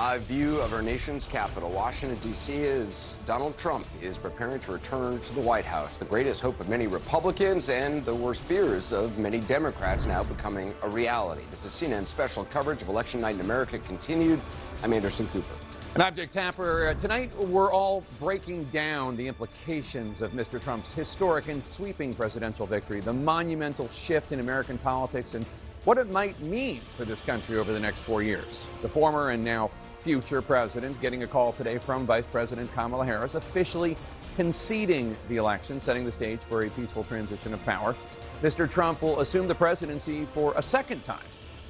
Live view of our nation's capital, Washington, D.C., as Donald Trump is preparing to return to the White House. The greatest hope of many Republicans and the worst fears of many Democrats now becoming a reality. This is CNN's special coverage of Election Night in America continued. I'm Anderson Cooper. And I'm Jake Tapper. Tonight, we're all breaking down the implications of Mr. Trump's historic and sweeping presidential victory, the monumental shift in American politics, and what it might mean for this country over the next 4 years. The former and now future president getting a call today from Vice President Kamala Harris, officially conceding the election, setting the stage for a peaceful transition of power. Mr. Trump will assume the presidency for a second time,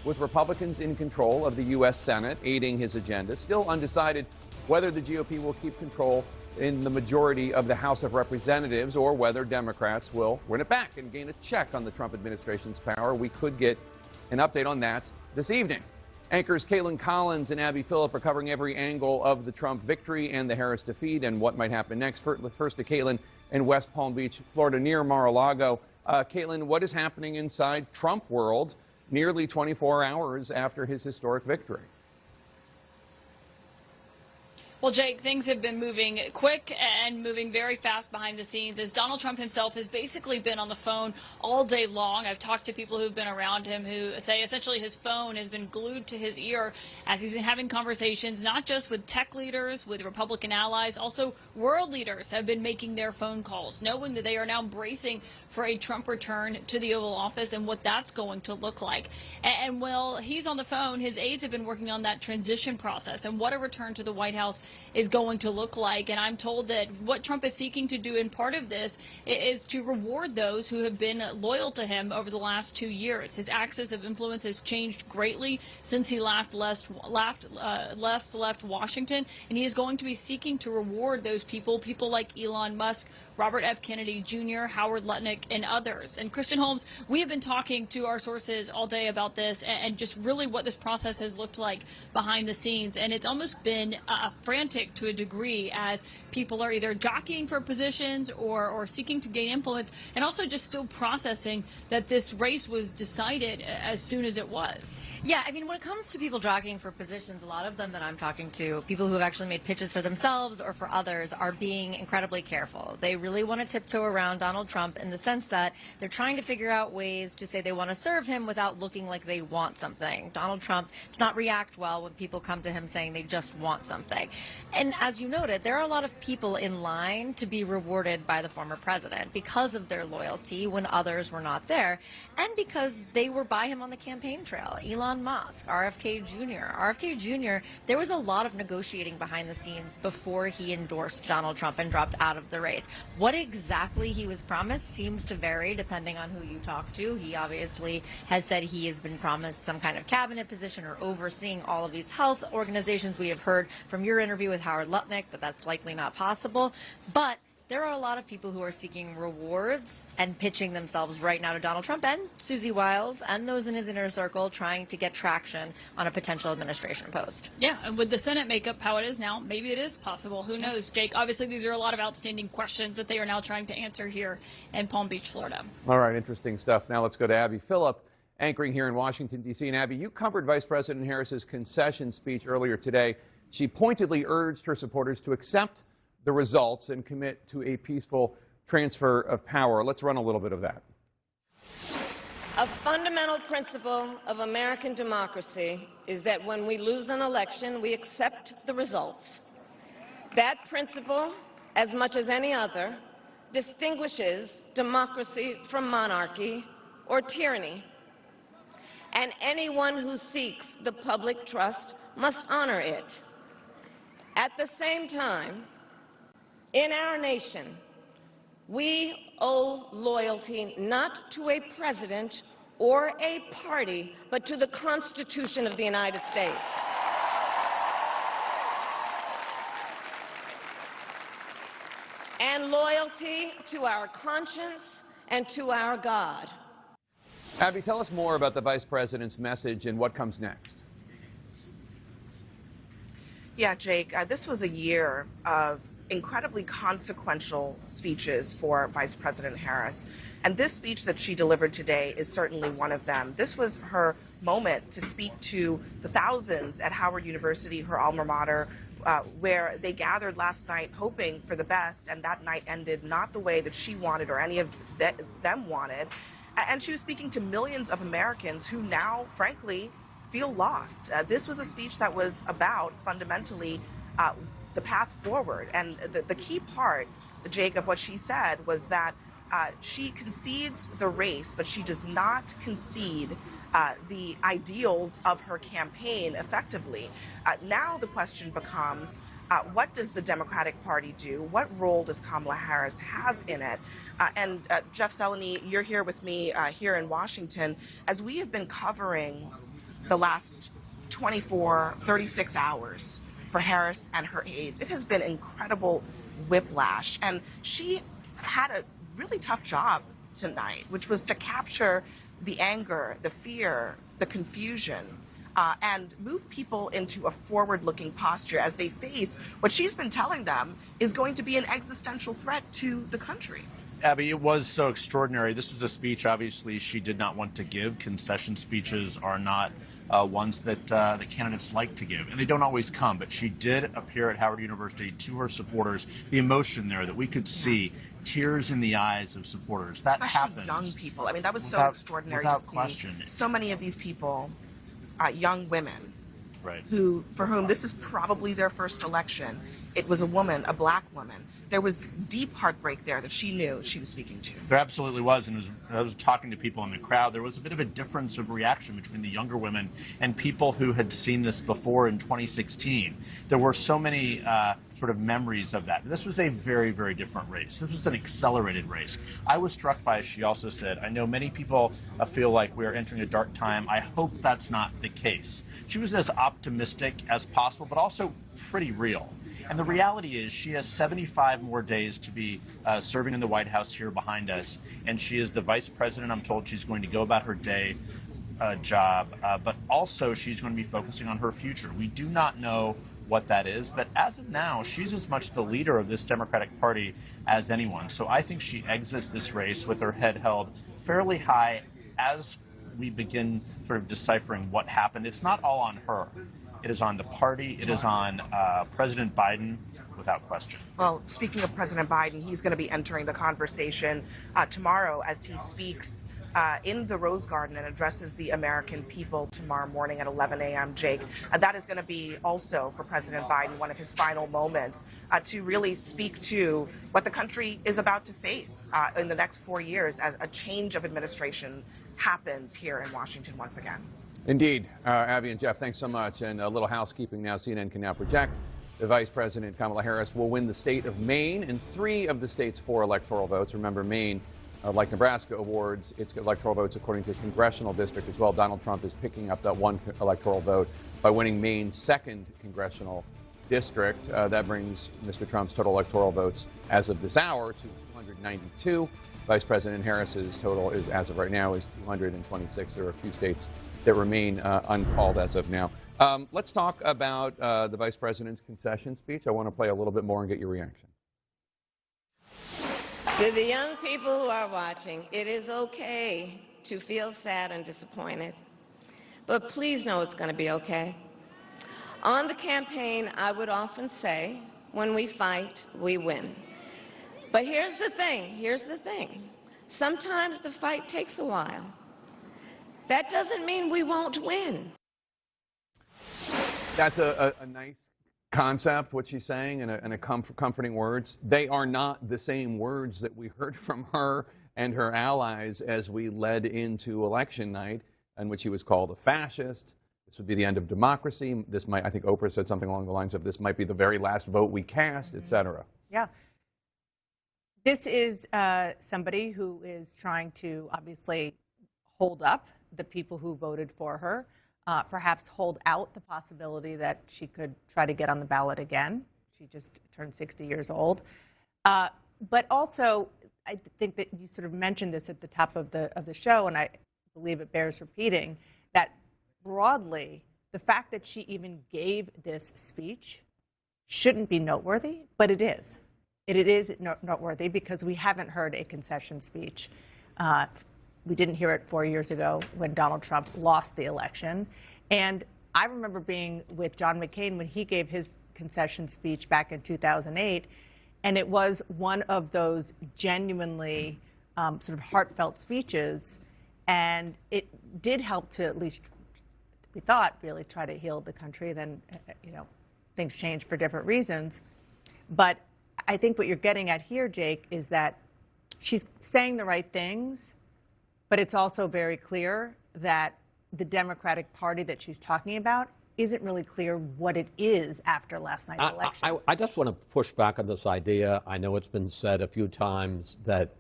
with Republicans in control of the U.S. Senate aiding his agenda. Still undecided whether the GOP will keep control in the majority of the House of Representatives or whether Democrats will win it back and gain a check on the Trump administration's power. We could get an update on that this evening. Anchors Caitlin Collins and Abby Phillip are covering every angle of the Trump victory and the Harris defeat and what might happen next. First to Caitlin in West Palm Beach, Florida, near Mar-a-Lago. Caitlin, what is happening inside Trump world nearly 24 hours after his historic victory? Well, Jake, things have been moving quick and moving very fast behind the scenes as Donald Trump himself has basically been on the phone all day long. I've talked to people who've been around him who say essentially his phone has been glued to his ear as he's been having conversations, not just with tech leaders, with Republican allies, also world leaders have been making their phone calls, knowing that they are now bracing for a Trump return to the Oval Office and what that's going to look like. And while he's on the phone, his aides have been working on that transition process and what a return to the White House is going to look like. And I'm told that what Trump is seeking to do in part of this is to reward those who have been loyal to him over the last 2 years. His axis of influence has changed greatly since he left Washington, and he is going to be seeking to reward those people like Elon Musk, Robert F. Kennedy Jr., Howard Lutnick, and others. And Kristen Holmes, we have been talking to our sources all day about this and just really what this process has looked like behind the scenes. And it's almost been frantic to a degree as people are either jockeying for positions or seeking to gain influence and also just still processing that this race was decided as soon as it was. Yeah, I mean, when it comes to people jockeying for positions, a lot of them that I'm talking to, people who have actually made pitches for themselves or for others, are being incredibly careful. They really want to tiptoe around Donald Trump in the sense that they're trying to figure out ways to say they want to serve him without looking like they want something. Donald Trump does not react well when people come to him saying they just want something. And as you noted, there are a lot of people in line to be rewarded by the former president because of their loyalty when others were not there and because they were by him on the campaign trail. Elon Musk, RFK Jr. RFK Jr., there was a lot of negotiating behind the scenes before he endorsed Donald Trump and dropped out of the race. What exactly he was promised seems to vary depending on who you talk to. He obviously has said he has been promised some kind of cabinet position or overseeing all of these health organizations. We have heard from your interview with Howard Lutnick that that's likely not possible. But there are a lot of people who are seeking rewards and pitching themselves right now to Donald Trump and Susie Wiles and those in his inner circle trying to get traction on a potential administration post. Yeah, and with the Senate makeup how it is now, maybe it is possible. Who knows, Jake? Obviously, these are a lot of outstanding questions that they are now trying to answer here in Palm Beach, Florida. All right, interesting stuff. Now let's go to Abby Phillip, anchoring here in Washington, D.C. And Abby, you covered Vice President Harris's concession speech earlier today. She pointedly urged her supporters to accept the results and commit to a peaceful transfer of power. Let's run a little bit of that. A fundamental principle of American democracy is that when we lose an election, we accept the results. That principle, as much as any other, distinguishes democracy from monarchy or tyranny. And anyone who seeks the public trust must honor it. At the same time, in our nation, we owe loyalty not to a president or a party, but to the Constitution of the United States. And loyalty to our conscience and to our God. Abby, tell us more about the Vice President's message and what comes next. Yeah, Jake, this was a year of incredibly consequential speeches for Vice President Harris. And this speech that she delivered today is certainly one of them. This was her moment to speak to the thousands at Howard University, her alma mater, where they gathered last night hoping for the best, and that night ended not the way that she wanted or any of them wanted. And she was speaking to millions of Americans who now, frankly, feel lost. This was a speech that was about, fundamentally, the path forward. And the key part, Jake, of what she said was that she concedes the race, but she does not concede the ideals of her campaign effectively. Now the question becomes, what does the Democratic Party do? What role does Kamala Harris have in it? And Jeff Seleny, you're here with me here in Washington. As we have been covering the last 24, 36 hours for Harris and her aides, it has been incredible whiplash. And she had a really tough job tonight, which was to capture the anger, the fear, the confusion, and move people into a forward-looking posture as they face what she's been telling them is going to be an existential threat to the country. Abby, it was so extraordinary. This was a speech, obviously, she did not want to give. Concession speeches are not ones that the candidates like to give, and they don't always come. But she did appear at Howard University to her supporters. The emotion there that we could see, tears in the eyes of supporters. That especially happens. Young people. I mean, that was so extraordinary to see. Question. So many of these people, young women, right, for whom this is probably their first election. It was a woman, a black woman. There was deep heartbreak there that she knew she was speaking to. There absolutely was, and I was talking to people in the crowd. There was a bit of a difference of reaction between the younger women and people who had seen this before in 2016. There were so many sort of memories of that. This was a very, very different race. This was an accelerated race. I was struck by, as she also said, I know many people feel like we're entering a dark time. I hope that's not the case. She was as optimistic as possible, but also pretty real. And the reality is she has 75 more days to be serving in the White House here behind us. And she is the vice president. I'm told she's going to go about her day job. But also she's going to be focusing on her future. We do not know what that is. But as of now, she's as much the leader of this Democratic Party as anyone. So I think she exits this race with her head held fairly high as we begin sort of deciphering what happened. It's not all on her. It is on the party. It is on President Biden, without question. Well, speaking of President Biden, he's going to be entering the conversation tomorrow as he speaks in the Rose Garden and addresses the American people tomorrow morning at 11 a.m., Jake. That is going to be also, for President Biden, one of his final moments to really speak to what the country is about to face in the next 4 years as a change of administration happens here in Washington once again. Indeed. Abby and Jeff, thanks so much. And a little housekeeping now. CNN can now project the Vice President Kamala Harris will win the state of Maine and 3 of the state's 4 electoral votes. Remember, Maine, like Nebraska, awards its electoral votes according to congressional district as well. Donald Trump is picking up that 1 electoral vote by winning Maine's 2nd congressional district. That brings Mr. Trump's total electoral votes as of this hour to 292. Vice President Harris's total is, as of right now, is 226. There are a few states that remain uncalled as of now. Let's talk about the Vice President's concession speech. I want to play a little bit more and get your reaction. To the young people who are watching, it is okay to feel sad and disappointed, but please know it's going to be okay. On the campaign, I would often say, when we fight, we win. But here's the thing. Sometimes the fight takes a while. That doesn't mean we won't win. That's a nice concept, what she's saying, and a comforting words. They are not the same words that we heard from her and her allies as we led into election night, in which she was called a fascist. This would be the end of democracy. This might, I think Oprah said something along the lines of, this might be the very last vote we cast, et cetera. Yeah. This is somebody who is trying to obviously hold up the people who voted for her, perhaps hold out the possibility that she could try to get on the ballot again. She just turned 60 years old. But also, I think that you sort of mentioned this at the top of the show, and I believe it bears repeating, that broadly, the fact that she even gave this speech shouldn't be noteworthy, but it is. It is noteworthy because we haven't heard a concession speech We didn't hear it 4 years ago when Donald Trump lost the election. And I remember being with John McCain when he gave his concession speech back in 2008. And it was one of those genuinely sort of heartfelt speeches. And it did help to, at least we thought, really try to heal the country. Then, things changed for different reasons. But I think what you're getting at here, Jake, is that she's saying the right things, but it's also very clear that the Democratic Party that she's talking about isn't really clear what it is after last night's election. I just want to push back on this idea. I know it's been said a few times that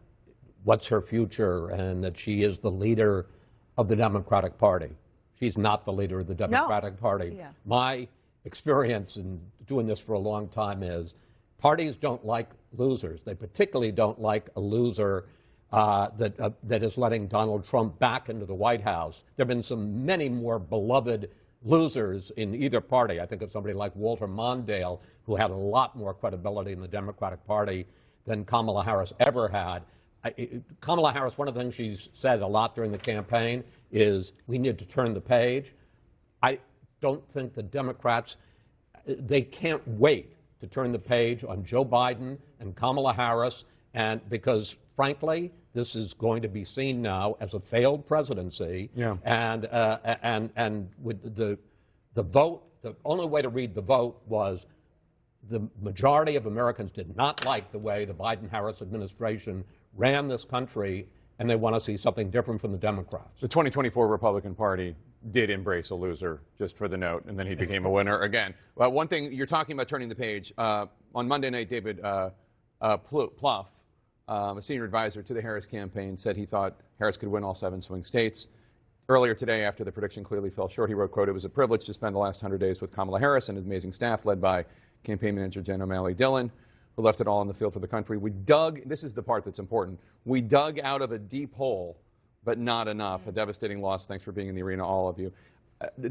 what's her future and that she is the leader of the Democratic Party. She's not the leader of the Democratic Party. Yeah. My experience in doing this for a long time is parties don't like losers. They particularly don't like a loser that is letting Donald Trump back into the White House. There have been many more beloved losers in either party. I think of somebody like Walter Mondale, who had a lot more credibility in the Democratic Party than Kamala Harris ever had. Kamala Harris, one of the things she's said a lot during the campaign is we need to turn the page. I don't think the Democrats, they can't wait to turn the page on Joe Biden and Kamala Harris, and because, frankly, this is going to be seen now as a failed presidency. Yeah. And with the vote, the only way to read the vote was the majority of Americans did not like the way the Biden-Harris administration ran this country, and they want to see something different from the Democrats. The 2024 Republican Party did embrace a loser, just for the note, and then he became a winner again. Well, one thing, you're talking about turning the page. On Monday night, David Plouffe, a senior advisor to the Harris campaign, said he thought Harris could win all 7 swing states. Earlier today, after the prediction clearly fell short, he wrote, quote, "It was a privilege to spend the last 100 days with Kamala Harris and his amazing staff led by campaign manager Jen O'Malley Dillon, who left it all on the field for the country. We dug," this is the part that's important, "we dug out of a deep hole, but not enough. A devastating loss. Thanks for being in the arena, all of you."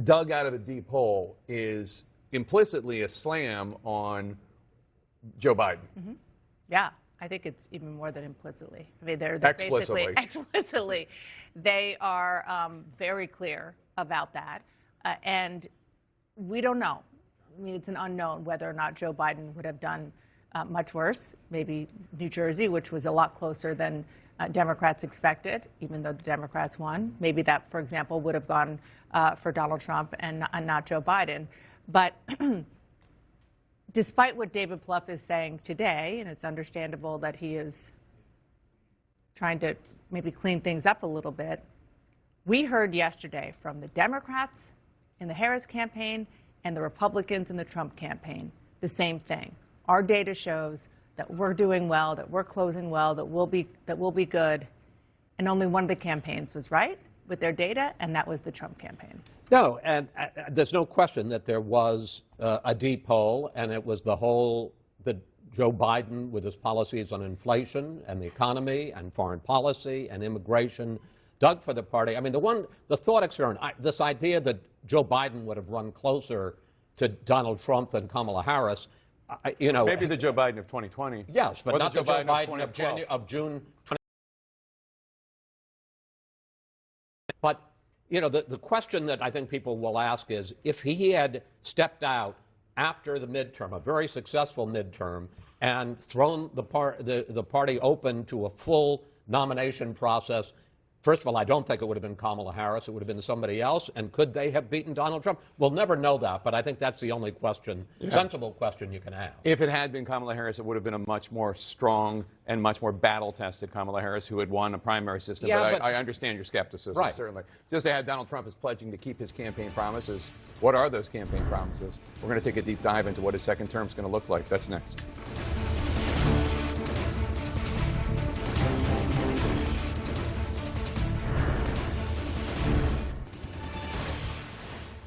Dug out of a deep hole is implicitly a slam on Joe Biden. Mm-hmm. Yeah, I think it's even more than implicitly. I mean, they're Explicitly. basically explicitly. They are very clear about that, and we don't know. I mean, it's an unknown whether or not Joe Biden would have done much worse. Maybe New Jersey, which was a lot closer than Democrats expected, even though the Democrats won. Maybe that, for example, would have gone for Donald Trump and not Joe Biden. But despite what David Plouffe is saying today, and it's understandable that he is trying to maybe clean things up a little bit, we heard yesterday from the Democrats in the Harris campaign and the Republicans in the Trump campaign the same thing. Our data shows that we're doing well, that we're closing well, that we'll be good, and only one of the campaigns was right with their data, and that was the Trump campaign. No, and there's no question that there was a deep hole, and it was the hole that Joe Biden, with his policies on inflation and the economy and foreign policy and immigration, dug for the party. I mean, the thought experiment, this idea that Joe Biden would have run closer to Donald Trump than Kamala Harris, Maybe the Joe Biden of 2020. Yes, but not the Joe Biden of June 20. But, the question that I think people will ask is, if he had stepped out after the midterm, a very successful midterm, and thrown the party open to a full nomination process, first of all, I don't think it would have been Kamala Harris. It would have been somebody else. And could they have beaten Donald Trump? We'll never know that, but I think that's the only question, sensible question you can ask. If it had been Kamala Harris, it would have been a much more strong and much more battle-tested Kamala Harris who had won a primary system. Yeah, but I understand your skepticism, right. Certainly. Just to have Donald Trump is pledging to keep his campaign promises. What are those campaign promises? We're going to take a deep dive into what his second term is going to look like. That's next.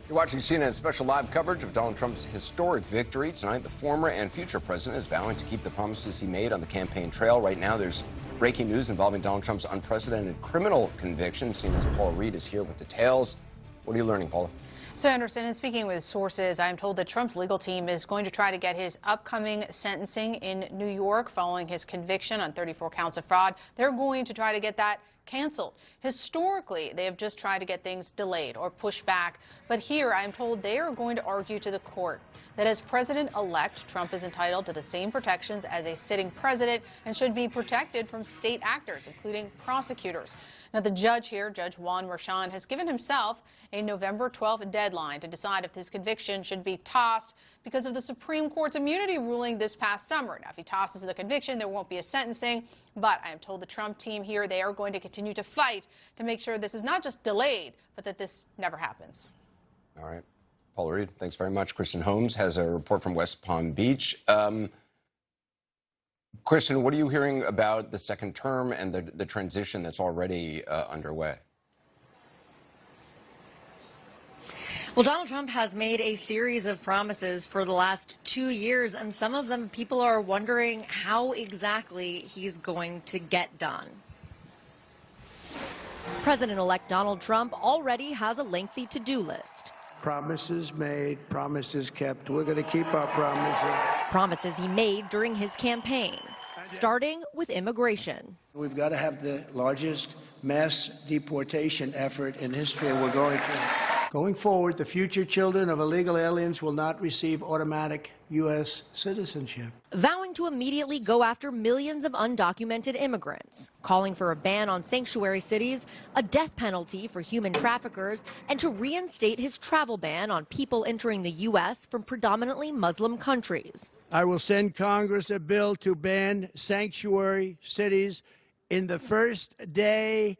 You're watching CNN's special live coverage of Donald Trump's historic victory. Tonight, the former and future president is vowing to keep the promises he made on the campaign trail. Right now, there's breaking news involving Donald Trump's unprecedented criminal conviction. CNN's Paula Reed is here with details. What are you learning, Paula? So, Anderson, in speaking with sources, I'm told that Trump's legal team is going to try to get his upcoming sentencing in New York following his conviction on 34 counts of fraud. They're going to try to get that canceled. Historically, they have just tried to get things delayed or pushed back. But here, I'm told they are going to argue to the court that as president-elect, Trump is entitled to the same protections as a sitting president and should be protected from state actors, including prosecutors. Now, the judge here, Judge Juan Merchan, has given himself a November 12th deadline to decide if his conviction should be tossed because of the Supreme Court's immunity ruling this past summer. Now, if he tosses the conviction, there won't be a sentencing, but I am told the Trump team here, they are going to continue to fight to make sure this is not just delayed, but that this never happens. All right. Paula Reed, thanks very much. Kristen Holmes has a report from West Palm Beach. Kristen, what are you hearing about the second term and the transition that's already underway? Well, Donald Trump has made a series of promises for the last 2 years, and some of them people are wondering how exactly he's going to get done. President-elect Donald Trump already has a lengthy to-do list. Promises made, promises kept. We're going to keep our promises. Promises he made during his campaign, starting with immigration. We've got to have the largest mass deportation effort in history. We're going to. Going forward, the future children of illegal aliens will not receive automatic U.S. citizenship. Vowing to immediately go after millions of undocumented immigrants, calling for a ban on sanctuary cities, a death penalty for human traffickers, and to reinstate his travel ban on people entering the U.S. from predominantly Muslim countries. I will send Congress a bill to ban sanctuary cities in the first day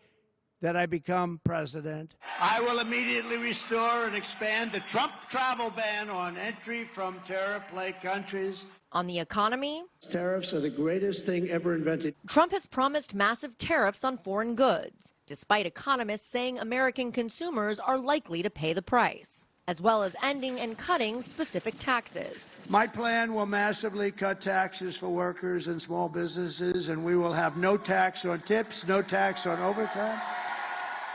that I become president. I will immediately restore and expand the Trump travel ban on entry from tariff-plagued countries. On the economy, Tariffs are the greatest thing ever invented. Trump has promised massive tariffs on foreign goods, despite economists saying American consumers are likely to pay the price, as well as ending and cutting specific taxes. My plan will massively cut taxes for workers and small businesses, and we will have no tax on tips, no tax on overtime,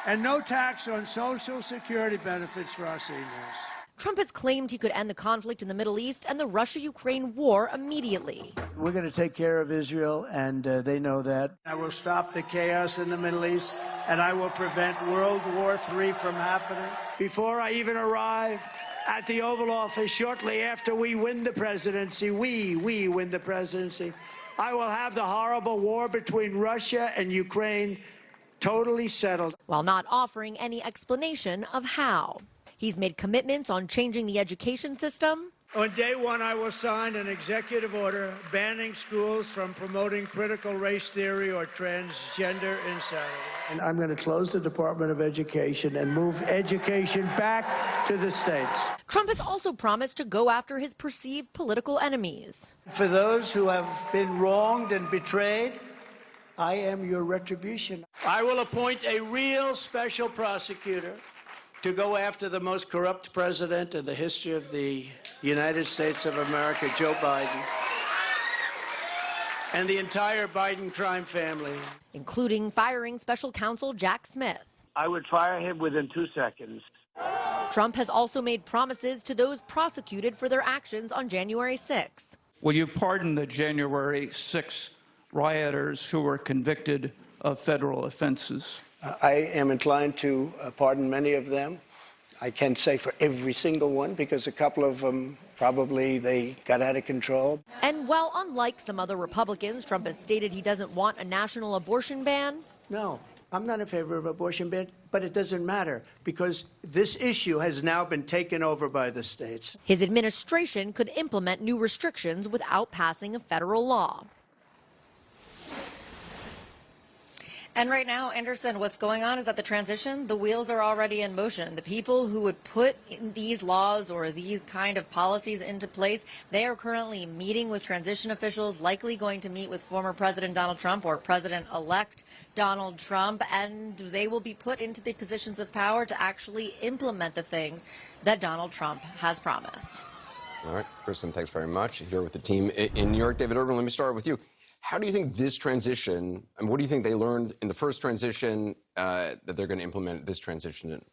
and no tax on Social Security benefits for our seniors. Trump has claimed he could end the conflict in the Middle East and the Russia-Ukraine war immediately. We're going to take care of Israel, and they know that. I will stop the chaos in the Middle East, and I will prevent World War III from happening. Before I even arrive at the Oval Office, shortly after we win the presidency, we win the presidency, I will have the horrible war between Russia and Ukraine totally settled. While not offering any explanation of how. He's made commitments on changing the education system. On day one, I will sign an executive order banning schools from promoting critical race theory or transgender insanity. And I'm going to close the Department of Education and move education back to the states. Trump has also promised to go after his perceived political enemies. For those who have been wronged and betrayed, I am your retribution. I will appoint a real special prosecutor to go after the most corrupt president in the history of the United States of America, Joe Biden, and the entire Biden crime family. Including firing special counsel Jack Smith. I would fire him within 2 seconds. Trump has also made promises to those prosecuted for their actions on January 6th. Will you pardon the January 6th rioters who were convicted of federal offenses? I am inclined to pardon many of them. I can't say for every single one because a couple of them probably they got out of control. And while unlike some other Republicans, Trump has stated he doesn't want a national abortion ban. No, I'm not in favor of abortion ban, but it doesn't matter because this issue has now been taken over by the states. His administration could implement new restrictions without passing a federal law. And right now, Anderson, what's going on is that the transition, the wheels are already in motion. The people who would put in these laws or these kind of policies into place, they are currently meeting with transition officials, likely going to meet with former President Donald Trump or President-elect Donald Trump, and they will be put into the positions of power to actually implement the things that Donald Trump has promised. All right, Kristen, thanks very much. Here with the team in New York. David Urban, let me start with you. How do you think this transition, and what do you think they learned in the first transition that they're going to implement this transition in?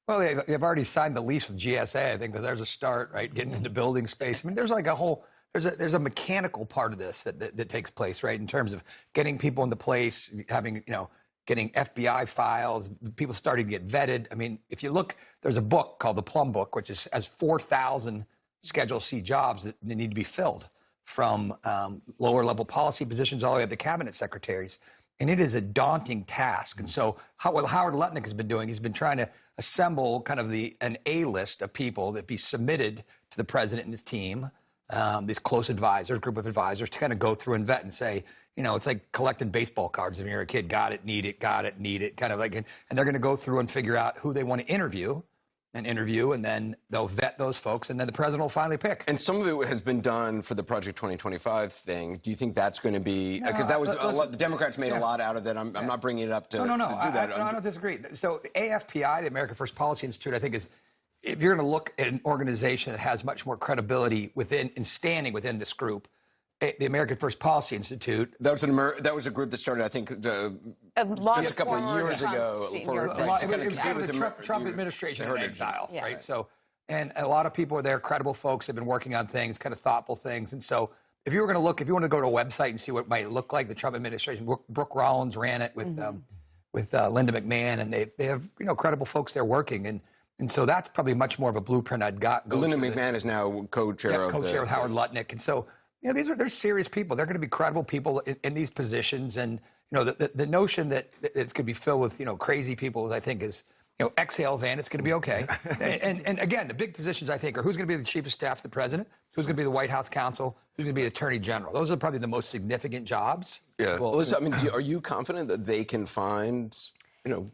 Well, they've already signed the lease with GSA. I think that there's a start, right? Getting into building space. I mean, there's like a whole, there's a mechanical part of this that takes place, right? In terms of getting people into place, having, getting FBI files, people starting to get vetted. I mean, if you look, there's a book called the Plum Book, which has 4,000 Schedule C jobs that need to be filled, from lower level policy positions all the way up to cabinet secretaries. And it is a daunting task. And so what Howard Lutnick has been doing, he's been trying to assemble kind of an A list of people that be submitted to the president and his team, these close advisors, group of advisors, to kind of go through and vet and say, it's like collecting baseball cards when you're a kid. Got it, need it, kind of like, and they're going to go through and figure out who they want to interview, and then they'll vet those folks, and then the president will finally pick. And some of it has been done for the Project 2025 thing. Do you think that's going to be, because that was the Democrats made a lot out of that. I'm not bringing it up to do that. I don't disagree. So the AFPI, the American First Policy Institute, I think is, if you're going to look at an organization that has much more credibility within and standing within this group, the American First Policy Institute. That was a group that started, I think, just a couple of years ago. It was kind of the Trump administration in exile, right? So, and a lot of people are there, credible folks, have been working on things, kind of thoughtful things. And so, if you want to go to a website and see what it might look like, the Trump administration, Brooke Rollins ran it with Linda McMahon, and they have credible folks there working, and so that's probably much more of a blueprint I'd got. Linda McMahon is now co-chair with Howard Lutnick, and so. They're serious people. They're going to be credible people in these positions, and the notion that it's going to be filled with crazy people, I think, is exhale, Van. It's going to be okay. and again, the big positions I think are who's going to be the chief of staff to the president, who's going to be the White House counsel, who's going to be the attorney general. Those are probably the most significant jobs. Yeah. Well, listen, I mean, are you confident that they can find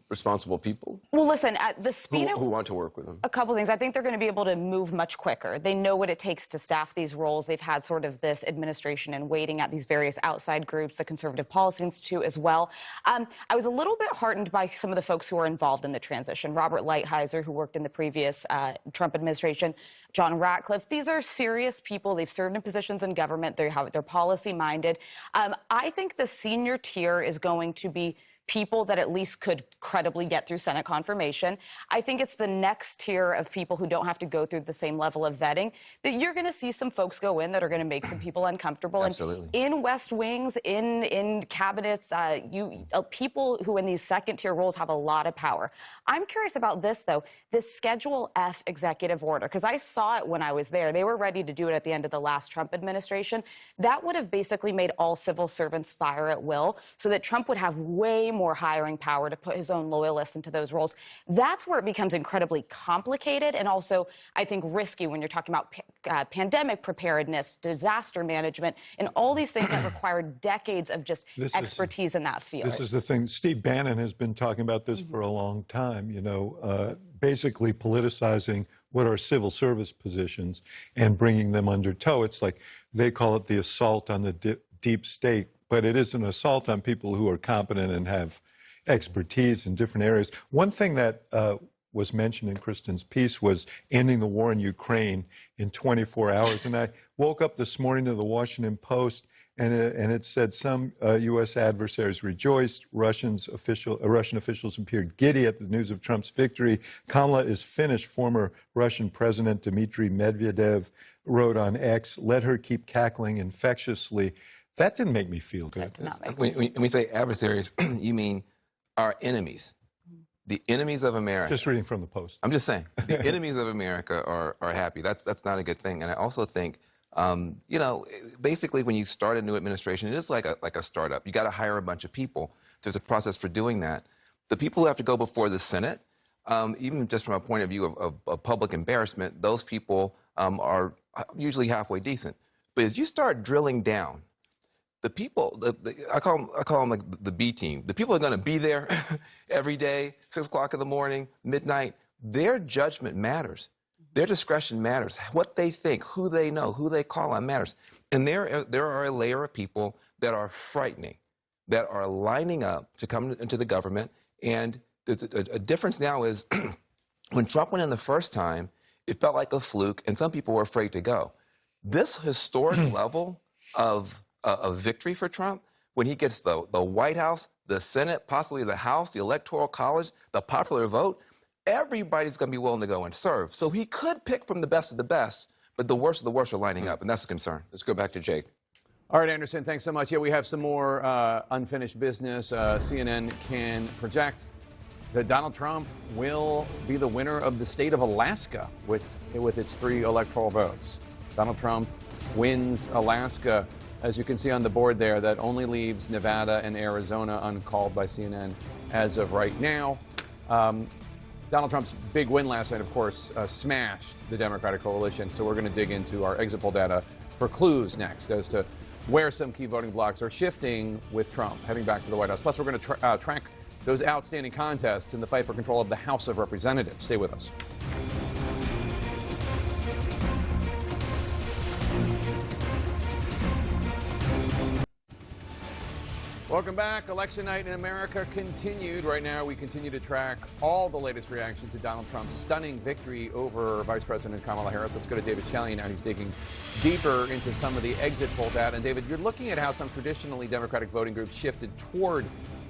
responsible people? Well, listen, at the speed who want to work with them. A couple things. I think they're going to be able to move much quicker. They know what it takes to staff these roles. They've had sort of this administration and waiting at these various outside groups, the Conservative Policy Institute as well. I was a little bit heartened by some of the folks who are involved in the transition. Robert Lighthizer, who worked in the previous Trump administration, John Ratcliffe. These are serious people. They've served in positions in government. They're policy-minded. I think the senior tier is going to be people that at least could credibly get through Senate confirmation. I think it's the next tier of people who don't have to go through the same level of vetting that you're going to see some folks go in that are going to make some people uncomfortable. Absolutely. And in West Wings, in cabinets, people who in these second tier roles have a lot of power. I'm curious about this, though, this Schedule F executive order, because I saw it when I was there. They were ready to do it at the end of the last Trump administration. That would have basically made all civil servants fire at will, so that Trump would have way more hiring power to put his own loyalists into those roles. That's where it becomes incredibly complicated and also, I think, risky when you're talking about pandemic preparedness, disaster management, and all these things that require decades of just expertise in that field. This is the thing. Steve Bannon has been talking about this for a long time, basically politicizing what are civil service positions and bringing them under tow. It's like they call it the assault on the deep state, but it is an assault on people who are competent and have expertise in different areas. One thing that was mentioned in Kristen's piece was ending the war in Ukraine in 24 hours. And I woke up this morning to the Washington Post, and it said some U.S. adversaries rejoiced. Russian officials appeared giddy at the news of Trump's victory. Kamala is finished. Former Russian President Dmitry Medvedev wrote on X, "Let her keep cackling infectiously." That didn't make me feel good. When we say adversaries, you mean our enemies, the enemies of America. Just reading from the Post. I'm just saying, the enemies of America are happy. That's not a good thing. And I also think, basically when you start a new administration, it is like a startup. You got to hire a bunch of people. There's a process for doing that. The people who have to go before the Senate, even just from a point of view of public embarrassment, those people are usually halfway decent. But as you start drilling down, the people, I call them like the B team. The people are going to be there every day, 6 o'clock in the morning, midnight. Their judgment matters. Their discretion matters. What they think, who they know, who they call on matters. And there are a layer of people that are frightening, that are lining up to come into the government. And there's a difference now is when Trump went in the first time, it felt like a fluke, and some people were afraid to go. This historic level of victory for Trump, when he gets the White House, the Senate, possibly the House, the Electoral College, the popular vote, everybody's going to be willing to go and serve. So he could pick from the best of the best, but the worst of the worst are lining up, and that's a concern. Let's go back to Jake. All right, Anderson, thanks so much. Yeah, we have some more unfinished business. CNN can project that Donald Trump will be the winner of the state of Alaska with its 3 electoral votes. Donald Trump wins Alaska, as you can see on the board there. That only leaves Nevada and Arizona uncalled by CNN as of right now. Donald Trump's big win last night, of course, smashed the Democratic coalition. So we're going to dig into our exit poll data for clues next as to where some key voting blocks are shifting with Trump heading back to the White House. Plus, we're going to track those outstanding contests in the fight for control of the House of Representatives. Stay with us. Welcome back. Election night in America continued. Right now, we continue to track all the latest reaction to Donald Trump's stunning victory over Vice President Kamala Harris. Let's go to David Shelley now. He's digging deeper into some of the exit poll data. And David, you're looking at how some traditionally Democratic voting groups shifted toward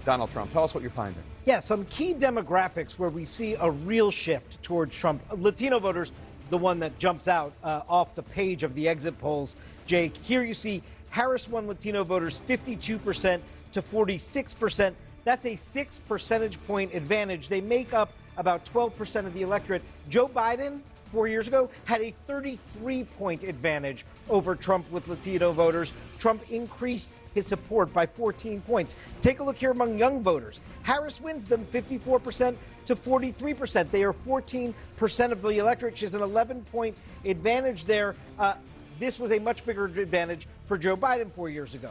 Donald Trump. Tell us what you're finding. Yeah, some key demographics where we see a real shift towards Trump. Latino voters, the one that jumps out off the page of the exit polls. Jake, here you see Harris won Latino voters 52% to 46%. That's a 6 percentage point advantage. They make up about 12% of the electorate. Joe Biden, 4 years ago, had a 33-point advantage over Trump with Latino voters. Trump increased his support by 14 points. Take a look here among young voters. Harris wins them 54% to 43%. They are 14% of the electorate. She has an 11-point advantage there. This was a much bigger advantage for Joe Biden 4 years ago.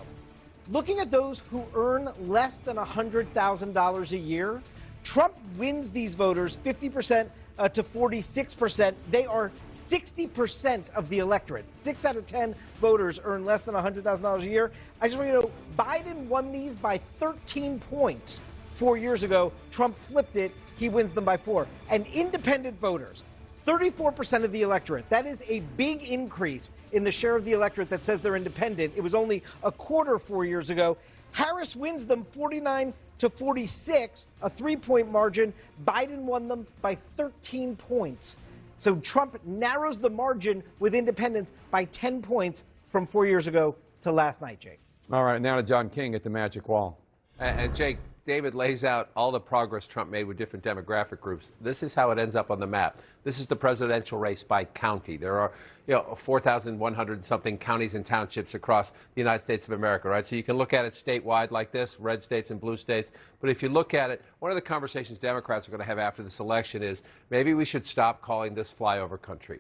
Looking at those who earn less than $100,000 a year, Trump wins these voters 50% to 46%. They are 60% of the electorate. 6 out of 10 voters earn less than $100,000 a year. I just want you to know, Biden won these by 13 points 4 years ago. Trump flipped it. He wins them by 4. And independent voters, 34% of the electorate. That is a big increase in the share of the electorate that says they're independent. It was only a quarter 4 years ago. Harris wins them 49 to 46, a 3-point margin. Biden won them by 13 points. So Trump narrows the margin with independents by 10 points from 4 years ago to last night, Jake. All right, now to John King at the Magic Wall. And Jake, David lays out all the progress Trump made with different demographic groups. This is how it ends up on the map. This is the presidential race by county. There are, 4,100 something counties and townships across the United States of America, right? So you can look at it statewide like this, red states and blue states. But if you look at it, one of the conversations Democrats are going to have after this election is maybe we should stop calling this flyover country.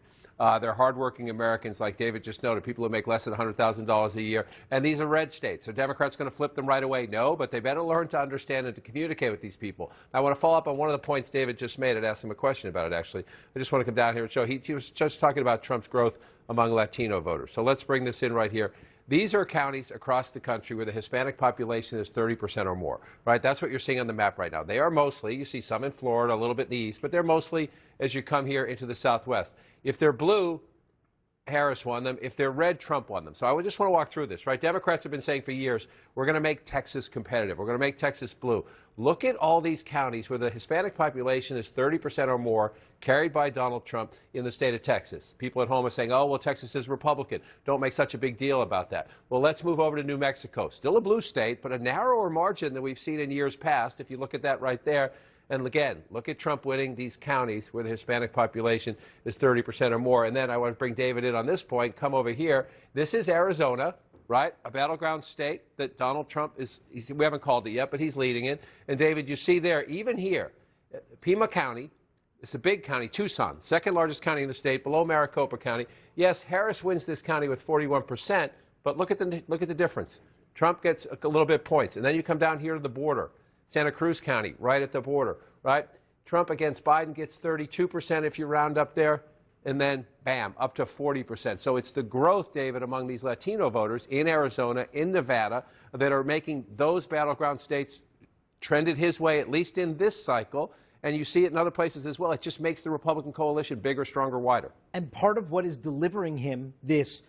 They're hardworking Americans, like David just noted, people who make less than $100,000 a year. And these are red states. Are Democrats going to flip them right away? No, but they better learn to understand and to communicate with these people. I want to follow up on one of the points David just made. I'd ask him a question about it, actually. I just want to come down here and show. He was just talking about Trump's growth among Latino voters. So let's bring this in right here. These are counties across the country where the Hispanic population is 30% or more, right? That's what you're seeing on the map right now. They are mostly, you see some in Florida, a little bit in the east, but they're mostly as you come here into the Southwest. If they're blue, Harris won them. If they're red, Trump won them. So I would just want to walk through this, right? Democrats have been saying for years, we're going to make Texas competitive. We're going to make Texas blue. Look at all these counties where the Hispanic population is 30% or more, carried by Donald Trump in the state of Texas. People at home are saying, oh, well, Texas is Republican. Don't make such a big deal about that. Well, let's move over to New Mexico. Still a blue state, but a narrower margin than we've seen in years past. If you look at that right there. And again, look at Trump winning these counties where the Hispanic population is 30% or more. And then I want to bring David in on this point. Come over here. This is Arizona, right? A battleground state that Donald Trump we haven't called it yet, but he's leading it. And David, you see there, even here, Pima County, it's a big county, Tucson, second largest county in the state, below Maricopa County. Yes, Harris wins this county with 41%, but look at the difference. Trump gets a little bit points. And then you come down here to the border. Santa Cruz County, right at the border, right? Trump against Biden gets 32% if you round up there, and then, bam, up to 40%. So it's the growth, David, among these Latino voters in Arizona, in Nevada, that are making those battleground states trended his way, at least in this cycle. And you see it in other places as well. It just makes the Republican coalition bigger, stronger, wider. And part of what is delivering him this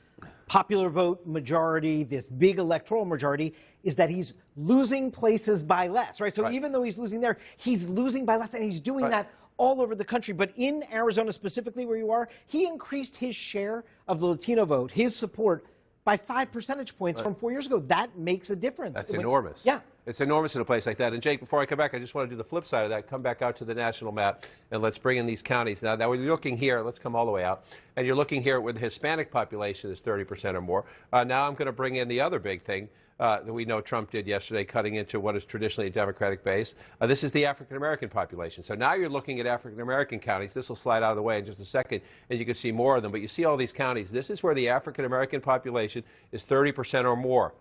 popular vote majority, this big electoral majority, is that he's losing places by less, right? So even though he's losing there, he's losing by less, and he's doing that all over the country. But in Arizona specifically, where you are, he increased his share of the Latino vote, his support, by 5 percentage points from 4 years ago. That makes a difference. That's enormous. Yeah. It's enormous in a place like that. And Jake, before I come back, I just want to do the flip side of that. Come back out to the national map, and let's bring in these counties. Now we're looking here. Let's come all the way out. And you're looking here where the Hispanic population is 30% or more. Now I'm going to bring in the other big thing that we know Trump did yesterday, cutting into what is traditionally a Democratic base. This is the African-American population. So now you're looking at African-American counties. This will slide out of the way in just a second, and you can see more of them. But you see all these counties. This is where the African-American population is 30% or more.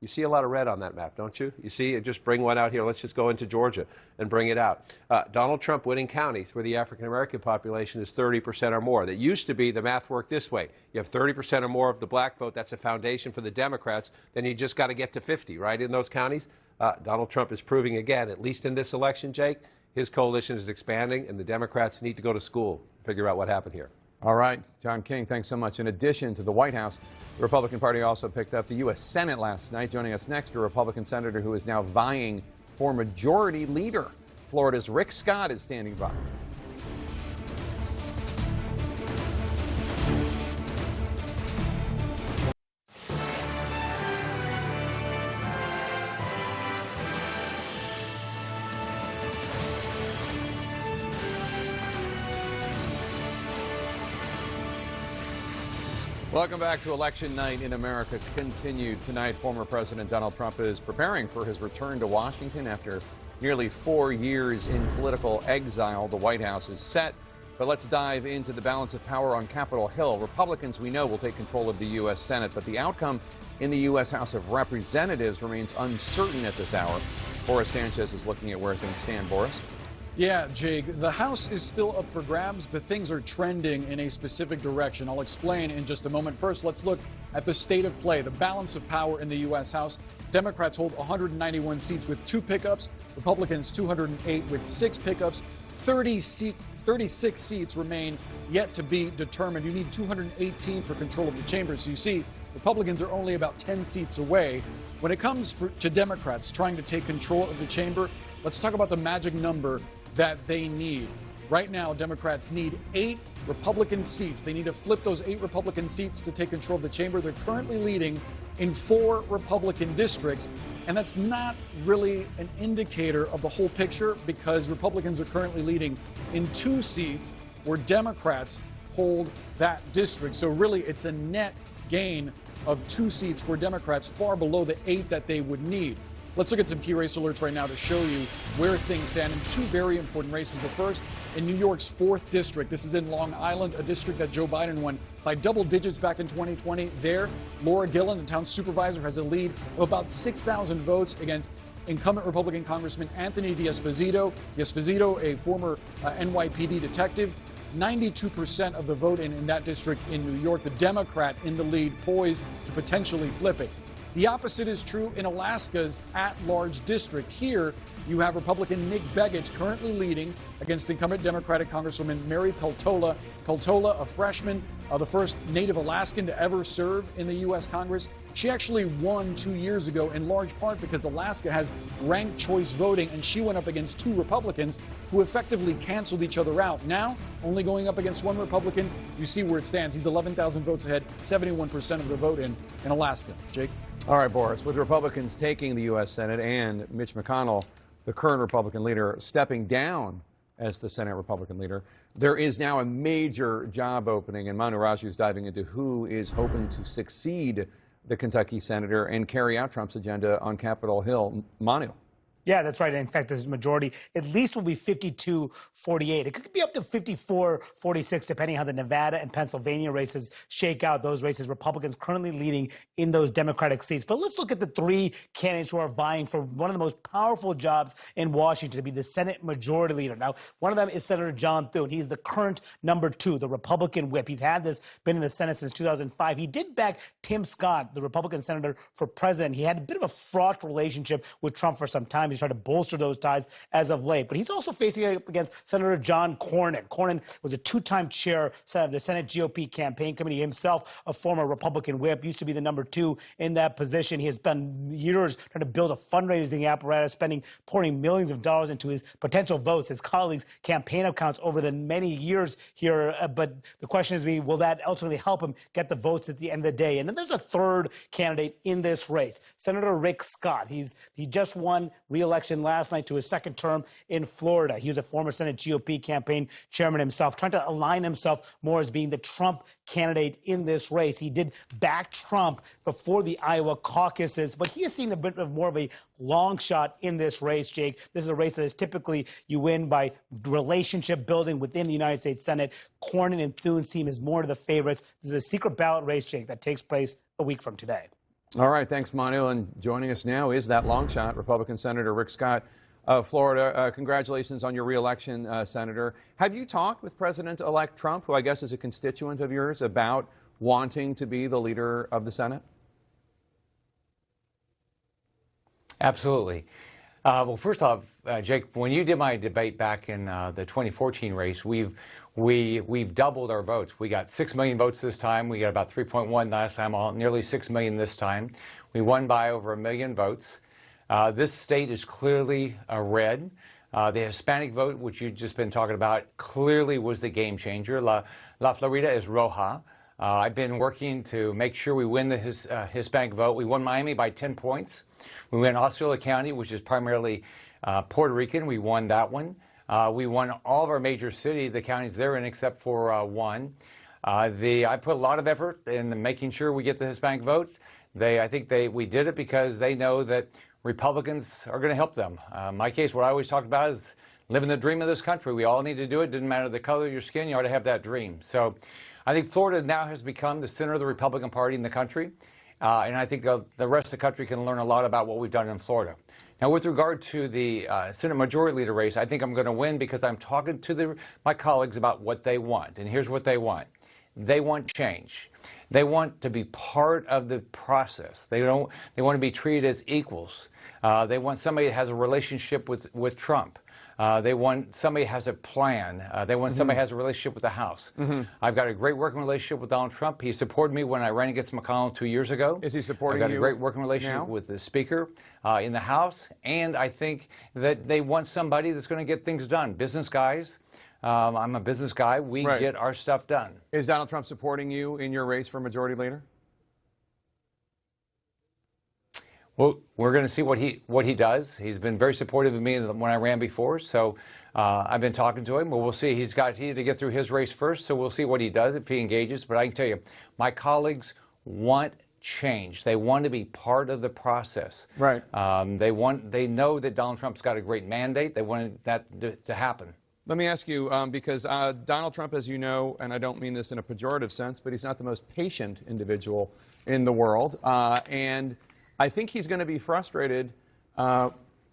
You see a lot of red on that map, don't you? You see, just bring one out here. Let's just go into Georgia and bring it out. Donald Trump winning counties where the African-American population is 30% or more. That used to be the math worked this way. You have 30% or more of the black vote. That's a foundation for the Democrats. Then you just got to get to 50, right, in those counties. Donald Trump is proving again, at least in this election, Jake, his coalition is expanding, and the Democrats need to go to school to figure out what happened here. All right, John King, thanks so much. In addition to the White House, the Republican Party also picked up the U.S. Senate last night. Joining us next, a Republican senator who is now vying for majority leader. Florida's Rick Scott is standing by. Welcome back to Election Night in America. Continued tonight. Former President Donald Trump is preparing for his return to Washington after nearly 4 years in political exile. The White House is set. But let's dive into the balance of power on Capitol Hill. Republicans, we know, will take control of the U.S. Senate, but the outcome in the U.S. House of Representatives remains uncertain at this hour. Boris Sanchez is looking at where things stand. Boris? Yeah, Jake, the House is still up for grabs, but things are trending in a specific direction. I'll explain in just a moment. First, let's look at the state of play, the balance of power in the U.S. House. Democrats hold 191 seats with 2 pickups, Republicans 208 with 6 pickups. 36 seats remain yet to be determined. You need 218 for control of the chamber. So you see, Republicans are only about 10 seats away. When it comes to Democrats trying to take control of the chamber, let's talk about the magic number that they need. Right now, Democrats need 8 Republican seats. They need to flip those 8 Republican seats to take control of the chamber. They're currently leading in 4 Republican districts, and that's not really an indicator of the whole picture because Republicans are currently leading in 2 seats where Democrats hold that district. So really, it's a net gain of 2 seats for Democrats, far below the 8 that they would need. Let's look at some key race alerts right now to show you where things stand in 2 very important races. The first in New York's 4th district. This is in Long Island, a district that Joe Biden won by double digits back in 2020. There, Laura Gillen, the town supervisor, has a lead of about 6,000 votes against incumbent Republican Congressman Anthony D'Esposito. D'Esposito, a former NYPD detective. 92% of the vote in that district in New York. The Democrat in the lead, poised to potentially flip it. The opposite is true in Alaska's at-large district. Here, you have Republican Nick Begich currently leading against incumbent Democratic Congresswoman Mary Peltola. Peltola, a freshman, the first Native Alaskan to ever serve in the U.S. Congress. She actually won 2 years ago in large part because Alaska has ranked choice voting, and she went up against 2 Republicans who effectively canceled each other out. Now, only going up against 1 Republican, you see where it stands. He's 11,000 votes ahead, 71% of the vote in Alaska. Jake? All right, Boris, with Republicans taking the U.S. Senate and Mitch McConnell, the current Republican leader, stepping down as the Senate Republican leader, there is now a major job opening, and Manu Raju is diving into who is hoping to succeed the Kentucky senator and carry out Trump's agenda on Capitol Hill. Manu. Yeah, that's right. In fact, this majority at least will be 52-48. It could be up to 54-46, depending how the Nevada and Pennsylvania races shake out. Those races, Republicans currently leading in those Democratic seats. But let's look at the 3 candidates who are vying for one of the most powerful jobs in Washington, to be the Senate Majority Leader. Now, one of them is Senator John Thune. He's the current number 2, the Republican whip. He's been in the Senate since 2005. He did back Tim Scott, the Republican senator for president. He had a bit of a fraught relationship with Trump for some time. He's tried to bolster those ties as of late. But he's also facing up against Senator John Cornyn. Cornyn was a two-time chair of the Senate GOP campaign committee, himself a former Republican whip, used to be the number 2 in that position. He has spent years trying to build a fundraising apparatus, pouring millions of dollars into his potential votes, his colleagues' campaign accounts over the many years here. But the question is, will that ultimately help him get the votes at the end of the day? And then there's a third candidate in this race, Senator Rick Scott. He just won re-election last night to his second term in Florida. He was a former Senate GOP campaign chairman himself, trying to align himself more as being the Trump candidate in this race. He did back Trump before the Iowa caucuses, but he has seen a bit of more of a long shot in this race, Jake. This is a race that is typically you win by relationship building within the United States Senate. Cornyn and Thune seem as more of the favorites. This is a secret ballot race, Jake, that takes place a week from today. All right, thanks, Manu. And joining us now is that long shot, Republican Senator Rick Scott of Florida. Congratulations on your re-election, Senator. Have you talked with President-elect Trump, who I guess is a constituent of yours, about wanting to be the leader of the Senate? Absolutely. Well, first off, Jake, when you did my debate back in the 2014 race, we've doubled our votes. We got 6 million votes this time. We got about 3.1 last time, nearly 6 million this time. We won by over 1 million votes. This state is clearly red. The Hispanic vote, which you've just been talking about, clearly was the game changer. La Florida is roja. I've been working to make sure we win the Hispanic vote. We won Miami by 10 points. We won Osceola County, which is primarily Puerto Rican. We won that one. We won all of our major cities, the counties they're in, except for one. I put a lot of effort in making sure we get the Hispanic vote. I think we did it because they know that Republicans are going to help them. In my case, what I always talk about is living the dream of this country. We all need to do it. Didn't matter the color of your skin. You ought to have that dream. So I think Florida now has become the center of the Republican Party in the country. And I think the rest of the country can learn a lot about what we've done in Florida. Now, with regard to the Senate Majority Leader race, I think I'm going to win because I'm talking to my colleagues about what they want. And here's what they want. They want change. They want to be part of the process. They want to be treated as equals. They want somebody that has a relationship with Trump. They want somebody who has a plan. They want somebody who has a relationship with the House. I've got a great working relationship with Donald Trump. He supported me when I ran against McConnell 2 years ago. Is he supporting you? I've got a great working relationship with the Speaker in the House. And I think that they want somebody that's going to get things done. Business guys. I'm a business guy. We get our stuff done. Is Donald Trump supporting you in your race for Majority Leader? Well, we're going to see what he does. He's been very supportive of me when I ran before, so I've been talking to him. But we'll see. He had to get through his race first, so we'll see what he does if he engages. But I can tell you, my colleagues want change. They want to be part of the process. Right. They know that Donald Trump's got a great mandate. They want that to happen. Let me ask you, because Donald Trump, as you know, and I don't mean this in a pejorative sense, but he's not the most patient individual in the world. And I think he's going to be frustrated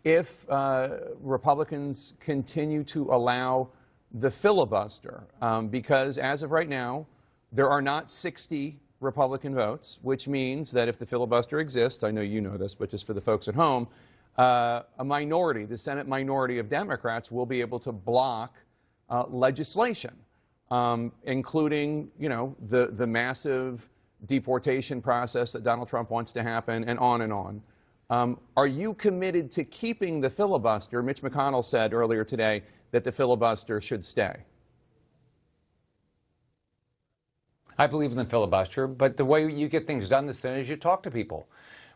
if Republicans continue to allow the filibuster, because as of right now, there are not 60 Republican votes, which means that if the filibuster exists, I know you know this, but just for the folks at home, a minority, the Senate minority of Democrats, will be able to block legislation, including, the massive deportation process that Donald Trump wants to happen, and on and on. Are you committed to keeping the filibuster? Mitch McConnell said earlier today that the filibuster should stay. I believe in the filibuster, but the way you get things done in the Senate is you talk to people.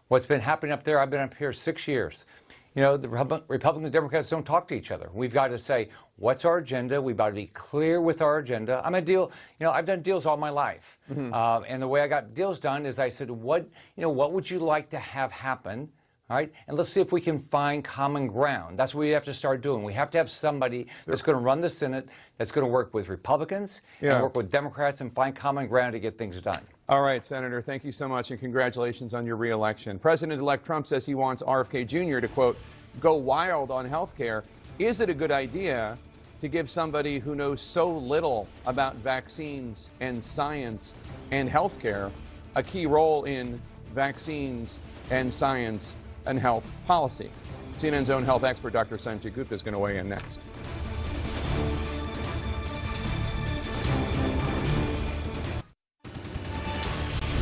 What's been happening up there, I've been up here 6 years. The Republicans and Democrats don't talk to each other. We've got to say, what's our agenda? We've got to be clear with our agenda. I've done deals all my life. And the way I got deals done is I said, what would you like to have happen? All right, and let's see if we can find common ground. That's what we have to start doing. We have to have somebody that's going to run the Senate, that's going to work with Republicans and work with Democrats and find common ground to get things done. All right, Senator, thank you so much, and congratulations on your re-election. President-elect Trump says he wants RFK Jr. to, quote, go wild on health care. Is it a good idea to give somebody who knows so little about vaccines and science and health care a key role in vaccines and science and health policy. CNN's own health expert, Dr. Sanjay Gupta, is going to weigh in next.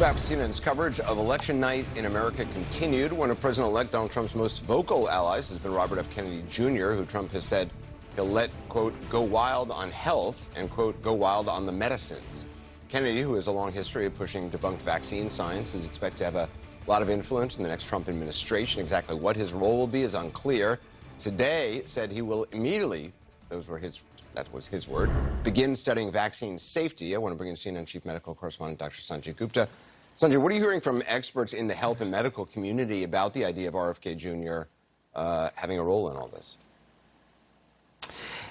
Back to CNN's coverage of election night in America continued. One of President-elect Donald Trump's most vocal allies has been Robert F. Kennedy Jr., who Trump has said he'll let, quote, go wild on health and, quote, go wild on the medicines. Kennedy, who has a long history of pushing debunked vaccine science, is expected to have a lot of influence in the next Trump administration. Exactly what his role will be is unclear. Today said he will immediately, that was his word, begin studying vaccine safety. I want to bring in CNN Chief Medical Correspondent Dr. Sanjay Gupta. Sanjay, what are you hearing from experts in the health and medical community about the idea of RFK Jr. Having a role in all this?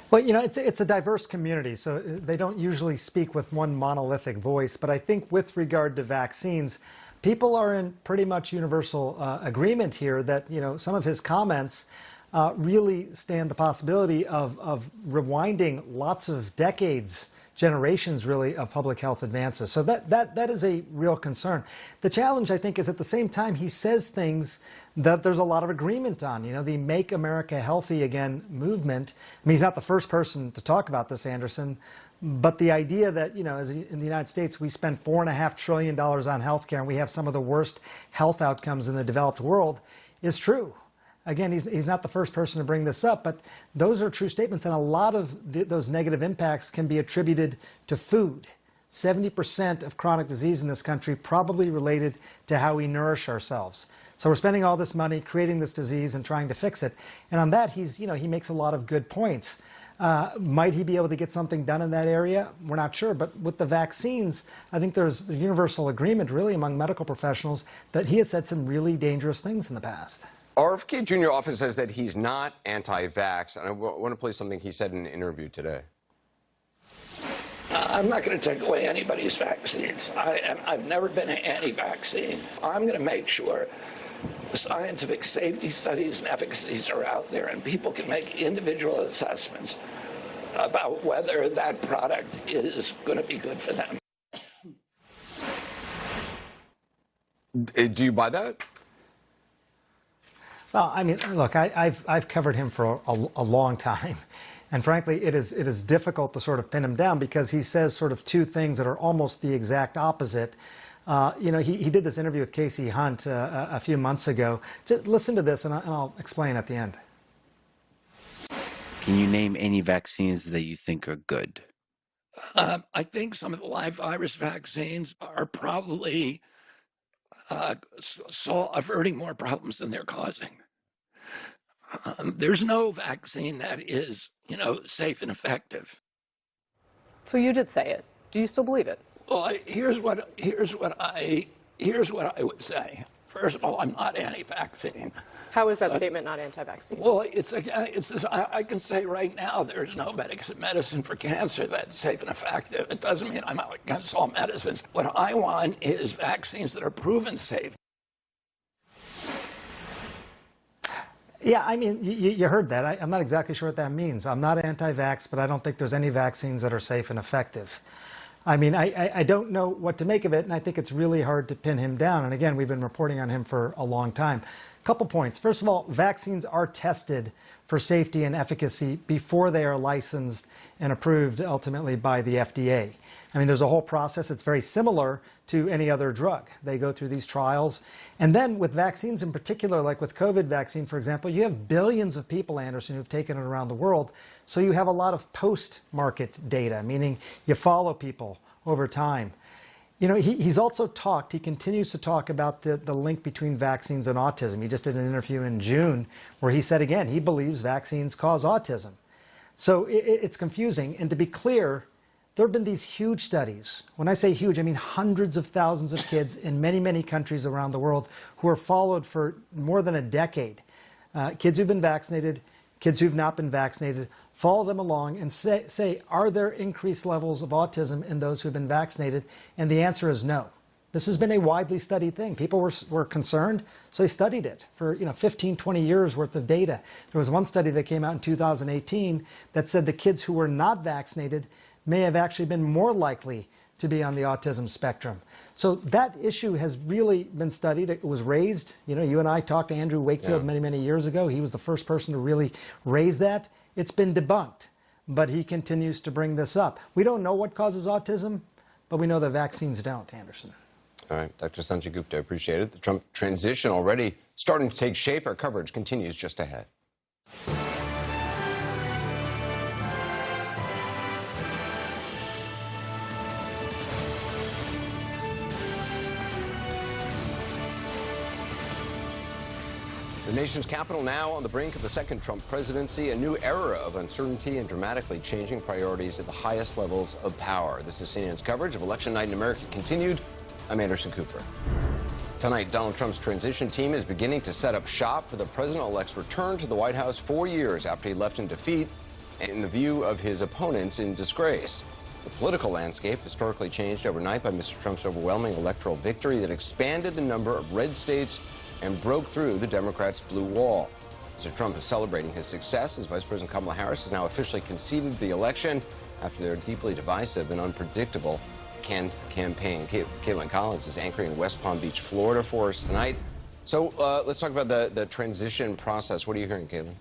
Well, it's a diverse community, so they don't usually speak with one monolithic voice. But I think with regard to vaccines, people are in pretty much universal agreement here that, some of his comments really stand the possibility of rewinding lots of decades, generations really, of public health advances. So that is a real concern. The challenge, I think, is at the same time he says things that there's a lot of agreement on. The Make America Healthy Again movement. I mean, he's not the first person to talk about this, Anderson, but the idea that, as in the United States, we spend $4.5 trillion on healthcare and we have some of the worst health outcomes in the developed world is true. Again, he's not the first person to bring this up, but those are true statements, and a lot of those negative impacts can be attributed to food. 70% of chronic disease in this country probably related to how we nourish ourselves. So we're spending all this money creating this disease and trying to fix it. And on that, he makes a lot of good points. Might he be able to get something done in that area? We're not sure. But with the vaccines, I think there's a universal agreement really among medical professionals that he has said some really dangerous things in the past. RFK Jr. often says that he's not anti-vax, and I want to play something he said in an interview today. I'm not going to take away anybody's vaccines. I've never been anti-vaccine. I'm going to make sure the scientific safety studies and efficacies are out there and people can make individual assessments about whether that product is going to be good for them. Do you buy that? Well, I mean, look, I've covered him for a long time. And frankly, it is difficult to sort of pin him down because he says sort of two things that are almost the exact opposite. He did this interview with Casey Hunt a few months ago. Just listen to this, and I'll explain at the end. Can you name any vaccines that you think are good? I think some of the live virus vaccines are probably averting more problems than they're causing. There's no vaccine that is, safe and effective. So you did say it. Do you still believe it? Well, here's what I would say. First of all, I'm not anti-vaccine. How is that statement not anti-vaccine? Well, I can say right now there's no medicine for cancer that's safe and effective. It doesn't mean I'm out against all medicines. What I want is vaccines that are proven safe. Yeah, I mean, you heard that. I'm not exactly sure what that means. I'm not anti-vax, but I don't think there's any vaccines that are safe and effective. I mean, I don't know what to make of it, and I think it's really hard to pin him down. And again, we've been reporting on him for a long time. Couple points. First of all, vaccines are tested for safety and efficacy before they are licensed and approved ultimately by the FDA. I mean, there's a whole process. It's very similar to any other drug. They go through these trials. And then with vaccines in particular, like with COVID vaccine, for example, you have billions of people, Anderson, who've taken it around the world. So you have a lot of post-market data, meaning you follow people over time. He's also he continues to talk about the link between vaccines and autism. He just did an interview in June where he said, again, he believes vaccines cause autism. So it's confusing. And to be clear, there have been these huge studies. When I say huge, I mean hundreds of thousands of kids in many, many countries around the world who are followed for more than a decade. Kids who've been vaccinated, kids who've not been vaccinated, follow them along and say, are there increased levels of autism in those who've been vaccinated? And the answer is no. This has been a widely studied thing. People were concerned, so they studied it for 15, 20 years worth of data. There was one study that came out in 2018 that said the kids who were not vaccinated may have actually been more likely to be on the autism spectrum. So that issue has really been studied. It was raised. You know, you and I talked to Andrew Wakefield many, many years ago. He was the first person to really raise that. It's been debunked, but he continues to bring this up. We don't know what causes autism, but we know the vaccines don't, Anderson. All right, Dr. Sanjay Gupta, appreciate it. The Trump transition already starting to take shape. Our coverage continues just ahead. The nation's capital now on the brink of a second Trump presidency, a new era of uncertainty and dramatically changing priorities at the highest levels of power. This is CNN's coverage of Election Night in America continued. I'm Anderson Cooper. Tonight, Donald Trump's transition team is beginning to set up shop for the president-elect's return to the White House 4 years after he left in defeat and in the view of his opponents in disgrace. The political landscape historically changed overnight by Mr. Trump's overwhelming electoral victory that expanded the number of red states and broke through the Democrats' blue wall. Mr. Trump is celebrating his success as Vice President Kamala Harris has now officially conceded the election after their deeply divisive and unpredictable campaign. Caitlin Collins is anchoring in West Palm Beach, Florida for us tonight. So let's talk about the transition process. What are you hearing, Caitlin?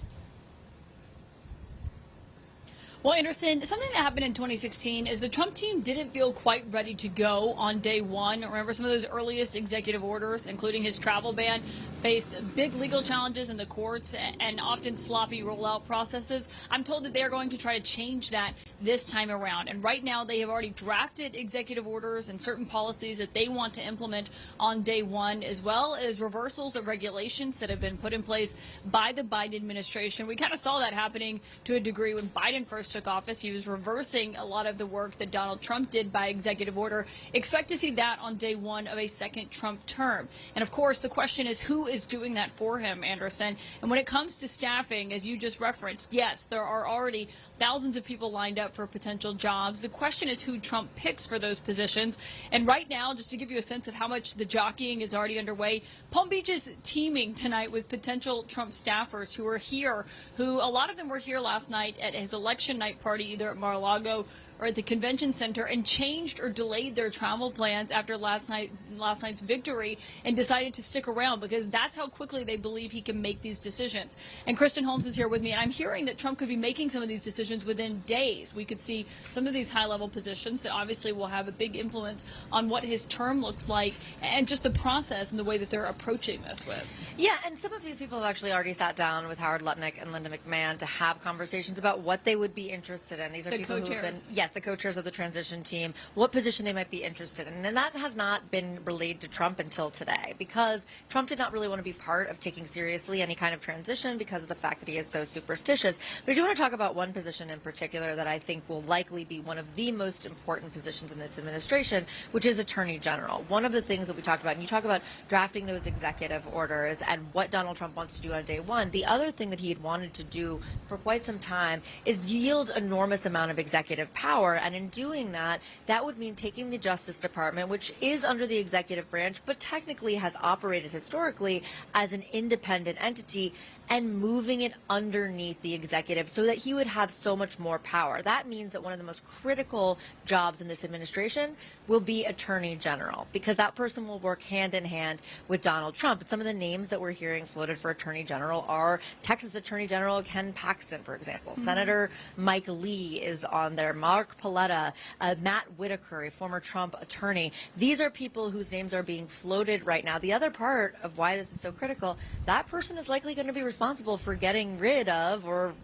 Well, Anderson, something that happened in 2016 is the Trump team didn't feel quite ready to go on day one. Remember, some of those earliest executive orders, including his travel ban, faced big legal challenges in the courts and often sloppy rollout processes. I'm told that they're going to try to change that this time around. And right now, they have already drafted executive orders and certain policies that they want to implement on day one, as well as reversals of regulations that have been put in place by the Biden administration. We kind of saw that happening to a degree when Biden first took office. He was reversing a lot of the work that Donald Trump did by executive order. Expect to see that on day one of a second Trump term. And of course, the question is who is doing that for him, Anderson? And when it comes to staffing, as you just referenced, yes, there are already thousands of people lined up for potential jobs. The question is who Trump picks for those positions. And right now, just to give you a sense of how much the jockeying is already underway, Palm Beach is teeming tonight with potential Trump staffers who are here, who a lot of them were here last night at his election night party, either at Mar-a-Lago or at the convention center, and changed or delayed their travel plans after last night's victory and decided to stick around because that's how quickly they believe he can make these decisions. And Kristen Holmes is here with me, and I'm hearing that Trump could be making some of these decisions within days. We could see some of these high-level positions that obviously will have a big influence on what his term looks like and just the process and the way that they're approaching this with. Yeah, and some of these people have actually already sat down with Howard Lutnick and Linda McMahon to have conversations about what they would be interested in. These are people who have been, yes, the co-chairs of the transition team, what position they might be interested in. And that has not been relayed to Trump until today because Trump did not really want to be part of taking seriously any kind of transition because of the fact that he is so superstitious. But I do want to talk about one position in particular that I think will likely be one of the most important positions in this administration, which is Attorney General. One of the things that we talked about, and you talk about drafting those executive orders and what Donald Trump wants to do on day one, the other thing that he had wanted to do for quite some time is yield enormous amount of executive power. And in doing that, that would mean taking the Justice Department, which is under the executive branch, but technically has operated historically as an independent entity, and moving it underneath the executive so that he would have so much more power. That means that one of the most critical jobs in this administration will be Attorney General, because that person will work hand in hand with Donald Trump. And some of the names that we're hearing floated for Attorney General are Texas Attorney General Ken Paxton, for example. Senator Mike Lee is on there, Mark Paletta, Matt Whitaker, a former Trump attorney. These are people whose names are being floated right now. The other part of why this is so critical, that person is likely going to be responsible for getting rid of or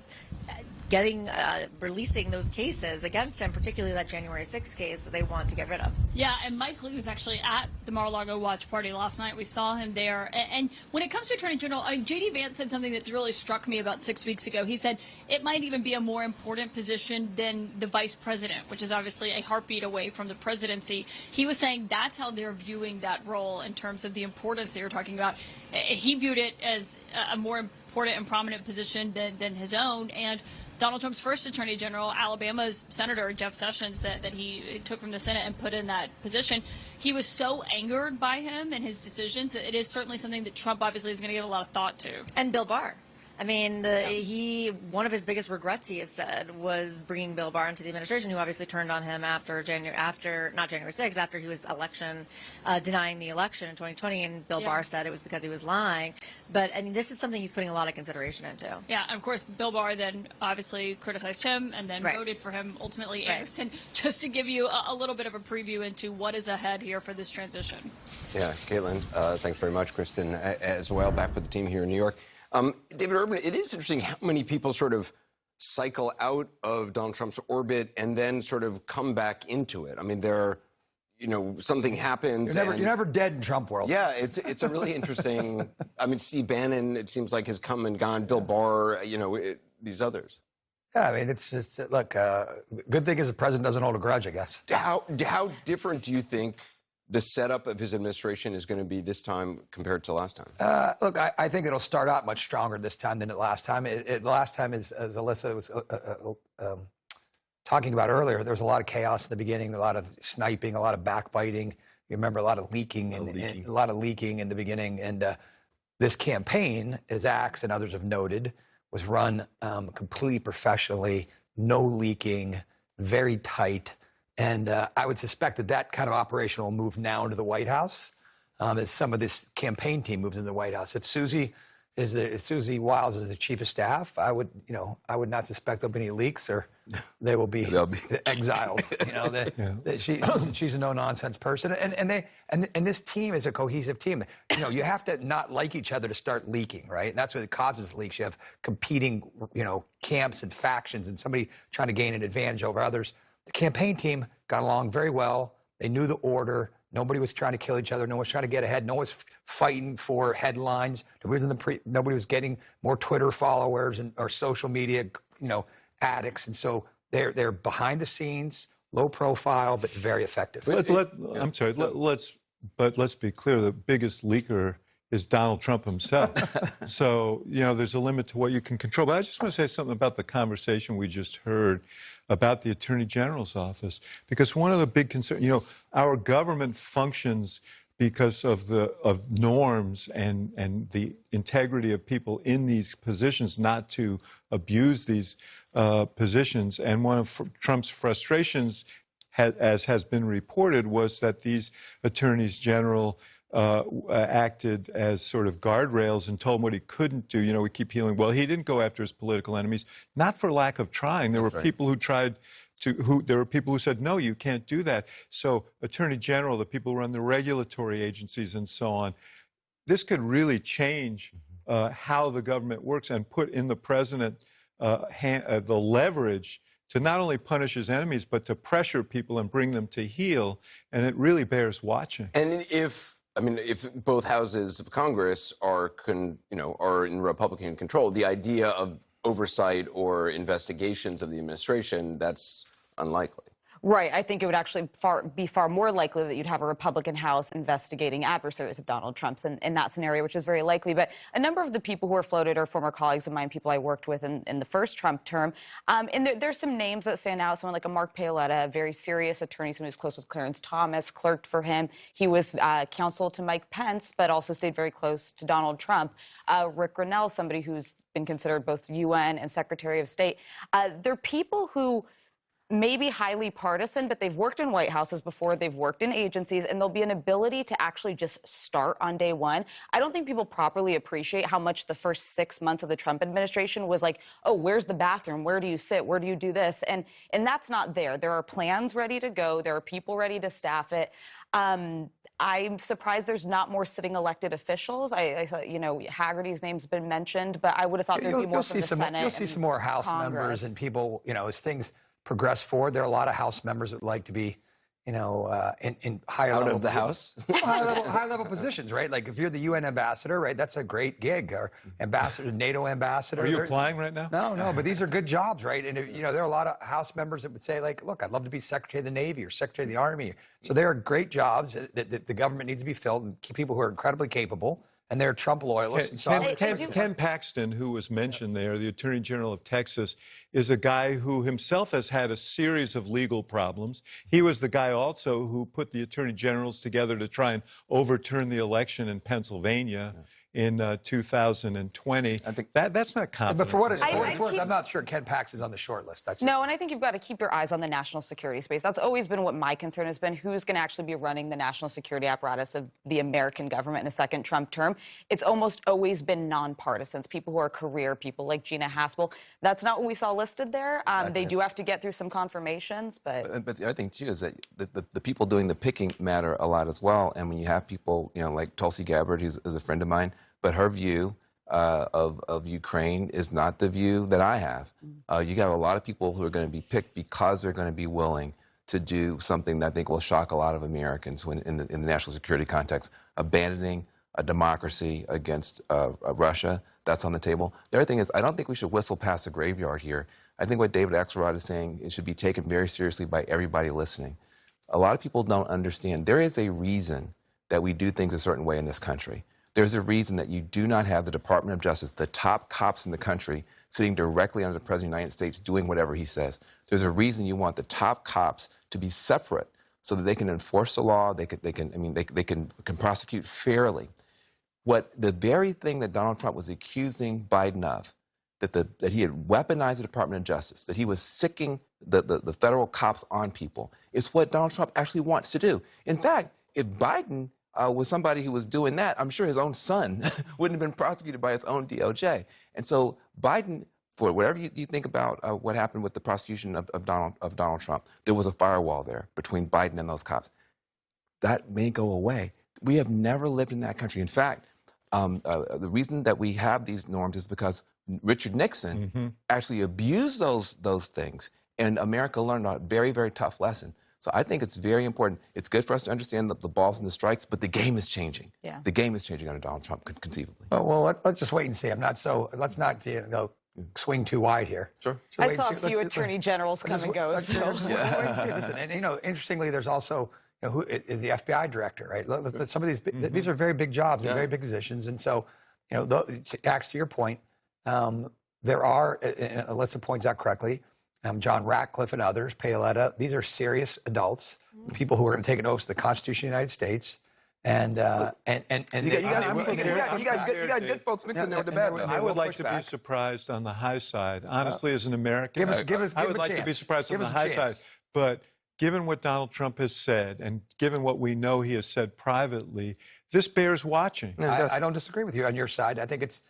releasing those cases against him, particularly that January 6th case that they want to get rid of. Yeah, and Mike Lee was actually at the Mar-a-Lago watch party last night. We saw him there. And when it comes to Attorney General, J.D. Vance said something that's really struck me about 6 weeks ago. He said it might even be a more important position than the vice president, which is obviously a heartbeat away from the presidency. He was saying that's how they're viewing that role in terms of the importance that you're talking about. He viewed it as a more important and prominent position than his own. And Donald Trump's first Attorney General, Alabama's Senator Jeff Sessions, that he took from the Senate and put in that position, he was so angered by him and his decisions that it is certainly something that Trump obviously is going to give a lot of thought to. And Bill Barr. I mean, one of his biggest regrets, he has said, was bringing Bill Barr into the administration, who obviously turned on him after not January 6th, after he was denying the election in 2020, and Bill Barr said it was because he was lying. But I mean, this is something he's putting a lot of consideration into. Yeah, and of course, Bill Barr then obviously criticized him and then voted for him ultimately, Anderson. Just to give you a little bit of a preview into what is ahead here for this transition. Yeah, Caitlin, thanks very much. Kristen as well, back with the team here in New York. David Urban, it is interesting how many people sort of cycle out of Donald Trump's orbit and then sort of come back into it. I mean, something happens. You're never dead in Trump world. Yeah, it's a really interesting. I mean, Steve Bannon, it seems like, has come and gone. Bill Barr, these others. Yeah, I mean, it's just look. Good thing is the president doesn't hold a grudge, I guess. How different do you think the setup of his administration is going to be this time compared to last time? Look, I think it'll start out much stronger this time than it last time. Last time, as Alyssa was talking about earlier, there was a lot of chaos in the beginning, a lot of sniping, a lot of backbiting. You remember a lot of leaking, a lot of leaking in the beginning. And this campaign, as Axe and others have noted, was run completely professionally, no leaking, very tight. And I would suspect that kind of operation will move now into the White House as some of this campaign team moves into the White House. If Susie Wiles is the chief of staff, I would not suspect there'll be any leaks, or they will be exiled. She's a no-nonsense person, and this team is a cohesive team. You have to not like each other to start leaking, right? And that's what causes leaks. You have competing, camps and factions, and somebody trying to gain an advantage over others. The campaign team got along very well. They knew the order. Nobody was trying to kill each other. No one was trying to get ahead. No one was fighting for headlines. Nobody was getting more Twitter followers or social media, addicts. And so they're behind the scenes, low profile, but very effective. I'm sorry. Let's be clear. The biggest leaker is Donald Trump himself. So, there's a limit to what you can control. But I just want to say something about the conversation we just heard about the Attorney General's office, because one of the big concerns, our government functions because of norms and the integrity of people in these positions, not to abuse these positions. And one of Trump's frustrations, as has been reported, was that these attorneys general acted as sort of guardrails and told him what he couldn't do. We keep hearing, well, he didn't go after his political enemies, not for lack of trying. There were people who there were people who said, no, you can't do that. So Attorney General, the people who run the regulatory agencies and so on, this could really change how the government works and put in the president the leverage to not only punish his enemies, but to pressure people and bring them to heel. And it really bears watching. And if both houses of Congress are in Republican control, the idea of oversight or investigations of the administration, that's unlikely. Right. I think it would actually be far more likely that you'd have a Republican House investigating adversaries of Donald Trump's in that scenario, which is very likely. But a number of the people who are floated are former colleagues of mine, people I worked with in the first Trump term. And there's some names that stand out. Someone like a Mark Paoletta, a very serious attorney, someone who's close with Clarence Thomas, clerked for him. He was counsel to Mike Pence, but also stayed very close to Donald Trump. Rick Grinnell, somebody who's been considered both UN and Secretary of State. They're people who maybe highly partisan, but they've worked in White Houses before, they've worked in agencies, and there'll be an ability to actually just start on day one. I don't think people properly appreciate how much the first 6 months of the Trump administration was like, oh, where's the bathroom? Where do you sit? Where do you do this? And that's not there. There are plans ready to go. There are people ready to staff it. I'm surprised there's not more sitting elected officials. I thought, Haggerty's name's been mentioned, but I would have thought there'd be more from the Senate. You'll see some more House members and people, as things progress forward. There are a lot of House members that would like to be, in higher level. Out of the House? high level positions, right? Like if you're the UN ambassador, right, that's a great gig. Or NATO ambassador. Are you applying right now? No, but these are good jobs, right? And, there are a lot of House members that would say, like, look, I'd love to be Secretary of the Navy or Secretary of the Army. So there are great jobs that the government needs to be filled, and people who are incredibly capable. And they're Trump loyalists. Ken Paxton, who was mentioned there, the Attorney General of Texas, is a guy who himself has had a series of legal problems. He was the guy also who put the Attorney Generals together to try and overturn the election in Pennsylvania in 2020. I think that's not confidence. But for what it's worth, I'm not sure Ken Pax is on the short list. No, and I think you've got to keep your eyes on the national security space. That's always been what my concern has been. Who's going to actually be running the national security apparatus of the American government in a second Trump term? It's almost always been nonpartisans, people who are career people like Gina Haspel. That's not what we saw listed there. They do have to get through some confirmations, but the other thing, too, is that the people doing the picking matter a lot as well. And when you have people, like Tulsi Gabbard, who's a friend of mine, but her view of Ukraine is not the view that I have. You got a lot of people who are going to be picked because they're going to be willing to do something that I think will shock a lot of Americans in the national security context, abandoning a democracy against Russia. That's on the table. The other thing is, I don't think we should whistle past the graveyard here. I think what David Axelrod is saying, it should be taken very seriously by everybody listening. A lot of people don't understand. There is a reason that we do things a certain way in this country. There's a reason that you do not have the Department of Justice, the top cops in the country, sitting directly under the President of the United States doing whatever he says. There's a reason you want the top cops to be separate so that they can enforce the law, they can prosecute fairly. What the very thing that Donald Trump was accusing Biden of, that he had weaponized the Department of Justice, that he was sicking the federal cops on people, is what Donald Trump actually wants to do. In fact, if Biden was somebody who was doing that, I'm sure his own son wouldn't have been prosecuted by his own DOJ. And so Biden, for whatever you think about what happened with the prosecution of Donald Trump, there was a firewall there between Biden and those cops. That may go away. We have never lived in that country. In fact, the reason that we have these norms is because Richard Nixon actually abused those things, and America learned a very, very tough lesson. So I think it's very important. It's good for us to understand the balls and the strikes, but the game is changing. Yeah. The game is changing under Donald Trump, conceivably. Well, let's just wait and see. Let's not go swing too wide here. Sure. I saw a few attorney generals come and go. Wait and see. Listen, and interestingly, there's also who is the FBI director, right? Some of these are very big jobs and very big positions, and so to your point, there are, Alyssa points out correctly, John Ratcliffe and others, Paoletta, these are serious adults, people who are going to take an oath to the Constitution of the United States. And you got good folks mixed in there with the bad. I would like to be surprised on the high side. Honestly, as an American, I would like to be surprised on the high side. But given what Donald Trump has said and given what we know he has said privately, this bears watching. I don't disagree with you on your side. I think it's,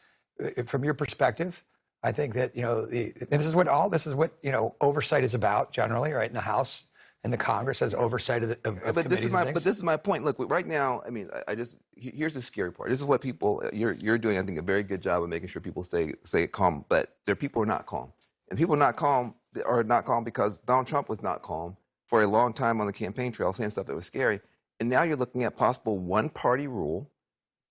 from your perspective, I think that, this is what oversight is about generally, right? In the House and the Congress has oversight of but this is my point. Look, right now, here's the scary part. This is what people, you're doing, I think, a very good job of making sure people stay calm. But there are people who are not calm. And people are not calm because Donald Trump was not calm for a long time on the campaign trail, saying stuff that was scary. And now you're looking at possible one-party rule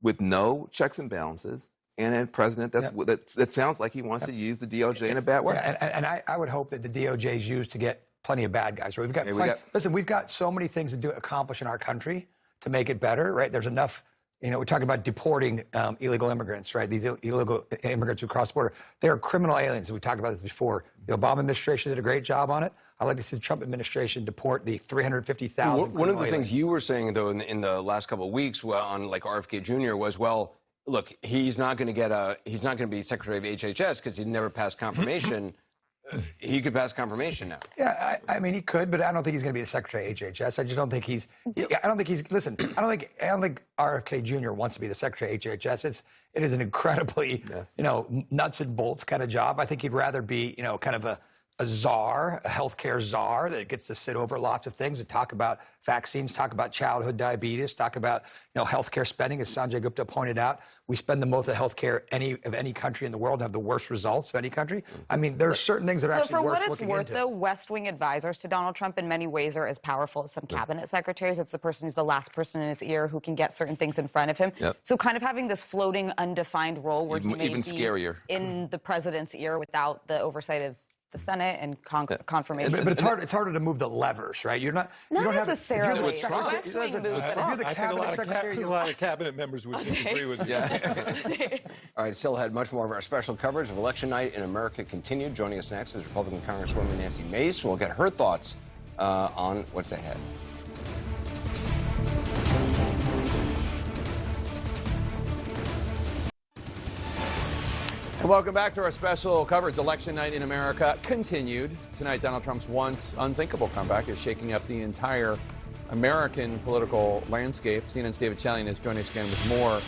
with no checks and balances, and a president that sounds like he wants to use the DOJ in a bad way. And I would hope that the DOJ is used to get plenty of bad guys. Right? We've got so many things to accomplish in our country to make it better, right? There's enough, we're talking about deporting illegal immigrants, right? These illegal immigrants who cross the border. They're criminal aliens. We talked about this before. The Obama administration did a great job on it. I'd like to see the Trump administration deport the 350,000. One of the things you were saying, though, in the last couple of weeks on like RFK Jr. was, well, look, he's not going to be Secretary of HHS because he never passed confirmation. He could pass confirmation now. Yeah, I mean, he could, but I don't think he's going to be the Secretary of HHS. I just don't think he's. Listen, I don't think RFK Jr. wants to be the Secretary of HHS. It is an incredibly, nuts and bolts kind of job. I think he'd rather be, kind of a czar, a healthcare czar that gets to sit over lots of things and talk about vaccines, talk about childhood diabetes, talk about healthcare spending. As Sanjay Gupta pointed out, we spend the most of healthcare of any country in the world and have the worst results of any country. I mean, there are certain things that are actually worth looking into. For what it's worth, though, West Wing advisors to Donald Trump in many ways are as powerful as some cabinet secretaries. It's the person who's the last person in his ear who can get certain things in front of him. Yep. So kind of having this floating, undefined role where he may be scarier in the president's ear without the oversight of the Senate and confirmation. But it's harder to move the levers, right? Not necessarily. If you're the cabinet secretary, a lot of cabinet members would disagree with you. All right, still ahead, much more of our special coverage of election night in America continued. Joining us next is Republican Congresswoman Nancy Mace. We'll get her thoughts on what's ahead. Welcome back to our special coverage. Election night in America continued. Tonight, Donald Trump's once unthinkable comeback is shaking up the entire American political landscape. CNN's David Chalian is joining us again with more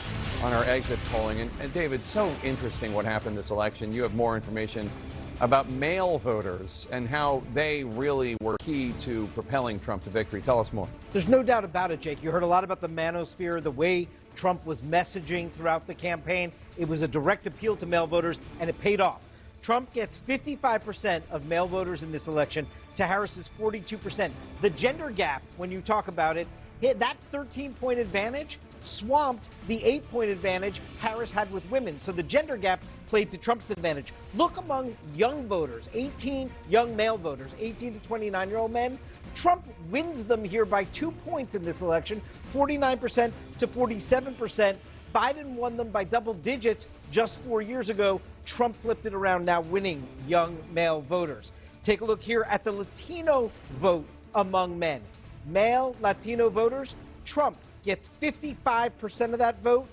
on our exit polling. And David, so interesting what happened this election. You have more information about mail voters and how they really were key to propelling Trump to victory. Tell us more. There's no doubt about it, Jake. You heard a lot about the manosphere, the way Trump was messaging throughout the campaign. It was a direct appeal to mail voters, and it paid off. Trump gets 55% of mail voters in this election to Harris's 42%. The gender gap, when you talk about it, that 13-point advantage swamped the 8-point advantage Harris had with women. So the gender gap played to Trump's advantage. Look among young voters, 18 young male voters, 18 to 29-year-old men. Trump wins them here by 2 points in this election, 49% to 47%. Biden won them by double digits just 4 years ago. Trump flipped it around, now winning young male voters. Take a look here at the Latino vote among men. Male Latino voters, Trump gets 55% of that vote.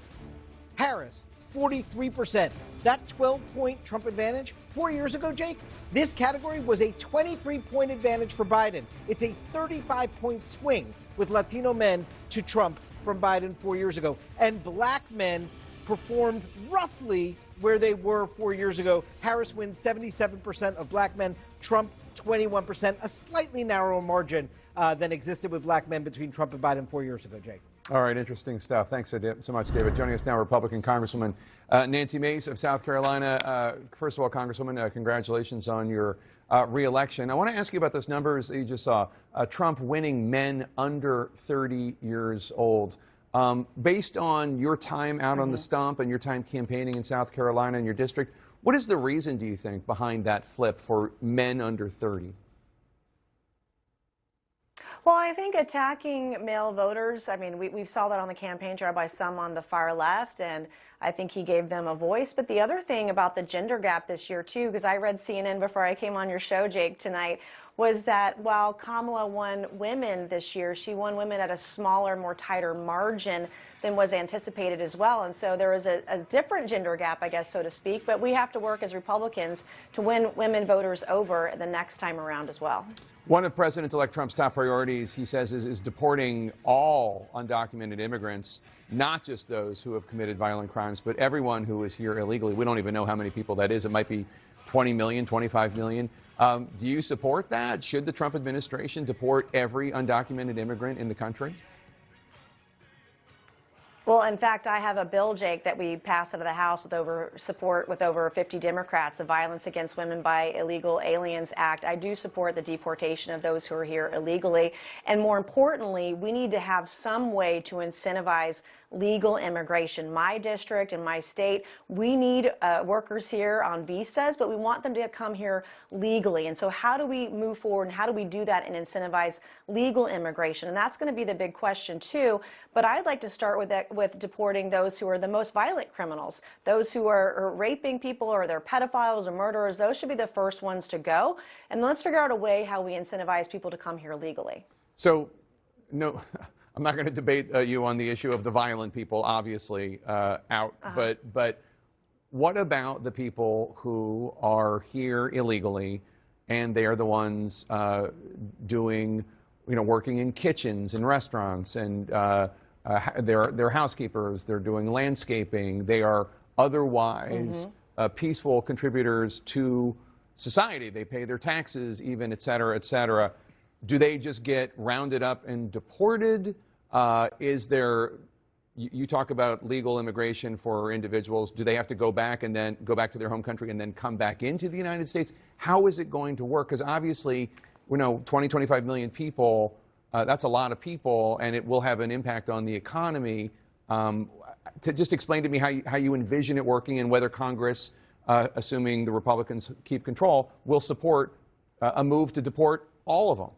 Harris, 43%. That 12-point Trump advantage 4 years ago, Jake, this category was a 23-point advantage for Biden. It's a 35-point swing with Latino men to Trump from Biden 4 years ago. And black men performed roughly where they were 4 years ago. Harris wins 77% of black men, Trump 21%, a slightly narrower margin than existed with black men between Trump and Biden 4 years ago, Jake. All right, interesting stuff. Thanks so much, David. Joining us now, Republican Congresswoman Nancy Mace of South Carolina. First of all, Congresswoman, congratulations on your re-election. I want to ask you about those numbers that you just saw. Trump winning men under 30 years old. Based on your time out on the stump and your time campaigning in South Carolina in your district, what is the reason, do you think, behind that flip for men under 30? Well, I think attacking male voters, I mean, we saw that on the campaign trail by some on the far left, and I think he gave them a voice. But the other thing about the gender gap this year, too, because I read CNN before I came on your show, Jake, tonight, was that while Kamala won women this year, she won women at a smaller, more tighter margin than was anticipated as well. And so there was a different gender gap, I guess, so to speak. But we have to work as Republicans to win women voters over the next time around as well. One of President-elect Trump's top priorities, he says, is deporting all undocumented immigrants, not just those who have committed violent crimes, but everyone who is here illegally. We don't even know how many people that is. It might be 20 million, 25 million. Do you support that? Should the Trump administration deport every undocumented immigrant in the country? Well, in fact, I have a bill, Jake, that we passed out of the House with over 50 Democrats, the Violence Against Women by Illegal Aliens Act. I do support the deportation of those who are here illegally. And more importantly, we need to have some way to incentivize legal immigration. My district and my state, we need workers here on visas, but we want them to come here legally. And so how do we move forward and how do we do that and incentivize legal immigration? And that's going to be the big question, too. But I'd like to start with deporting those who are the most violent criminals, those who are raping people or they're pedophiles or murderers. Those should be the first ones to go. And let's figure out a way how we incentivize people to come here legally. So, no, I'm not going to debate you on the issue of the violent people, obviously, but what about the people who are here illegally and they are the ones doing, working in kitchens and restaurants and they're housekeepers, they're doing landscaping, they are otherwise peaceful contributors to society. They pay their taxes even, et cetera, et cetera. Do they just get rounded up and deported? Is there, you talk about legal immigration for individuals. Do they have to go back and then go back to their home country and then come back into the United States? How is it going to work? Because obviously, 20, 25 million people, that's a lot of people, and it will have an impact on the economy. To just explain to me how you envision it working and whether Congress, assuming the Republicans keep control, will support a move to deport all of them.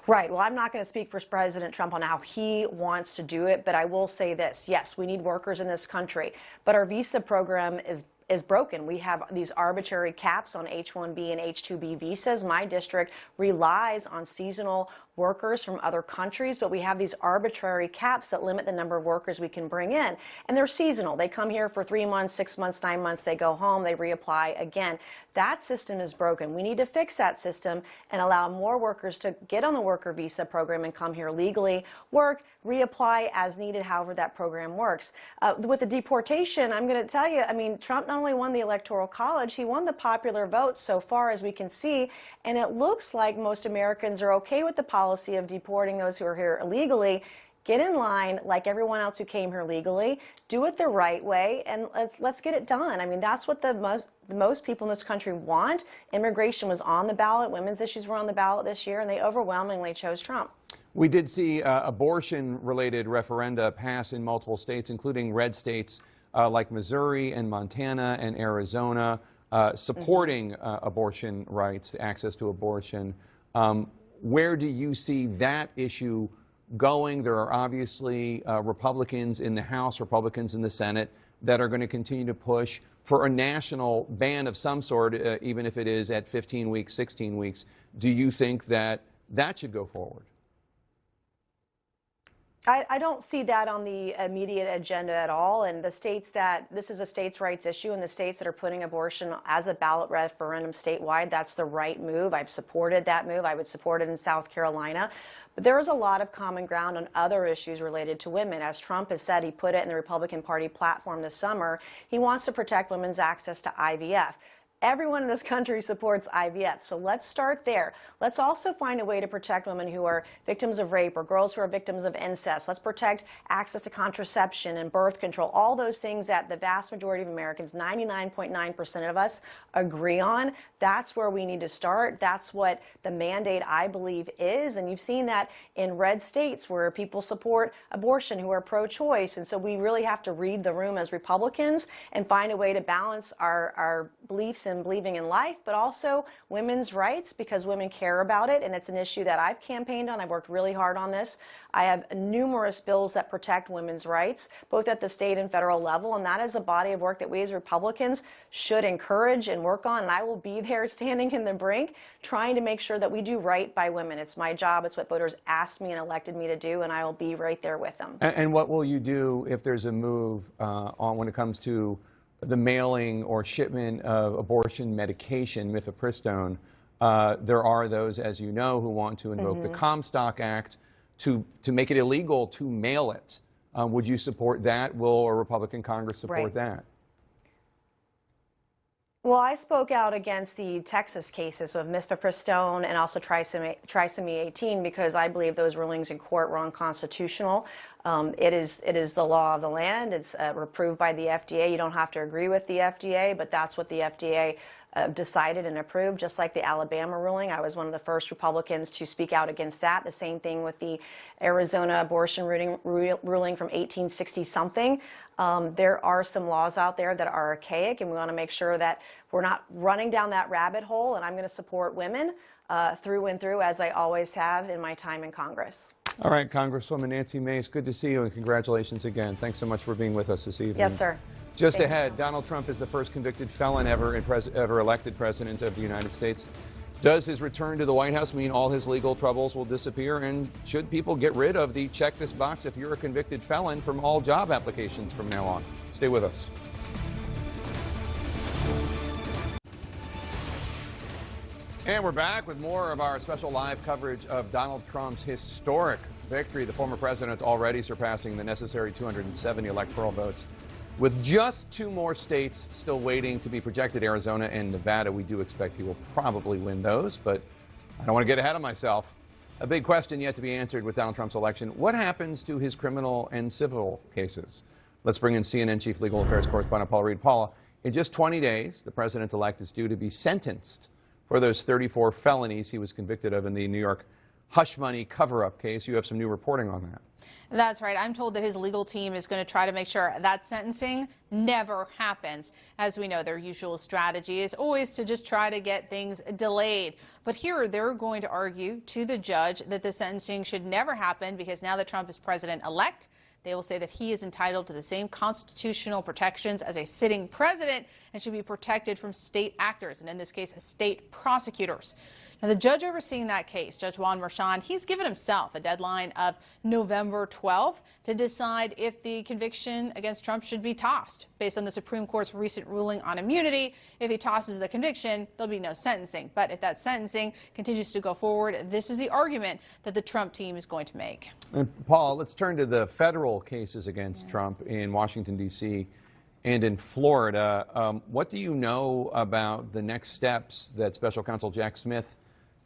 Right. Well, I'm not going to speak for President Trump on how he wants to do it, but I will say this. Yes, we need workers in this country, but our visa program is broken. We have these arbitrary caps on H-1B and H-2B visas. My district relies on seasonal workers from other countries, but we have these arbitrary caps that limit the number of workers we can bring in. And they're seasonal. They come here for 3 months, 6 months, 9 months, they go home, they reapply again. That system is broken. We need to fix that system and allow more workers to get on the worker visa program and come here legally, work, reapply as needed, however that program works. With the deportation, I'm going to tell you, I mean, Trump not only won the Electoral College, he won the popular vote so far as we can see, and it looks like most Americans are okay with the policy of deporting those who are here illegally. Get in line like everyone else who came here legally, do it the right way, and let's get it done. I mean, that's what the most people in this country want. Immigration was on the ballot, women's issues were on the ballot this year, and they overwhelmingly chose Trump. We did see abortion-related referenda pass in multiple states, including red states like Missouri and Montana and Arizona, supporting abortion rights, access to abortion. Where do you see that issue going? There are obviously Republicans in the House, Republicans in the Senate that are going to continue to push for a national ban of some sort, even if it is at 15 weeks, 16 weeks. Do you think that that should go forward? I don't see that on the immediate agenda at all. And the states that this is a states' rights issue, and the states that are putting abortion as a ballot referendum statewide, that's the right move. I've supported that move. I would support it in South Carolina. But there is a lot of common ground on other issues related to women. As Trump has said, he put it in the Republican Party platform this summer, he wants to protect women's access to IVF. Everyone in this country supports IVF, so let's start there. Let's also find a way to protect women who are victims of rape or girls who are victims of incest. Let's protect access to contraception and birth control, all those things that the vast majority of Americans, 99.9% of us, agree on. That's where we need to start. That's what the mandate, I believe, is. And you've seen that in red states where people support abortion, who are pro-choice. And so we really have to read the room as Republicans and find a way to balance our beliefs and believing in life, but also women's rights, because women care about it, and it's an issue that I've campaigned on. I've worked really hard on this. I have numerous bills that protect women's rights, both at the state and federal level, and that is a body of work that we as Republicans should encourage and work on, and I will be there standing in the brink, trying to make sure that we do right by women. It's my job. It's what voters asked me and elected me to do, and I will be right there with them. And what will you do if there's a move on when it comes to the mailing or shipment of abortion medication, mifepristone? There are those, as you know, who want to invoke the Comstock Act to make it illegal to mail it. Would you support that? Will a Republican Congress support that? Well, I spoke out against the Texas cases of mifepristone and also trisomy 18 because I believe those rulings in court were unconstitutional. It is the law of the land. It's approved by the FDA. You don't have to agree with the FDA, but that's what the FDA decided and approved, just like the Alabama ruling. I was one of the first Republicans to speak out against that. The same thing with the Arizona abortion ruling from 1860-something. There are some laws out there that are archaic, and we want to make sure that we're not running down that rabbit hole, and I'm going to support women through and through, as I always have in my time in Congress. All right, Congresswoman Nancy Mace, good to see you, and congratulations again. Thanks so much for being with us this evening. Yes, sir. Just ahead, Donald Trump is the first convicted felon ever elected president of the United States. Does his return to the White House mean all his legal troubles will disappear? And should people get rid of the check this box if you're a convicted felon from all job applications from now on? Stay with us. And we're back with more of our special live coverage of Donald Trump's historic victory. The former president already surpassing the necessary 270 electoral votes. With just 2 more states still waiting to be projected, Arizona and Nevada, we do expect he will probably win those, but I don't want to get ahead of myself. A big question yet to be answered with Donald Trump's election. What happens to his criminal and civil cases? Let's bring in CNN Chief Legal Affairs Correspondent Paula Reed. Paula, in just 20 days, the president-elect is due to be sentenced for those 34 felonies he was convicted of in the New York hush money cover-up case. You have some new reporting on that. That's right. I'm told that his legal team is going to try to make sure that sentencing never happens. As we know, their usual strategy is always to just try to get things delayed. But here they're going to argue to the judge that the sentencing should never happen because now that Trump is president-elect, They will say that he is entitled to the same constitutional protections as a sitting president and should be protected from state actors, and in this case, state prosecutors. Now, the judge overseeing that case, Judge Juan Merchan, he's given himself a deadline of November 12th to decide if the conviction against Trump should be tossed. Based on the Supreme Court's recent ruling on immunity, if he tosses the conviction, there'll be no sentencing. But if that sentencing continues to go forward, this is the argument that the Trump team is going to make. And Paul, let's turn to the federal cases against Trump in Washington, D.C. and in Florida. What do you know about the next steps that Special Counsel Jack Smith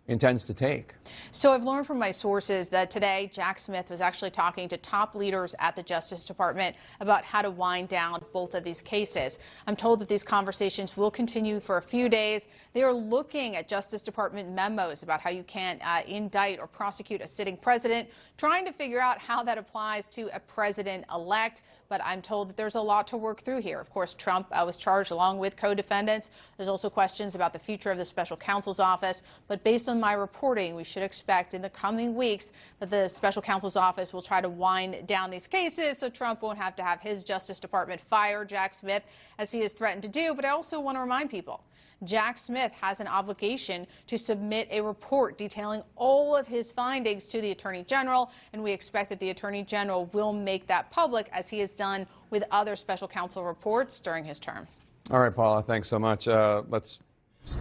intends to take? So I've learned from my sources that today Jack Smith was actually talking to top leaders at the Justice Department about how to wind down both of these cases. I'm told that these conversations will continue for a few days. They are looking at Justice Department memos about how you can indict or prosecute a sitting president, trying to figure out how that applies to a president-elect. But I'm told that there's a lot to work through here. Of course, Trump was charged along with co-defendants. There's also questions about the future of the special counsel's office. But based on my reporting, we should expect in the coming weeks that the special counsel's office will try to wind down these cases so Trump won't have to have his Justice Department fire Jack Smith, as he has threatened to do. But I also want to remind people, Jack Smith has an obligation to submit a report detailing all of his findings to the Attorney General, and we expect that the Attorney General will make that public, as he has done with other special counsel reports during his term. All right, Paula, thanks so much. Let's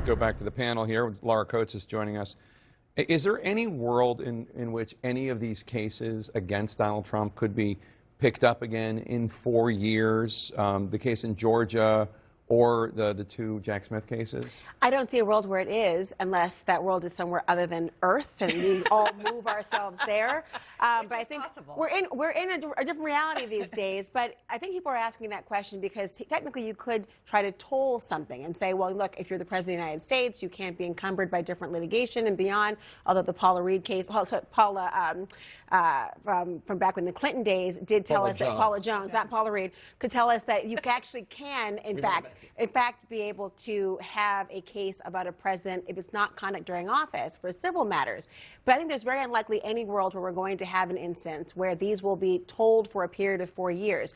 go back to the panel here. Laura Coates is joining us. Is there any world in which any of these cases against Donald Trump could be picked up again in 4 years? The case in Georgia, or the two Jack Smith cases? I don't see a world where it is, unless that world is somewhere other than Earth, and we all move ourselves there. But I think we're in a different reality these days. But I think people are asking that question because technically you could try to toll something and say, well, look, if you're the president of the United States, you can't be encumbered by different litigation and beyond. Although the Paula Reed case, Paula from back when the Clinton days did tell us that Paula Jones, not Paula Reed, could tell us that you actually can, in fact, be able to have a case about a president if it's not conduct during office for civil matters. But I think there's very unlikely any world where we're going to have an instance where these will be told for a period of 4 years.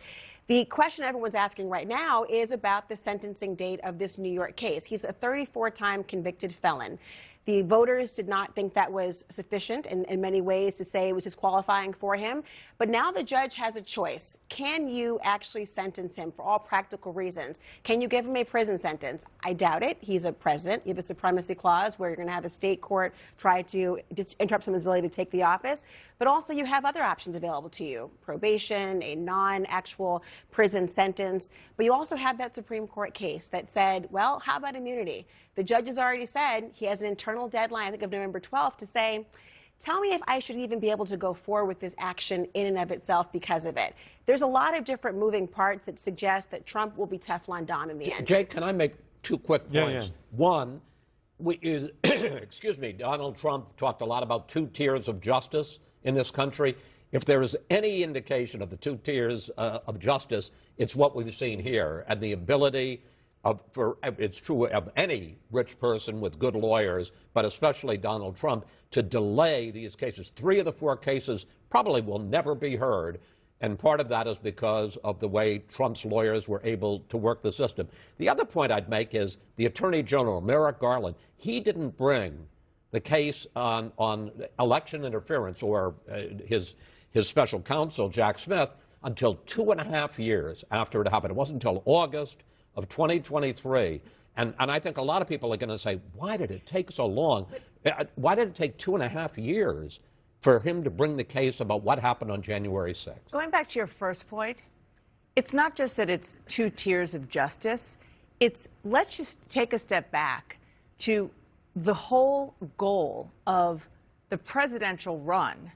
The question everyone's asking right now is about the sentencing date of this New York case. He's a 34-time convicted felon. The voters did not think that was sufficient in many ways to say it was disqualifying for him. But now the judge has a choice. Can you actually sentence him for all practical reasons? Can you give him a prison sentence? I doubt it. He's a president. You have a supremacy clause where you're going to have a state court try to interrupt someone's ability to take the office. But also you have other options available to you. Probation, a non-actual prison sentence. But you also have that Supreme Court case that said, well, how about immunity? The judge has already said he has an internal deadline, I think of November 12th, to say, tell me if I should even be able to go forward with this action in and of itself because of it. There's a lot of different moving parts that suggest that Trump will be Teflon Don in the end. Jake, can I make two quick points? Yeah. One, excuse me, Donald Trump talked a lot about two tiers of justice in this country. If there is any indication of the two tiers of justice, it's what we've seen here, and the ability it's true of any rich person with good lawyers, but especially Donald Trump, to delay these cases. 3 of the 4 cases probably will never be heard, and part of that is because of the way Trump's lawyers were able to work the system. The other point I'd make is the Attorney General, Merrick Garland, he didn't bring the case on election interference or his special counsel, Jack Smith, until 2.5 years after it happened. It wasn't until August of 2023. And I think a lot of people are going to say, why did it take so long? Why did it take 2.5 years for him to bring the case about what happened on January 6th? Going back to your first point, it's not just that it's 2 tiers of justice. It's let's just take a step back to the whole goal of the presidential run.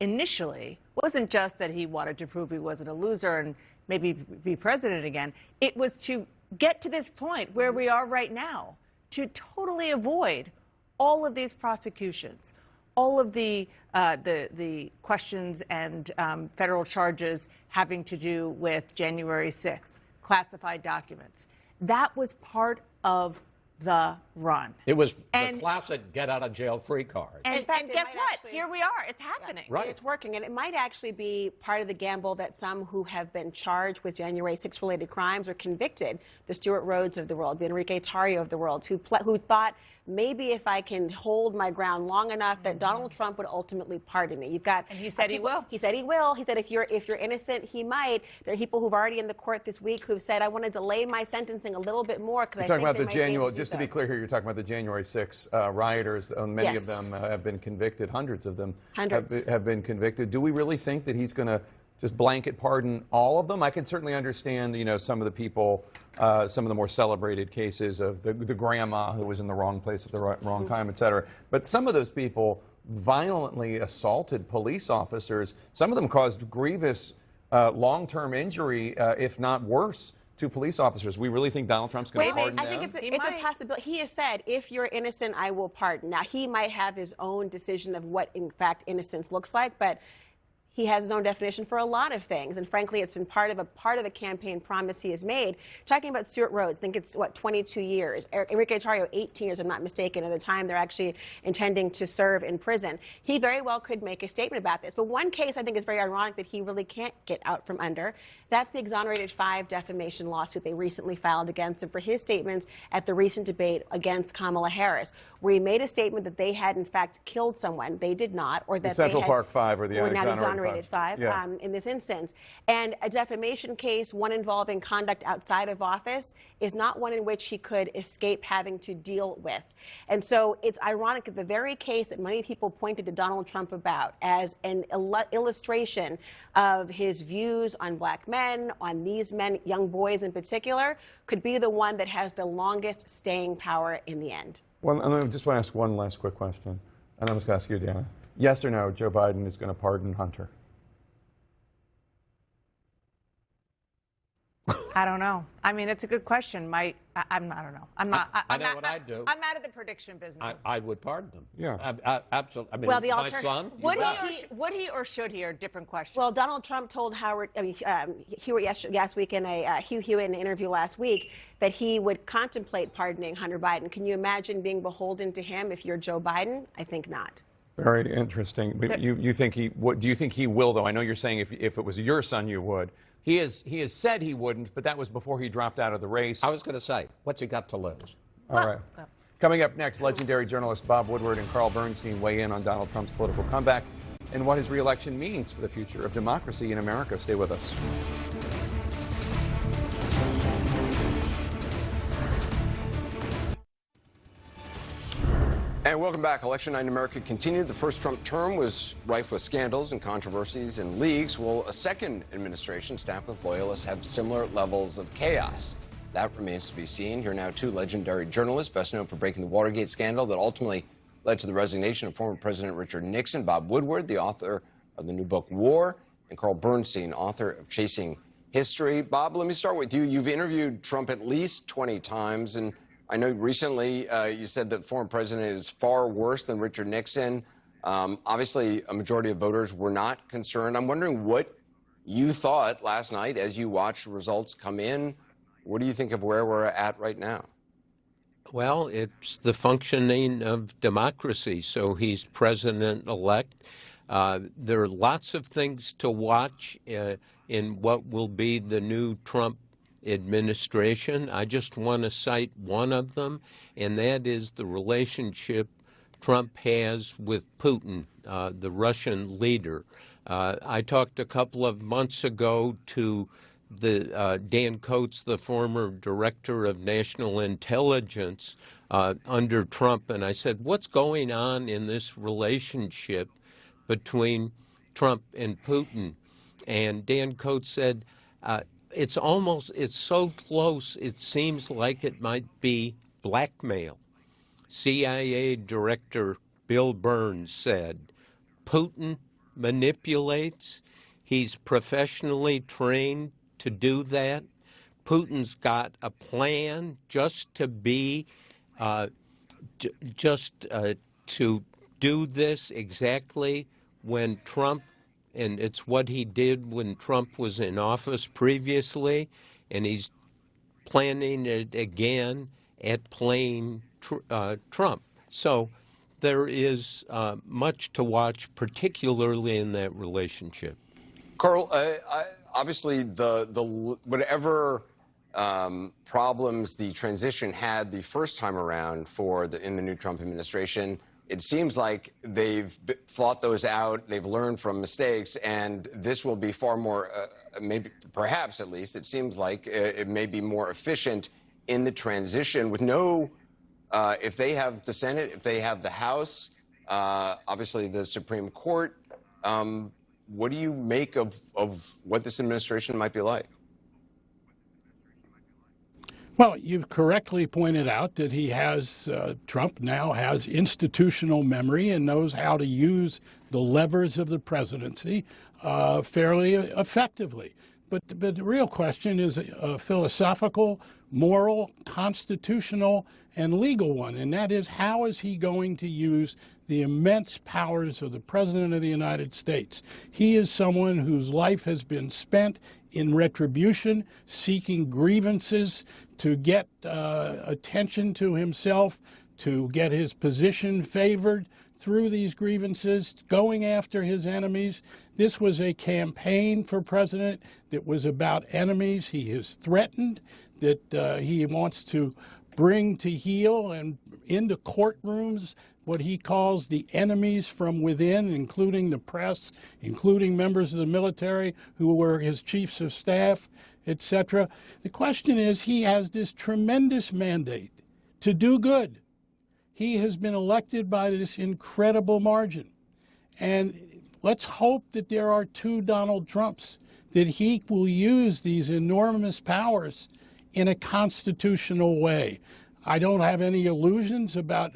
Initially, wasn't just that he wanted to prove he wasn't a loser and maybe be president again. It was to get to this point where we are right now, to totally avoid all of these prosecutions, all of the questions and federal charges having to do with January 6th, classified documents. That was part of the run. It was And- the classic get out of jail free card. And, In fact, and it guess might what? actually- Here we are. It's happening. Right. It's working, and it might actually be part of the gamble that some who have been charged with January 6 related crimes or convicted, the Stuart Rhodes of the world, the Enrique Tarrio of the world, who thought maybe if I can hold my ground long enough that Donald Trump would ultimately pardon me. You've got, And he said he will. He said he will. He said if you're innocent, he might. There are people who've already in the court this week who've said I want to delay my sentencing a little bit more because I You're think talking about they the might be able January, to do just to so. be clear here, you're talking about the January 6 rioters. Many Yes. of them have been convicted. Hundreds of them Hundreds. have been convicted. Do we really think that he's going to just blanket pardon all of them? I can certainly understand, some of the people, some of the more celebrated cases of the grandma who was in the wrong place at the wrong time, et cetera. But some of those people violently assaulted police officers. Some of them caused grievous long-term injury, if not worse, to police officers. We really think Donald Trump's going to pardon I them? think it's a possibility. He has said, if you're innocent, I will pardon. Now, he might have his own decision of what, in fact, innocence looks like, but he has his own definition for a lot of things. And frankly, it's been part of a campaign promise he has made. Talking about Stuart Rhodes, I think it's, 22 years. Enrique Tarrio, 18 years, if I'm not mistaken, at the time they're actually intending to serve in prison. He very well could make a statement about this. But one case I think is very ironic that he really can't get out from under. That's the exonerated 5 defamation lawsuit they recently filed against him for his statements at the recent debate against Kamala Harris, where he made a statement that they had, in fact, killed someone. They did not, or that Central they had, Park 5 or the or now the exonerated exonerated 5 Yeah. in this instance. And a defamation case, one involving conduct outside of office, is not one in which he could escape having to deal with. And so it's ironic that the very case that many people pointed to Donald Trump about as an illustration of his views on black men, on these men, young boys in particular, could be the one that has the longest staying power in the end. Well, and I just want to ask one last quick question, and I'm just going to ask you, Deanna. Yes or no, Joe Biden is going to pardon Hunter? I don't know. I mean, it's a good question. I don't know. I'm not. I know what I'd do. I'm out of the prediction business. I would pardon them. Yeah. Absolutely. I mean, Well, the my son. Would he or should he? Or different question. Well, Donald Trump told Hewitt last week in Hugh Hewitt in an interview last week that he would contemplate pardoning Hunter Biden. Can you imagine being beholden to him if you're Joe Biden? I think not. Very interesting. But you think he? What do you think he will? Though I know you're saying if it was your son, you would. He has said he wouldn't, but that was before he dropped out of the race. I was going to say, what's he got to lose? All right. Coming up next, legendary journalists Bob Woodward and Carl Bernstein weigh in on Donald Trump's political comeback and what his reelection means for the future of democracy in America. Stay with us. And welcome back. Election night in America continued. The first Trump term was rife with scandals and controversies and leaks. Will a second administration stacked with loyalists have similar levels of chaos? That remains to be seen. Here are now 2 legendary journalists, best known for breaking the Watergate scandal that ultimately led to the resignation of former President Richard Nixon. Bob Woodward, the author of the new book War, and Carl Bernstein, author of Chasing History. Bob, let me start with you. You've interviewed Trump at least 20 times, and I know recently you said that the former president is far worse than Richard Nixon. Obviously, a majority of voters were not concerned. I'm wondering what you thought last night as you watched results come in. What do you think of where we're at right now? Well, it's the functioning of democracy. So he's president-elect. There are lots of things to watch in what will be the new Trump administration. I just want to cite one of them, and that is the relationship Trump has with Putin, the Russian leader. I talked a couple of months ago to Dan Coates, the former director of national intelligence under Trump, and I said, what's going on in this relationship between Trump and Putin? And Dan Coates said, it's so close, it seems like it might be blackmail. CIA Director Bill Burns said, Putin manipulates. He's professionally trained to do that. Putin's got a plan just to do this exactly when Trump, and it's what he did when Trump was in office previously, and he's planning it again at playing Trump. So there is much to watch, particularly in that relationship. Carl, obviously, whatever problems the transition had the first time around in the new Trump administration, it seems like they've fought those out, they've learned from mistakes, and this will be far more, maybe, perhaps at least, it seems like it may be more efficient in the transition with no, if they have the Senate, if they have the House, obviously the Supreme Court, what do you make of what this administration might be like? Well, you've correctly pointed out that Trump now has institutional memory and knows how to use the levers of the presidency fairly effectively. But the real question is a philosophical, moral, constitutional, and legal one, and that is, how is he going to use the immense powers of the President of the United States? He is someone whose life has been spent in retribution, seeking grievances to get attention to himself, to get his position favored through these grievances, going after his enemies. This was a campaign for president that was about enemies he has threatened, that he wants to bring to heel and into courtrooms what he calls the enemies from within, including the press, including members of the military who were his chiefs of staff, etc. The question is, he has this tremendous mandate to do good. He has been elected by this incredible margin. And let's hope that there are two Donald Trumps, that he will use these enormous powers in a constitutional way. I don't have any illusions about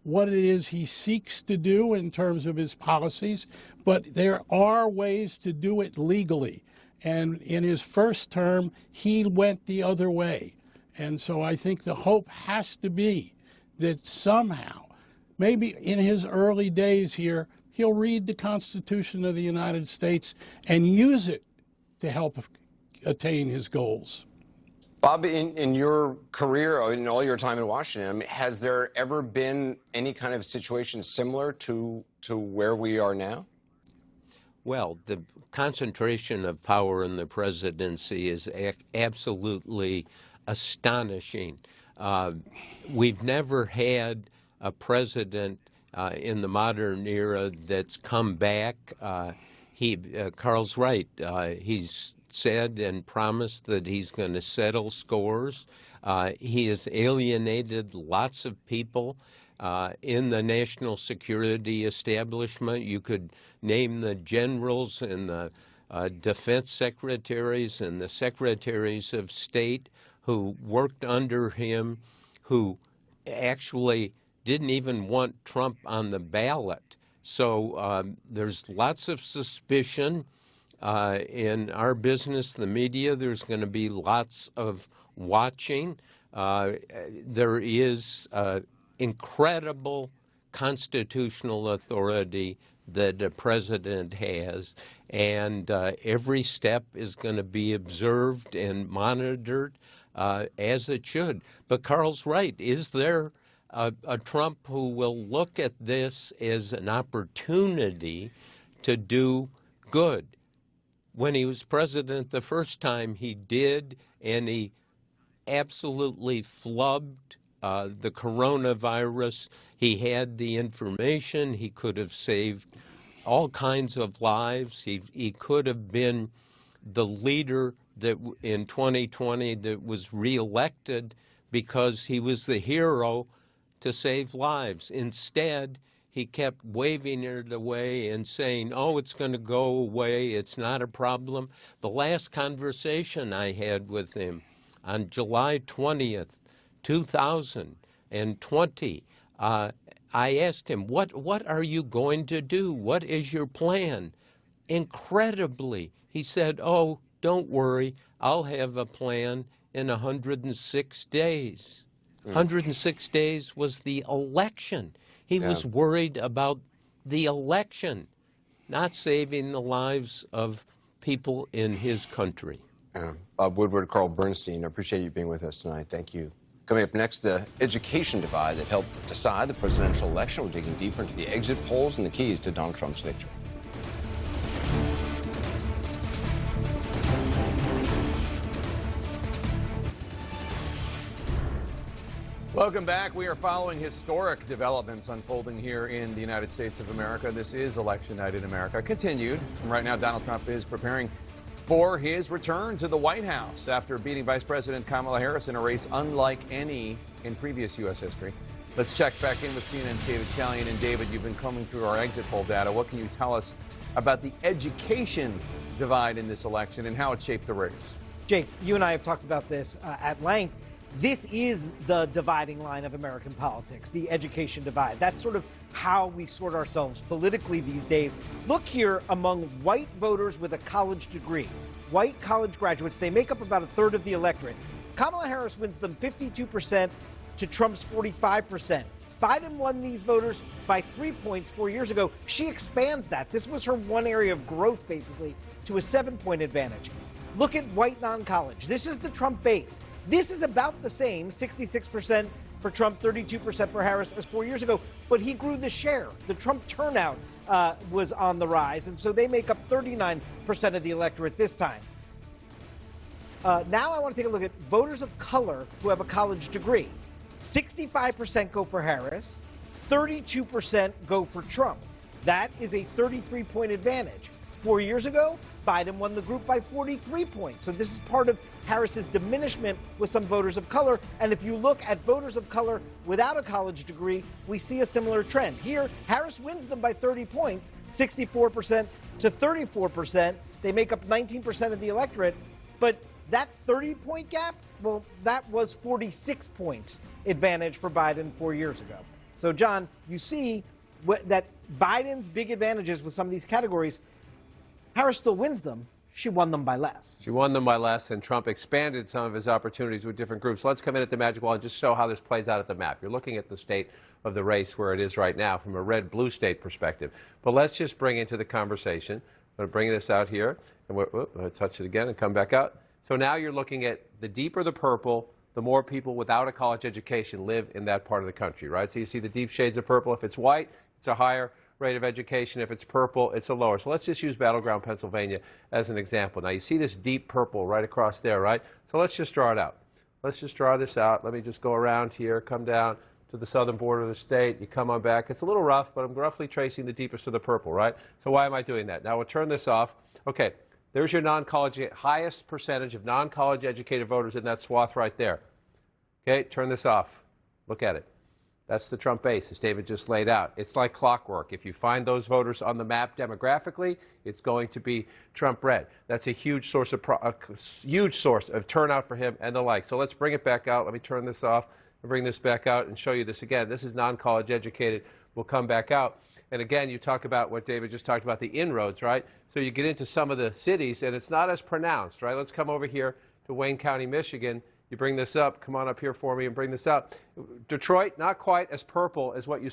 what it is he seeks to do in terms of his policies, but there are ways to do it legally. And in his first term, he went the other way. And so I think the hope has to be that somehow, maybe in his early days here, he'll read the Constitution of the United States and use it to help attain his goals. Bob, in your career, in all your time in Washington, has there ever been any kind of situation similar to where we are now? Well, the concentration of power in the presidency is absolutely astonishing. We've never had a president in the modern era that's come back. Carl's right. He's said and promised that he's going to settle scores. He has alienated lots of people in the national security establishment. You could name the generals and the defense secretaries and the secretaries of state who worked under him, who actually didn't even want Trump on the ballot. So there's lots of suspicion. In our business, the media, there's going to be lots of watching. There is incredible constitutional authority that a president has, and every step is going to be observed and monitored as it should. But Carl's right. Is there a Trump who will look at this as an opportunity to do good? When he was president the first time, he did, and he absolutely flubbed the coronavirus. He had the information. He could have saved all kinds of lives. He could have been the leader that in 2020 that was reelected because he was the hero to save lives. Instead, he kept waving it away and saying, oh, it's going to go away. It's not a problem. The last conversation I had with him on July 20th, 2020, I asked him, what are you going to do? What is your plan? Incredibly, he said, oh, don't worry. I'll have a plan in 106 days. 106 days was the election. He was worried about the election, not saving the lives of people in his country. Bob Woodward, Carl Bernstein, I appreciate you being with us tonight. Thank you Coming up next, the education divide that helped decide the presidential election. We're digging deeper into the exit polls and the keys to Donald Trump's victory. Welcome back. We are following historic developments unfolding here in the United States of America. This is election night in America. Continued. And right now, Donald Trump is preparing for his return to the White House after beating Vice President Kamala Harris in a race unlike any in previous U.S. history. Let's check back in with CNN's David Chalian. And David, you've been combing through our exit poll data. What can you tell us about the education divide in this election and how it shaped the race? Jake, you and I have talked about this at length. This is the dividing line of American politics, the education divide. That's sort of how we sort ourselves politically these days. Look here among white voters with a college degree. White college graduates, they make up about a third of the electorate. Kamala Harris wins them 52% to Trump's 45%. Biden won these voters by 3 points 4 years ago. She expands that. This was her one area of growth, basically, to a 7-point advantage. Look at white non-college. This is the Trump base. This is about the same, 66% for Trump, 32% for Harris as 4 years ago, but he grew the share. The Trump turnout was on the rise, and so they make up 39% of the electorate this time. Now I want to take a look at voters of color who have a college degree. 65% go for Harris, 32% go for Trump. That is a 33-point advantage. 4 years ago, Biden won the group by 43 points. So this is part of Harris's diminishment with some voters of color. And if you look at voters of color without a college degree, we see a similar trend. Here, Harris wins them by 30 points, 64% to 34%. They make up 19% of the electorate. But that 30-point gap, well, that was 46 points advantage for Biden 4 years ago. So, John, you see that Biden's big advantages with some of these categories, Harris still wins them. She won them by less. She won them by less, and Trump expanded some of his opportunities with different groups. Let's come in at the magic wall and just show how this plays out at the map. You're looking at the state of the race where it is right now from a red-blue state perspective. But let's just bring into the conversation. I'm going to bring this out here, and we'll touch it again and come back out. So now you're looking at the deeper the purple, the more people without a college education live in that part of the country, right? So you see the deep shades of purple. If it's white, it's a higher rate of education. If it's purple, it's a lower. So let's just use battleground Pennsylvania as an example. Now you see this deep purple right across there, right? So let's just draw it out. Let's just draw this out. Let me just go around here, come down to the southern border of the state. You come on back. It's a little rough, but I'm roughly tracing the deepest of the purple, right? So why am I doing that? Now we'll turn this off. Okay, there's your non-college, highest percentage of non-college educated voters in that swath right there. Okay, turn this off. Look at it. That's the Trump base, as David just laid out. It's like clockwork. If you find those voters on the map demographically, it's going to be Trump red. That's a huge source of turnout for him and the like. So let's bring it back out. Let me turn this off and bring this back out and show you this again. This is non-college educated. We'll come back out. And again, you talk about what David just talked about, the inroads, right? So you get into some of the cities, and it's not as pronounced, right? Let's come over here to Wayne County, Michigan. You bring this up. Come on up here for me and bring this up. Detroit, not quite as purple as what you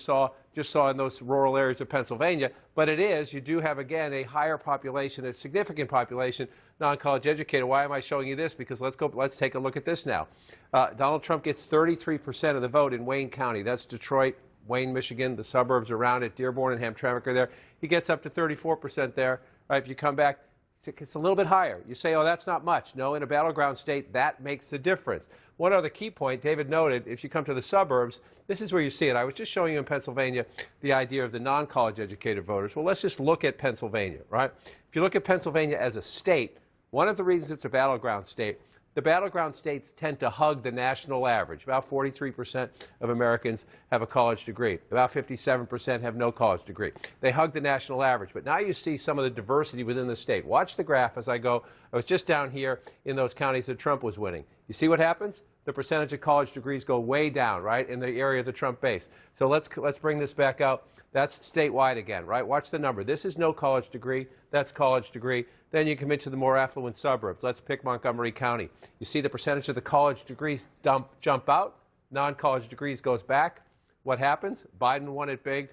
just saw in those rural areas of Pennsylvania, but it is. You do have, again, a higher population, a significant population, non-college educated. Why am I showing you this? Because let's take a look at this now. Donald Trump gets 33% of the vote in Wayne County. That's Detroit, Wayne, Michigan, the suburbs around it, Dearborn and Hamtramck are there. He gets up to 34% there. Right, if you come back, it's a little bit higher. You say, oh, that's not much. No, in a battleground state, that makes the difference. One other key point, David noted, if you come to the suburbs, this is where you see it. I was just showing you in Pennsylvania the idea of the non-college educated voters. Well, let's just look at Pennsylvania, right? If you look at Pennsylvania as a state, one of the reasons it's a battleground state, the battleground states tend to hug the national average. About 43% of Americans have a college degree. About 57% have no college degree. They hug the national average. But now you see some of the diversity within the state. Watch the graph as I go. I was just down here in those counties that Trump was winning. You see what happens? The percentage of college degrees go way down, right, in the area of the Trump base. So let's bring this back out. That's statewide again, right? Watch the number. This is no college degree. That's college degree. Then you come into the more affluent suburbs. Let's pick Montgomery County. You see the percentage of the college degrees jump out. Non-college degrees goes back. What happens? Biden won it big.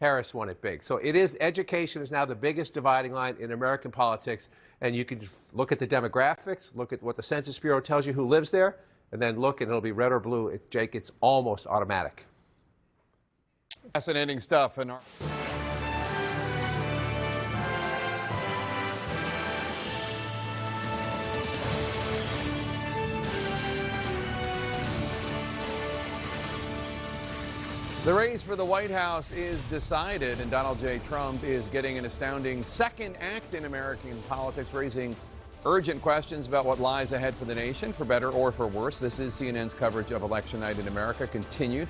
Harris won it big. So it is, education is now the biggest dividing line in American politics. And you can look at the demographics, look at what the Census Bureau tells you who lives there, and then look and it'll be red or blue. It's, Jake, it's almost automatic. Fascinating stuff. And the race for the White House is decided, and Donald J. Trump is getting an astounding second act in American politics, raising urgent questions about what lies ahead for the nation, for better or for worse. This is CNN's coverage of Election Night in America, continued.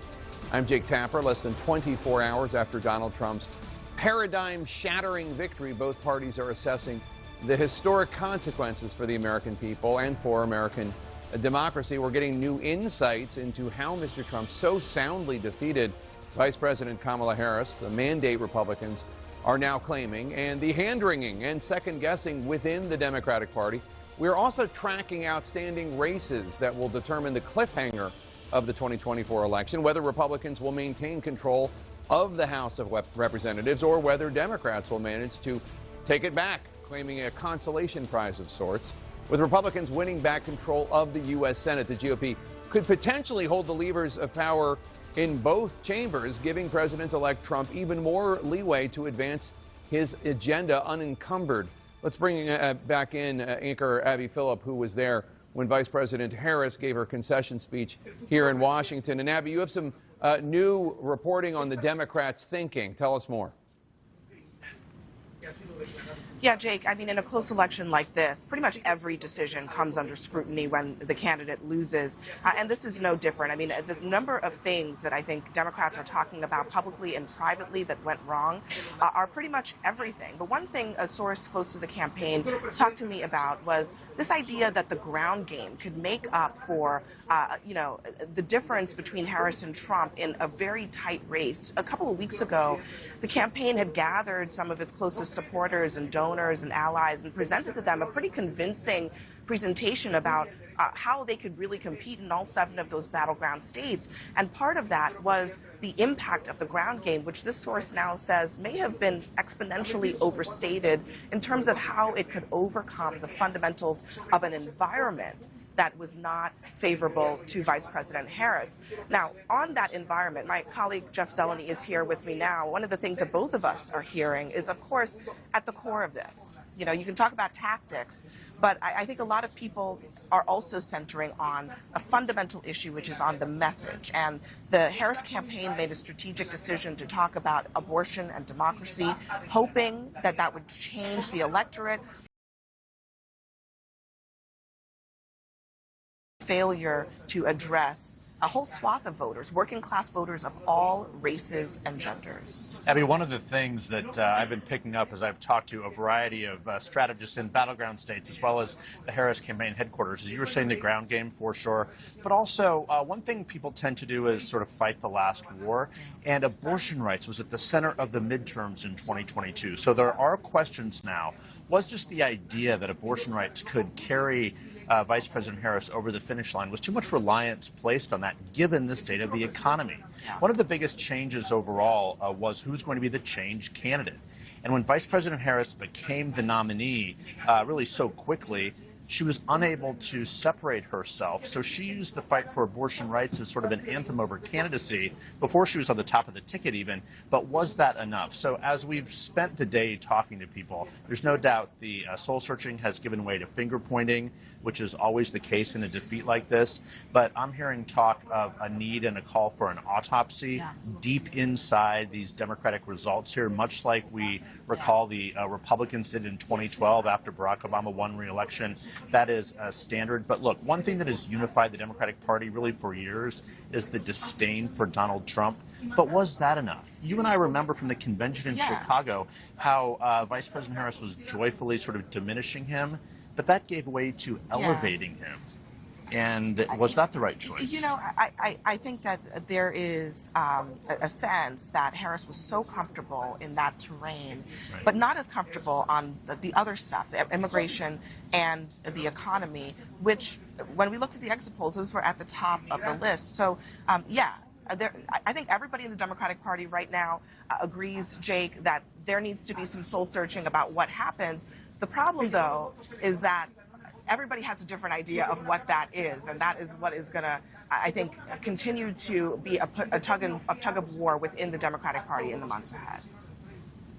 I'm Jake Tapper. Less than 24 hours after Donald Trump's paradigm-shattering victory, both parties are assessing the historic consequences for the American people and for American democracy. We're getting new insights into how Mr. Trump so soundly defeated Vice President Kamala Harris, the mandate Republicans are now claiming, and the hand-wringing and second-guessing within the Democratic Party. We're also tracking outstanding races that will determine the cliffhanger of the 2024 election, whether Republicans will maintain control of the House of Representatives or whether Democrats will manage to take it back, claiming a consolation prize of sorts. With Republicans winning back control of the U.S. Senate, the GOP could potentially hold the levers of power in both chambers, giving President-elect Trump even more leeway to advance his agenda unencumbered. Let's bring back in anchor Abby Phillip, who was there when Vice President Harris gave her concession speech here in Washington. And Abby, you have some new reporting on the Democrats' thinking. Tell us more. Yeah, Jake, I mean, in a close election like this, pretty much every decision comes under scrutiny when the candidate loses. And this is no different. I mean, the number of things that I think Democrats are talking about publicly and privately that went wrong are pretty much everything. But one thing a source close to the campaign talked to me about was this idea that the ground game could make up for, the difference between Harris and Trump in a very tight race. A couple of weeks ago, the campaign had gathered some of its closest supporters and donors and allies and presented to them a pretty convincing presentation about how they could really compete in all 7 of those battleground states. And part of that was the impact of the ground game, which this source now says may have been exponentially overstated in terms of how it could overcome the fundamentals of an environment that was not favorable to Vice President Harris. Now, on that environment, my colleague Jeff Zeleny is here with me now. One of the things that both of us are hearing is, of course, at the core of this. You know, you can talk about tactics, but I think a lot of people are also centering on a fundamental issue, which is on the message. And the Harris campaign made a strategic decision to talk about abortion and democracy, hoping that that would change the electorate. Failure to address a whole swath of voters, working class voters of all races and genders. Abby, one of the things that I've been picking up as I've talked to a variety of strategists in battleground states, as well as the Harris campaign headquarters, is you were saying the ground game for sure, but also one thing people tend to do is sort of fight the last war, and abortion rights was at the center of the midterms in 2022. So there are questions now. Was just the idea that abortion rights could carry Vice President Harris over the finish line, was too much reliance placed on that given the state of the economy. One of the biggest changes overall was who's going to be the change candidate. And when Vice President Harris became the nominee really so quickly, she was unable to separate herself. So she used the fight for abortion rights as sort of an anthem of her candidacy before she was on the top of the ticket even. But was that enough? So as we've spent the day talking to people, there's no doubt the soul searching has given way to finger pointing, which is always the case in a defeat like this. But I'm hearing talk of a need and a call for an autopsy deep inside these Democratic results here, much like we recall the Republicans did in 2012 after Barack Obama won re-election. That is standard. But look, one thing that has unified the Democratic Party really for years is the disdain for Donald Trump. But was that enough? You and I remember from the convention in Chicago how Vice President Harris was joyfully sort of diminishing him, but that gave way to elevating him. And was that the right choice? You know, I think that there is a sense that Harris was so comfortable in that terrain, but not as comfortable on the other stuff, the immigration and the economy, which, when we looked at the exit polls, those were at the top of the list. So, I think everybody in the Democratic Party right now agrees, Jake, that there needs to be some soul searching about what happens. The problem, though, is that everybody has a different idea of what that is, and that is what is going to, I think, continue to be a tug of war within the Democratic Party in the months ahead.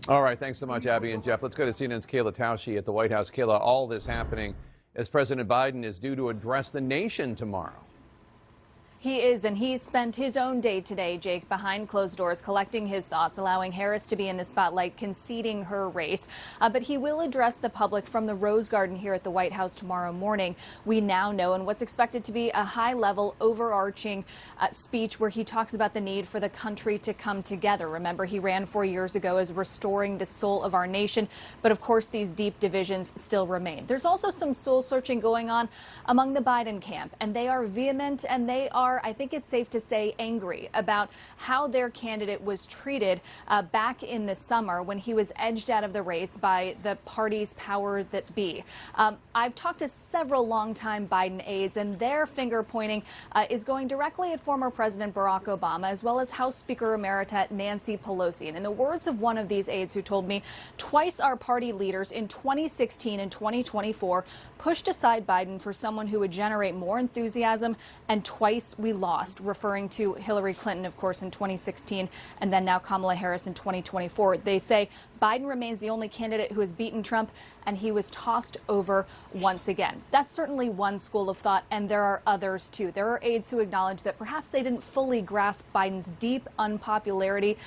All right, thanks so much, Abby and Jeff. Let's go to CNN's Kayla Tausche at the White House. Kayla, all this happening as President Biden is due to address the nation tomorrow. He is, and he spent his own day today, Jake, behind closed doors, collecting his thoughts, allowing Harris to be in the spotlight, conceding her race. But he will address the public from the Rose Garden here at the White House tomorrow morning. We now know, and what's expected to be a high-level, overarching speech where he talks about the need for the country to come together. Remember, he ran 4 years ago as restoring the soul of our nation. But, of course, these deep divisions still remain. There's also some soul-searching going on among the Biden camp, and they are vehement, and they are, I think it's safe to say, angry about how their candidate was treated back in the summer when he was edged out of the race by the party's power that be. I've talked to several longtime Biden aides, and their finger pointing is going directly at former President Barack Obama, as well as House Speaker Emerita Nancy Pelosi. And in the words of one of these aides who told me, twice our party leaders in 2016 and 2024 pushed aside Biden for someone who would generate more enthusiasm, and twice we lost, referring to Hillary Clinton, of course, in 2016, and then now Kamala Harris in 2024. They say Biden remains the only candidate who has beaten Trump, and he was tossed over once again. That's certainly one school of thought, and there are others, too. There are aides who acknowledge that perhaps they didn't fully grasp Biden's deep unpopularity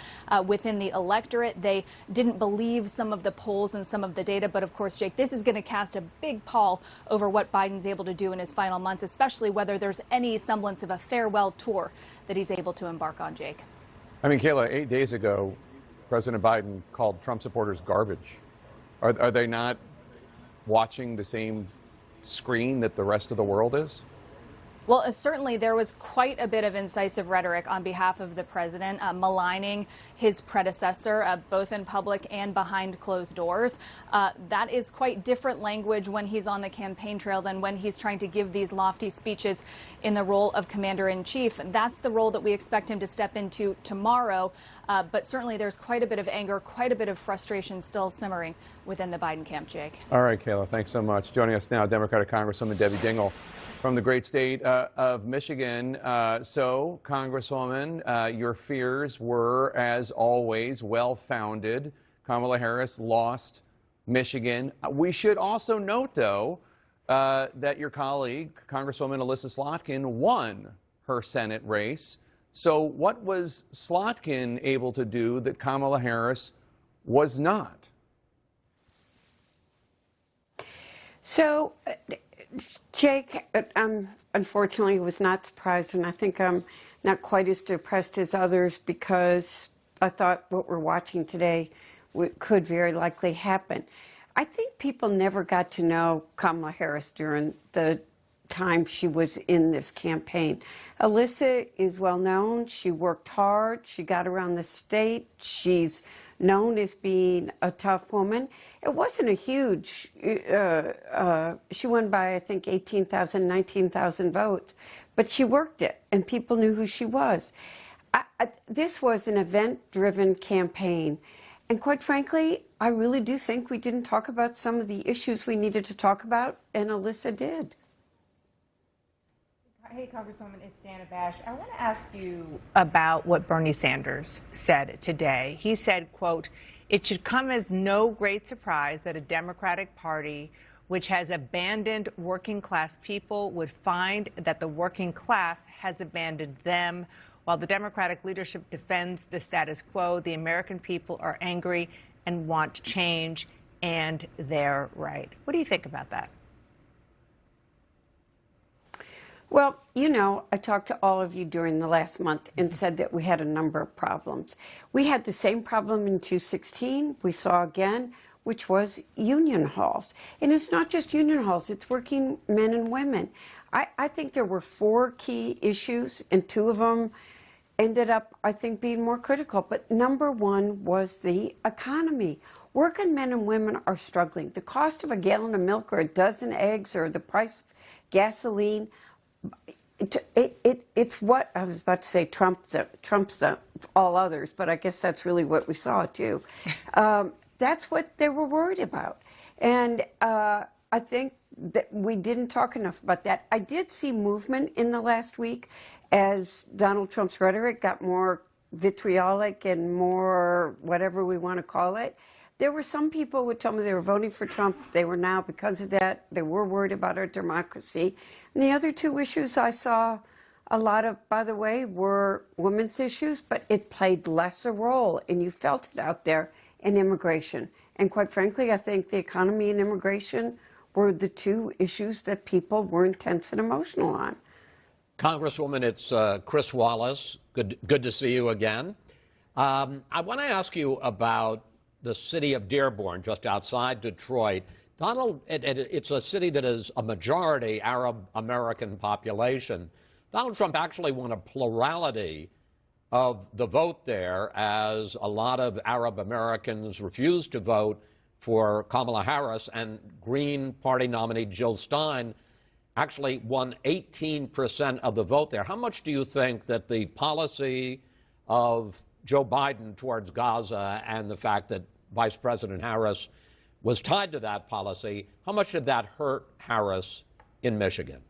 within the electorate. They didn't believe some of the polls and some of the data. But, of course, Jake, this is going to cast a big pall over what Biden's able to do in his final months, especially whether there's any semblance of a farewell tour that he's able to embark on, Jake. I mean, Kayla, 8 days ago, President Biden called Trump supporters garbage. Are they not watching the same screen that the rest of the world is? Well, certainly there was quite a bit of incisive rhetoric on behalf of the president, maligning his predecessor, both in public and behind closed doors. That is quite different language when he's on the campaign trail than when he's trying to give these lofty speeches in the role of commander-in-chief. That's the role that we expect him to step into tomorrow. But certainly there's quite a bit of anger, quite a bit of frustration still simmering within the Biden camp, Jake. All right, Kayla, thanks so much. Joining us now, Democratic Congresswoman Debbie Dingell from the great state of Michigan. So, Congresswoman, your fears were, as always, well-founded. Kamala Harris lost Michigan. We should also note, though, that your colleague, Congresswoman Elissa Slotkin, won her Senate race. So what was Slotkin able to do that Kamala Harris was not? So, Jake, unfortunately, was not surprised, and I think I'm not quite as depressed as others because I thought what we're watching today could very likely happen. I think people never got to know Kamala Harris during the time she was in this campaign. Elissa is well known. She worked hard. She got around the state. She's known as being a tough woman. It wasn't a huge, she won by, I think, 18,000, 19,000 votes, but she worked it, and people knew who she was. This was an event-driven campaign, and quite frankly, I really do think we didn't talk about some of the issues we needed to talk about, and Elissa did. Hey, Congresswoman, it's Dana Bash. I want to ask you about what Bernie Sanders said today. He said, quote, "It should come as no great surprise that a Democratic Party which has abandoned working class people would find that the working class has abandoned them. While the Democratic leadership defends the status quo, the American people are angry and want change, and they're right." What do you think about that? Well, you know, I talked to all of you during the last month and said that we had a number of problems. We had the same problem in 2016, we saw again, which was union halls. And it's not just union halls, it's working men and women. I think there were 4 key issues, and 2 of them ended up, I think, being more critical. But number 1 was the economy. Working men and women are struggling. The cost of a gallon of milk or a dozen eggs or the price of gasoline, it's what I was about to say. Trumps the all others, but I guess that's really what we saw too. That's what they were worried about, and I think we didn't talk enough about that. I did see movement in the last week as Donald Trump's rhetoric got more vitriolic and more whatever we want to call it. There were some people who would tell me they were voting for Trump. They were now, because of that, they were worried about our democracy. And the other two issues I saw a lot of, by the way, were women's issues, but it played less a role, and you felt it out there, in immigration. And quite frankly, I think the economy and immigration were the two issues that people were intense and emotional on. Congresswoman, it's Chris Wallace. Good to see you again. I want to ask you about the city of Dearborn, just outside Detroit. Donald, it's a city that is a majority Arab American population. Donald Trump actually won a plurality of the vote there, as a lot of Arab Americans refused to vote for Kamala Harris, and Green Party nominee Jill Stein actually won 18% of the vote there. How much do you think that the policy of Joe Biden towards Gaza and the fact that Vice President Harris was tied to that policy, how much did that hurt Harris in Michigan?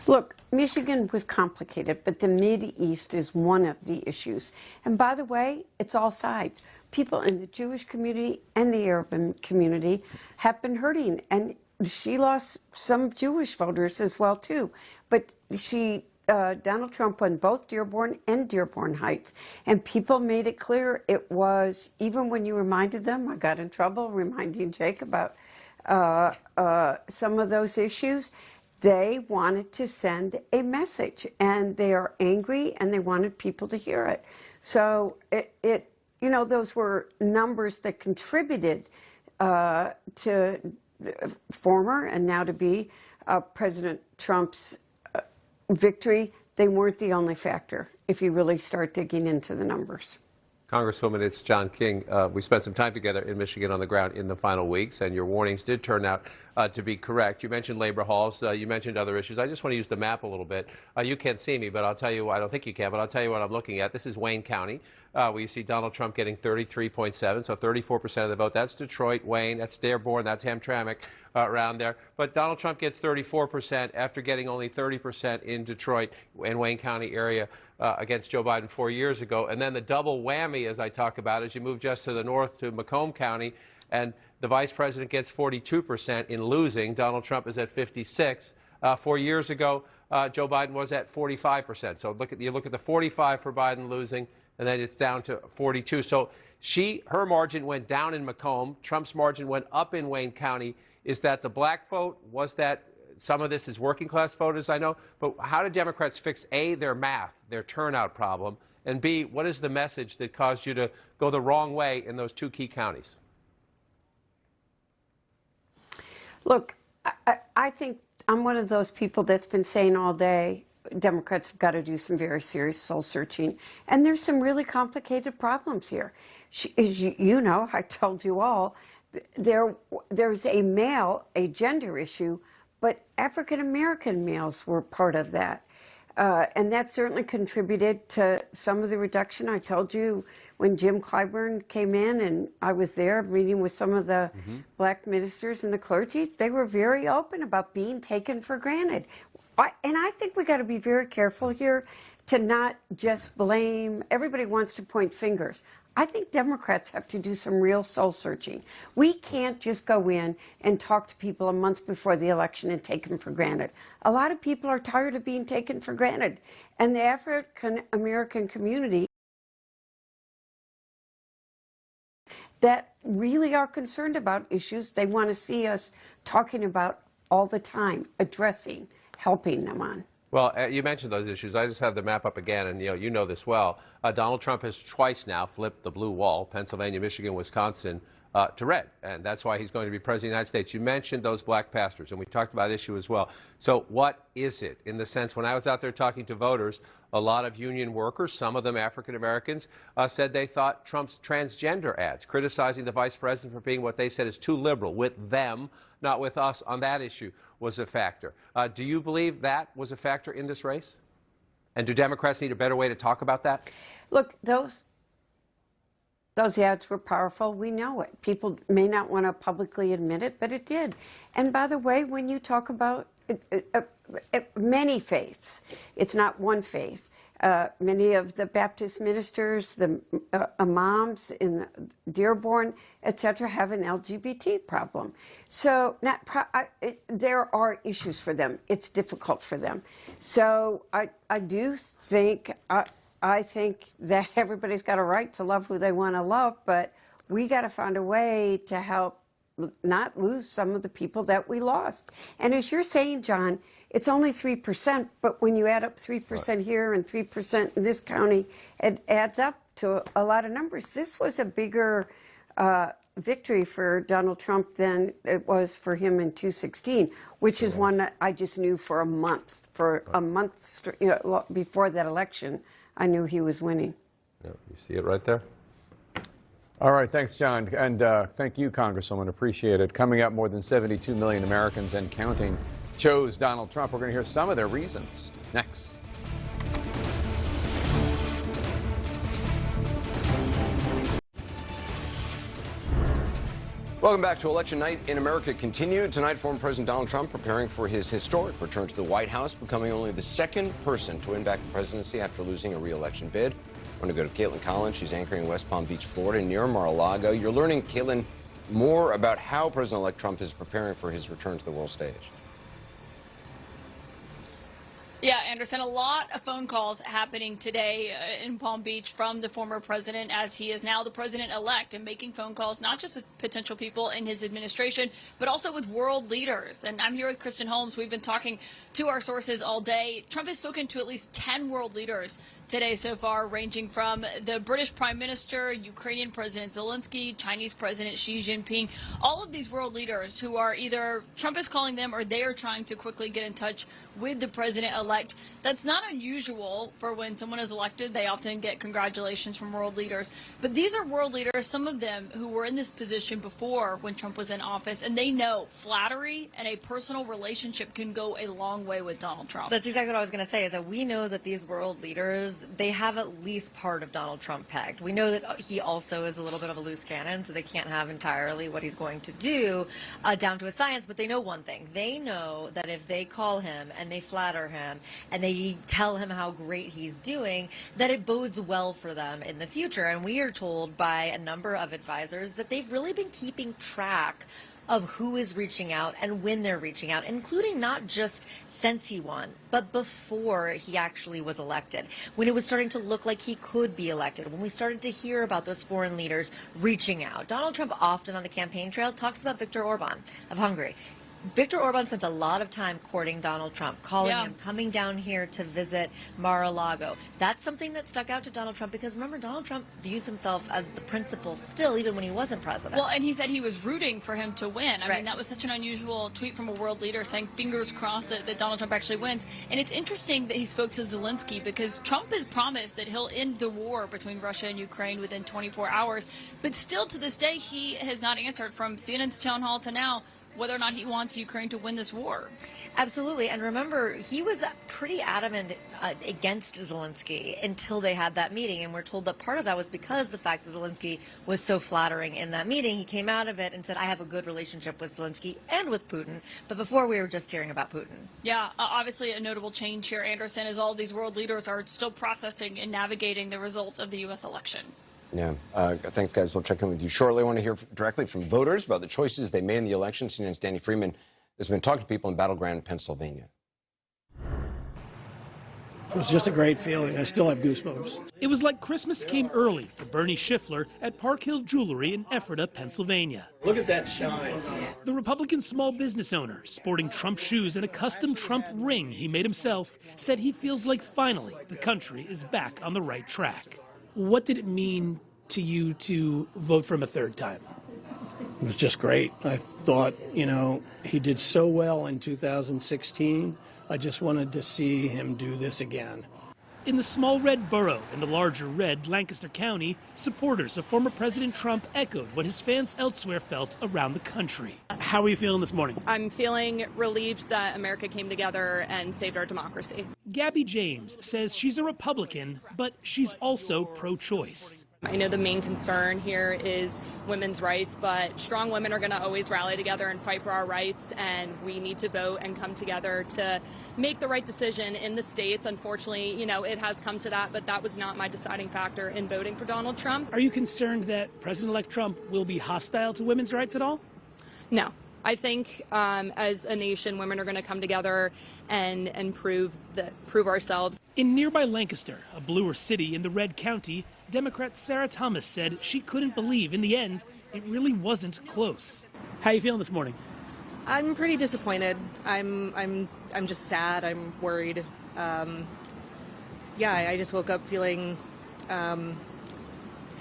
Look, Michigan was complicated, but the Mideast is one of the issues. And by the way, it's all sides. People in the Jewish community and the Arab community have been hurting. And she lost some Jewish voters as well, too. But Donald Trump won both Dearborn and Dearborn Heights. And people made it clear it was, even when you reminded them, I got in trouble reminding Jake about some of those issues, they wanted to send a message, and they are angry, and they wanted people to hear it. So those were numbers that contributed to former and now to be President Trump's victory. They weren't the only factor if you really start digging into the numbers. Congresswoman, it's John King. We spent some time together in Michigan on the ground in the final weeks, and your warnings did turn out to be correct. You mentioned labor halls. You mentioned other issues. I just want to use the map a little bit. You can't see me, but I'll tell you, I don't think you can, but I'll tell you what I'm looking at. This is Wayne County, where you see Donald Trump getting 33.7, so 34% of the vote. That's Detroit, Wayne, that's Dearborn, that's Hamtramck around there. But Donald Trump gets 34% after getting only 30% in Detroit and Wayne County area against Joe Biden 4 years ago. And then the double whammy, as I talk about, as you move just to the north to Macomb County, and the vice president gets 42% in losing. Donald Trump is at 56. 4 years ago, Joe Biden was at 45%. So you look at the 45 for Biden losing, and then it's down to 42. So her margin went down in Macomb. Trump's margin went up in Wayne County. Is that the black vote? Was that some of this is working class voters, I know, but how do Democrats fix A, their math, their turnout problem, and B, what is the message that caused you to go the wrong way in those two key counties? Look, I think I'm one of those people that's been saying all day, Democrats have got to do some very serious soul searching. And there's some really complicated problems here. As you know, I told you all, there's a gender issue, but African-American males were part of that. And that certainly contributed to some of the reduction. I told you when Jim Clyburn came in, and I was there meeting with some of the black ministers and the clergy, they were very open about being taken for granted. And I think we got to be very careful here to not just blame. Everybody wants to point fingers. I think Democrats have to do some real soul searching. We can't just go in and talk to people a month before the election and take them for granted. A lot of people are tired of being taken for granted. And the African American community that really are concerned about issues they want to see us talking about all the time, addressing, helping them on. Well, you mentioned those issues. I just have the map up again, and you know this well. Donald Trump has twice now flipped the blue wall, Pennsylvania, Michigan, Wisconsin, to red, and that's why he's going to be president of the United States. You mentioned those black pastors, and we talked about issue as well. So what is it, in the sense, when I was out there talking to voters, a lot of union workers, some of them African Americans, said they thought Trump's transgender ads, criticizing the vice president for being what they said is too liberal with them, not with us on that issue, was a factor. Do you believe that was a factor in this race? And do Democrats need a better way to talk about that? Look, Those ads were powerful. We know it. People may not want to publicly admit it, but it did. And by the way, when you talk about many faiths, it's not one faith. Many of the Baptist ministers, the imams in Dearborn, etc., have an LGBT problem. So there are issues for them. It's difficult for them. So I do think, I think that everybody's got a right to love who they want to love, but we got to find a way to help not lose some of the people that we lost. And as you're saying, John, it's only 3%, but when you add up 3% here and 3% in this county, it adds up to a lot of numbers. This was a bigger victory for Donald Trump than it was for him in 2016, which is one that I just knew for a month. For a month, before that election, I knew he was winning. Yeah, you see it right there? All right, thanks, John. And thank you, Congresswoman. Appreciate it. Coming up, more than 72 million Americans and counting chose Donald Trump. We're going to hear some of their reasons next. Welcome back to Election Night in America continued. Tonight, former President Donald Trump preparing for his historic return to the White House, becoming only the second person to win back the presidency after losing a re-election bid. I want to go to Caitlin Collins. She's anchoring in West Palm Beach, Florida, near Mar-a-Lago. You're learning, Caitlin, more about how President-elect Trump is preparing for his return to the world stage. Yeah, Anderson, a lot of phone calls happening today in Palm Beach from the former president, as he is now the president-elect, and making phone calls not just with potential people in his administration, but also with world leaders. And I'm here with Kristen Holmes. We've been talking to our sources all day. Trump has spoken to at least 10 world leaders today so far, ranging from the British Prime Minister, Ukrainian President Zelensky, Chinese President Xi Jinping, all of these world leaders who are either Trump is calling them or they are trying to quickly get in touch with the president-elect. That's not unusual for when someone is elected. They often get congratulations from world leaders. But these are world leaders, some of them who were in this position before when Trump was in office, and they know flattery and a personal relationship can go a long way with Donald Trump. That's exactly what I was going to say, is that we know that these world leaders, they have at least part of Donald Trump pegged. We know that he also is a little bit of a loose cannon, so they can't have entirely what he's going to do down to a science, but they know one thing. They know that if they call him and they flatter him and they tell him how great he's doing, that it bodes well for them in the future. And we are told by a number of advisors that they've really been keeping track of who is reaching out and when they're reaching out, including not just since he won, but before he actually was elected, when it was starting to look like he could be elected, when we started to hear about those foreign leaders reaching out. Donald Trump often on the campaign trail talks about Viktor Orban of Hungary. Viktor Orban spent a lot of time courting Donald Trump, calling him, coming down here to visit Mar-a-Lago. That's something that stuck out to Donald Trump because, remember, Donald Trump views himself as the principal still, even when he wasn't president. Well, and he said he was rooting for him to win. I mean, that was such an unusual tweet from a world leader saying fingers crossed that Donald Trump actually wins. And it's interesting that he spoke to Zelensky because Trump has promised that he'll end the war between Russia and Ukraine within 24 hours. But still to this day, he has not answered from CNN's town hall to now whether or not he wants Ukraine to win this war. Absolutely. And remember, he was pretty adamant against Zelensky until they had that meeting. And we're told that part of that was because the fact that Zelensky was so flattering in that meeting. He came out of it and said, I have a good relationship with Zelensky and with Putin. But before, we were just hearing about Putin. Yeah, obviously a notable change here, Anderson, as all these world leaders are still processing and navigating the results of the U.S. election. Yeah. Thanks, guys. We'll check in with you shortly. I want to hear directly from voters about the choices they made in the election. CNN's Danny Freeman has been talking to people in Battleground, Pennsylvania. It was just a great feeling. I still have goosebumps. It was like Christmas came early for Bernie Schiffler at Park Hill Jewelry in Ephrata, Pennsylvania. Look at that shine. The Republican small business owner, sporting Trump shoes and a custom Trump ring he made himself, said he feels like finally the country is back on the right track. What did it mean to you to vote for him a third time? It was just great. I thought, he did so well in 2016. I just wanted to see him do this again. In the small red borough in the larger red Lancaster County, supporters of former President Trump echoed what his fans elsewhere felt around the country. How are you feeling this morning? I'm feeling relieved that America came together and saved our democracy. Gabby James says she's a Republican, but she's also pro-choice. I know the main concern here is women's rights, but strong women are going to always rally together and fight for our rights, and we need to vote and come together to make the right decision in the states. Unfortunately, you know, it has come to that, but that was not my deciding factor in voting for Donald Trump. Are you concerned that President-elect Trump will be hostile to women's rights at all? No. I think as a nation, women are going to come together and prove ourselves. In nearby Lancaster, a bluer city in the Red County, Democrat Sarah Thomas said she couldn't believe in the end it really wasn't close. How are you feeling this morning? I'm pretty disappointed. I'm just sad. I'm worried. Yeah, I just woke up feeling kind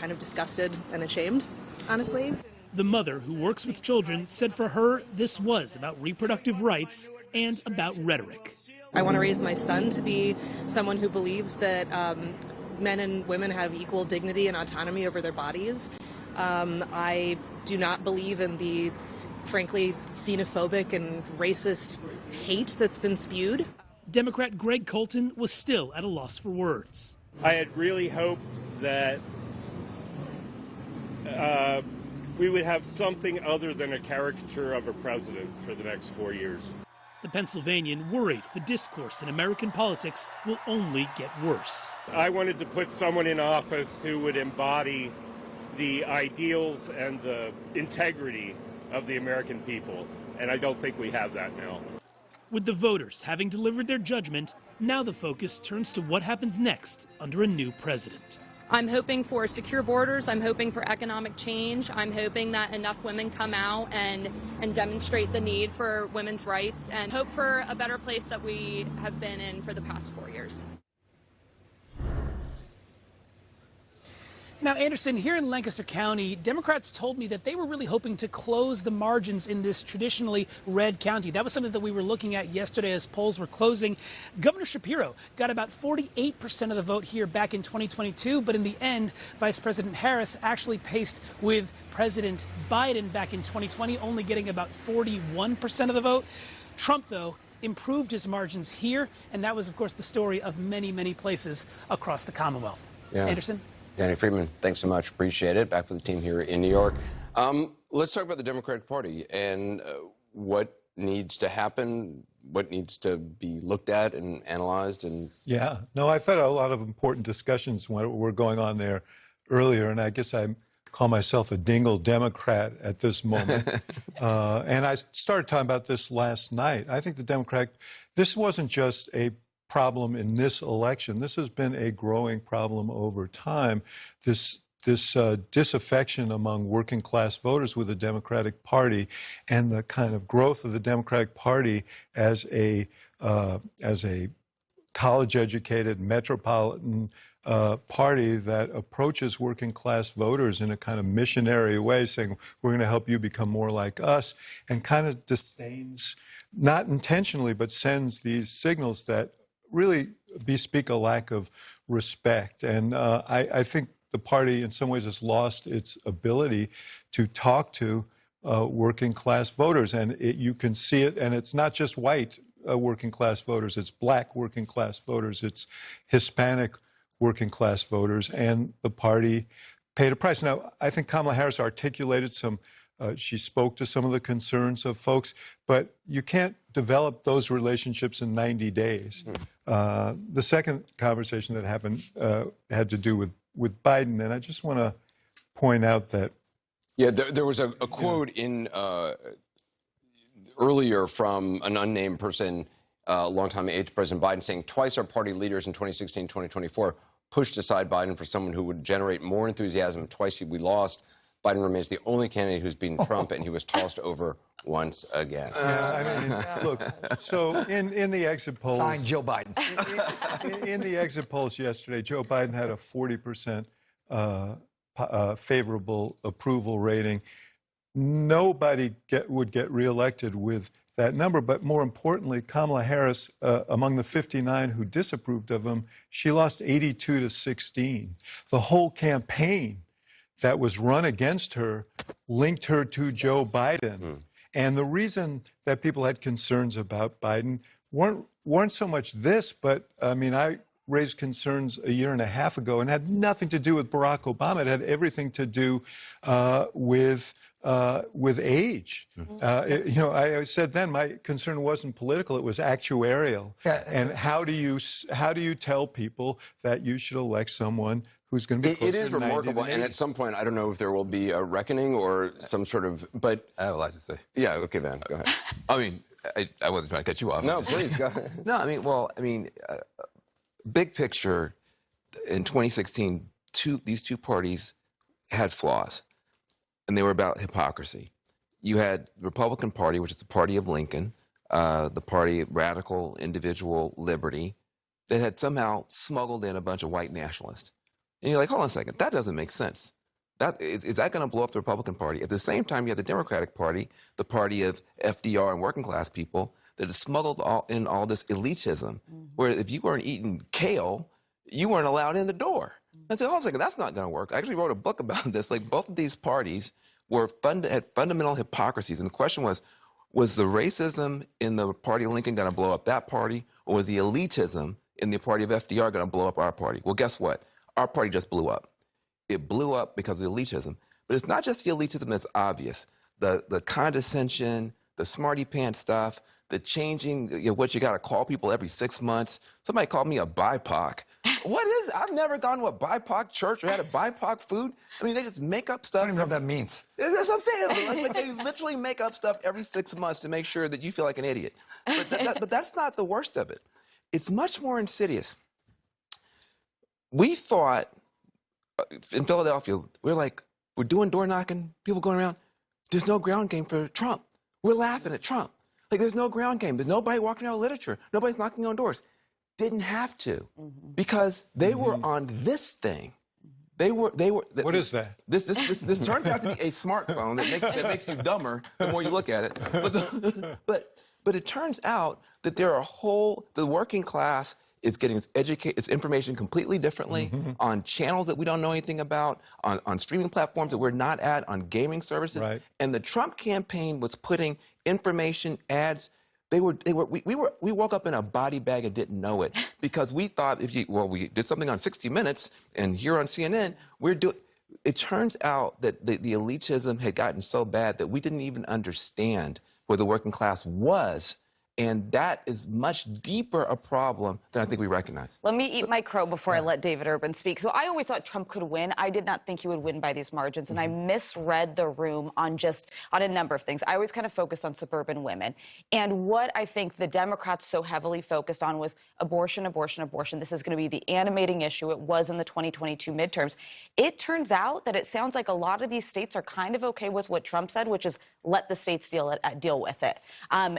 of disgusted and ashamed, honestly. The mother, who works with children, said for her this was about reproductive rights and about rhetoric. I want to raise my son to be someone who believes that men and women have equal dignity and autonomy over their bodies. I do not believe in the, frankly, xenophobic and racist hate that's been spewed. Democrat Greg Colton was still at a loss for words. I had really hoped that we would have something other than a caricature of a president for the next 4 years. The Pennsylvanian worried the discourse in American politics will only get worse. I wanted to put someone in office who would embody the ideals and the integrity of the American people, and I don't think we have that now. With the voters having delivered their judgment, now the focus turns to what happens next under a new president. I'm hoping for secure borders. I'm hoping for economic change. I'm hoping that enough women come out and demonstrate the need for women's rights and hope for a better place that we have been in for the past 4 years. Now, Anderson, here in Lancaster County, Democrats told me that they were really hoping to close the margins in this traditionally red county. That was something that we were looking at yesterday as polls were closing. Governor Shapiro got about 48% of the vote here back in 2022, but in the end, Vice President Harris actually paced with President Biden back in 2020, only getting about 41% of the vote. Trump, though, improved his margins here, and that was, of course, the story of many, many places across the Commonwealth. Yeah. Anderson? Danny Friedman, thanks so much. Appreciate it. Back with the team here in New York. Let's talk about the Democratic Party and what needs to happen, what needs to be looked at and analyzed. Yeah, no, I thought a lot of important discussions were going on there earlier, and I guess I call myself a dingle Democrat at this moment. And I started talking about this last night. I think this wasn't just a problem in this election. This has been a growing problem over time. This disaffection among working class voters with the Democratic Party and the kind of growth of the Democratic Party as a college-educated metropolitan party that approaches working class voters in a kind of missionary way, saying, we're going to help you become more like us, and kind of disdains, not intentionally, but sends these signals that really bespeak a lack of respect. And I think the party in some ways has lost its ability to talk to working class voters. And you can see it, and it's not just white working class voters, it's black working class voters, it's Hispanic working class voters, and the party paid a price. Now, I think Kamala Harris articulated she spoke to some of the concerns of folks, but you can't develop those relationships in 90 days. The second conversation that happened had to do with Biden, and I just want to point out that... Yeah, there was a quote in earlier from an unnamed person, a longtime aide to President Biden, saying twice our party leaders in 2016, 2024 pushed aside Biden for someone who would generate more enthusiasm. Twice we lost. Biden remains the only candidate who's beaten Trump, and he was tossed over once again. Look, so in the exit polls... Signed Joe Biden. In the exit polls yesterday, Joe Biden had a 40% favorable approval rating. Nobody would get reelected with that number, but more importantly, Kamala Harris, among the 59 who disapproved of him, she lost 82-16. The whole campaign that was run against her linked her to Joe Biden. And the reason that people had concerns about Biden weren't so much this, but I mean, raised concerns a year and a half ago and had nothing to do with Barack Obama. It had everything to do with age. I said then my concern wasn't political; it was actuarial. Yeah. And how do you tell people that you should elect someone who's going to be closer It is to 90 remarkable, than and 80? at some point, I don't know if there will be a reckoning or some sort of. But I have a lot to say. Yeah. Okay, Van. Go ahead. I mean, I wasn't trying to cut you off. No, please go ahead. No, I mean, big picture. In 2016, these two parties had flaws, and they were about hypocrisy. You had the Republican Party, which is the party of Lincoln, the party of radical individual liberty, that had somehow smuggled in a bunch of white nationalists. And you're like, hold on a second, that doesn't make sense. Is that going to blow up the Republican Party? At the same time, you have the Democratic Party, the party of FDR and working class people, that has smuggled in all this elitism, where if you weren't eating kale, you weren't allowed in the door. I said, hold on a second, that's not going to work. I actually wrote a book about this. Like, both of these parties had fundamental hypocrisies. And the question was the racism in the party of Lincoln going to blow up that party, or was the elitism in the party of FDR going to blow up our party? Well, guess what? Our party just blew up. It blew up because of the elitism. But it's not just the elitism that's obvious. The condescension, the smarty pants stuff, the changing, what you got to call people every 6 months. Somebody called me a BIPOC. What is it? I've never gone to a BIPOC church or had a BIPOC food. I mean, they just make up stuff. I don't even know what that means. That's what I'm saying. Like they literally make up stuff every 6 months to make sure that you feel like an idiot. But that's not the worst of it. It's much more insidious. We thought in Philadelphia, we're doing door knocking, people going around. There's no ground game for Trump. We're laughing at Trump. Like, there's no ground game. There's nobody walking around with literature. Nobody's knocking on doors. Didn't have to, because they were on this thing. They were. What is that? This turns out to be a smartphone that makes you dumber the more you look at it. But it turns out that the working class is getting its information completely differently on channels that we don't know anything about, on streaming platforms that we're not at, on gaming services. Right. And the Trump campaign was putting information, ads. We woke up in a body bag and didn't know it, because we thought we did something on 60 Minutes and here on CNN, it turns out that the elitism had gotten so bad that we didn't even understand where the working class was. And that is much deeper a problem than I think we recognize. Let me eat my crow before I let David Urban speak. So I always thought Trump could win. I did not think he would win by these margins. And I misread the room on a number of things. I always kind of focused on suburban women. And what I think the Democrats so heavily focused on was abortion, abortion, abortion. This is going to be the animating issue. It was in the 2022 midterms. It turns out that it sounds like a lot of these states are kind of okay with what Trump said, which is let the states deal with it,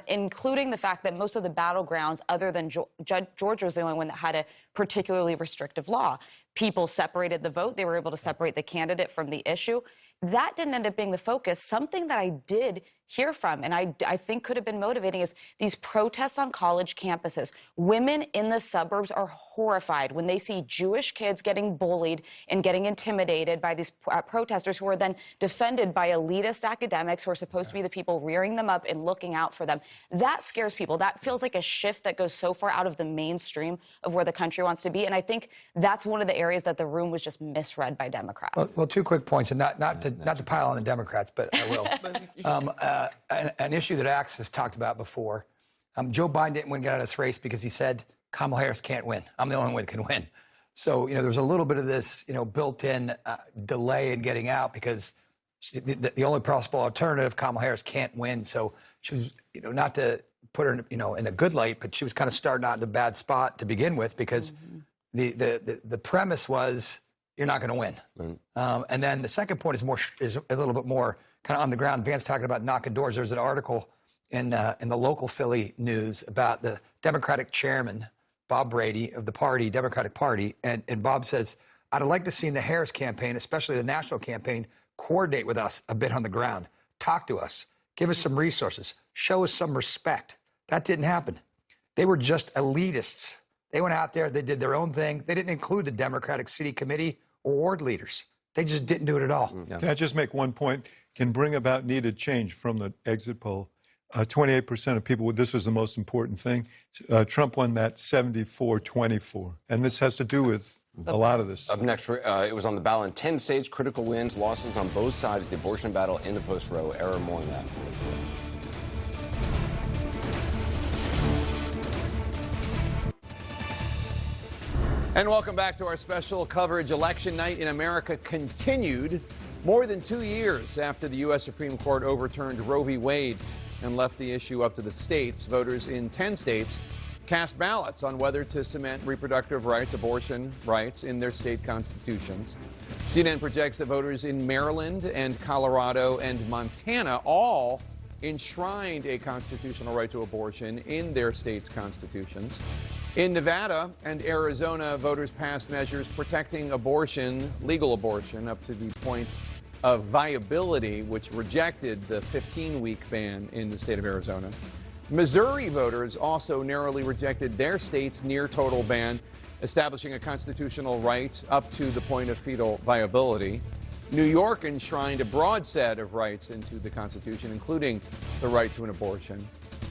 including the fact that most of the battlegrounds, other than Georgia, was the only one that had a particularly restrictive law. People separated the vote. They were able to separate the candidate from the issue. That didn't end up being the focus. Something that I did hear from, and I think could have been motivating, is these protests on college campuses. Women in the suburbs are horrified when they see Jewish kids getting bullied and getting intimidated by these protesters, who are then defended by elitist academics who are supposed to be the people rearing them up and looking out for them. That scares people. That feels like a shift that goes so far out of the mainstream of where the country wants to be. And I think that's one of the areas that the room was just misread by Democrats. Well, 2 quick points, and not to pile on the Democrats, but I will. An issue that Axe has talked about before. Joe Biden didn't get out of this race because he said Kamala Harris can't win. I'm the only one that can win. So, there's a little bit of this, built-in delay in getting out, because the only possible alternative, Kamala Harris, can't win. So she was, not to put her, in a good light, but she was kind of starting out in a bad spot to begin with, because the premise was you're not going to win. And then the second point is a little bit more kind of on the ground. Van's talking about knocking doors. There's an article in the local Philly news about the Democratic chairman, Bob Brady, of the party, Democratic Party. And Bob says, I'd like to see the Harris campaign, especially the national campaign, coordinate with us a bit on the ground. Talk to us. Give us some resources. Show us some respect. That didn't happen. They were just elitists. They went out there. They did their own thing. They didn't include the Democratic city committee or ward leaders. They just didn't do it at all. Can I just make one point? Can bring about needed change from the exit poll. 28% of people, this was the most important thing. Trump won that 74-24. And this has to do with a lot of this. Up next, it was on the ballot in 10 states, critical wins, losses on both sides of the abortion battle in the post-Roe era. More on that. And welcome back to our special coverage. Election night in America continued more than 2 years after the U.S. Supreme Court overturned Roe v. Wade and left the issue up to the states. Voters in 10 states cast ballots on whether to cement reproductive rights, abortion rights, in their state constitutions. CNN projects that voters in Maryland and Colorado and Montana all enshrined a constitutional right to abortion in their states' constitutions. In Nevada and Arizona, voters passed measures protecting abortion, legal abortion, up to the point of viability, which rejected the 15-week ban in the state of Arizona. Missouri voters also narrowly rejected their state's near-total ban, establishing a constitutional right up to the point of fetal viability. New York enshrined a broad set of rights into the Constitution, including the right to an abortion.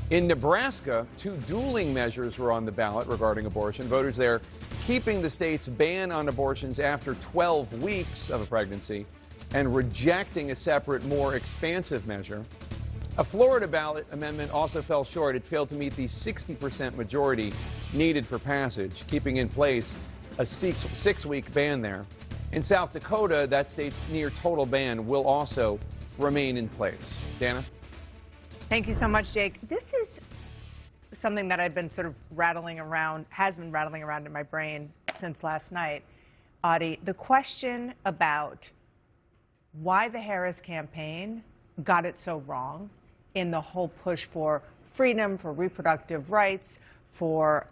In Nebraska, 2 dueling measures were on the ballot regarding abortion. Voters there keeping the state's ban on abortions after 12 weeks of a pregnancy and rejecting a separate, more expansive measure. A Florida ballot amendment also fell short. It failed to meet the 60% majority needed for passage, keeping in place a 6-week ban there. In South Dakota, that state's near-total ban will also remain in place. Dana? Thank you so much, Jake. This is something that I've been sort of has been rattling around in my brain since last night. Audie, the question about why the Harris campaign got it so wrong in the whole push for freedom, for reproductive rights, for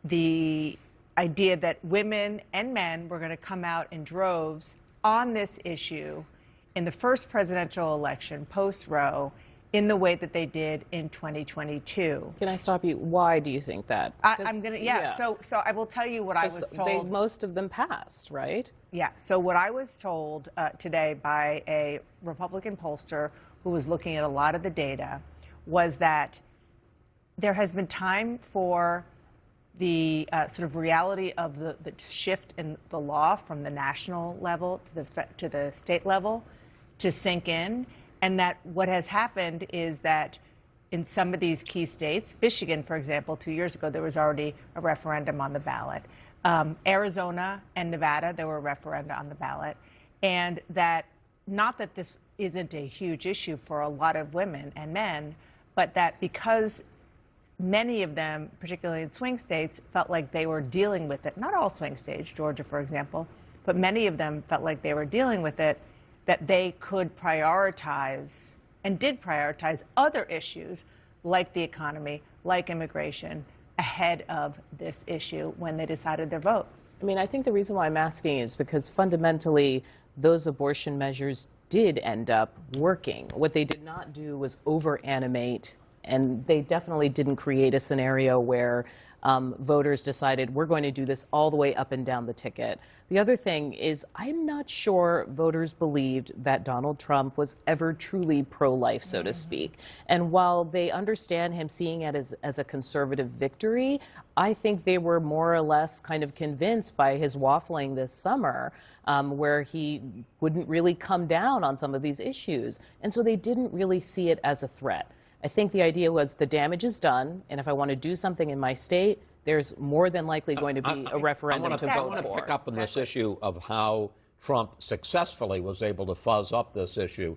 the idea that women and men were going to come out in droves on this issue in the first presidential election post-Roe in the way that they did in 2022. Can I stop you? Why do you think that? I'm going to, yeah. So I will tell you what I was told. Most of them passed, right? Yeah. So what I was told today by a Republican pollster who was looking at a lot of the data was that there has been time for the sort of reality of the shift in the law from the national level to the state level to sink in. And that what has happened is that in some of these key states, Michigan, for example, 2 years ago, there was already a referendum on the ballot. Arizona and Nevada, there were a referenda on the ballot. And that, not that this isn't a huge issue for a lot of women and men, but that because many of them, particularly in swing states, felt like they were dealing with it, not all swing states, Georgia, for example, but many of them felt like they were dealing with it, that they could prioritize and did prioritize other issues like the economy, like immigration, ahead of this issue when they decided their vote. I mean, I think the reason why I'm asking is because fundamentally those abortion measures did end up working. What they did not do was over-animate, and they definitely didn't create a scenario where voters decided we're going to do this all the way up and down the ticket. The other thing is I'm not sure voters believed that Donald Trump was ever truly pro-life, so to speak. And while they understand him seeing it as a conservative victory, I think they were more or less kind of convinced by his waffling this summer, where he wouldn't really come down on some of these issues. And so they didn't really see it as a threat. I think the idea was the damage is done, and if I want to do something in my state, there's more than likely going to be a referendum to vote for. I want to pick up on this issue of how Trump successfully was able to fuzz up this issue.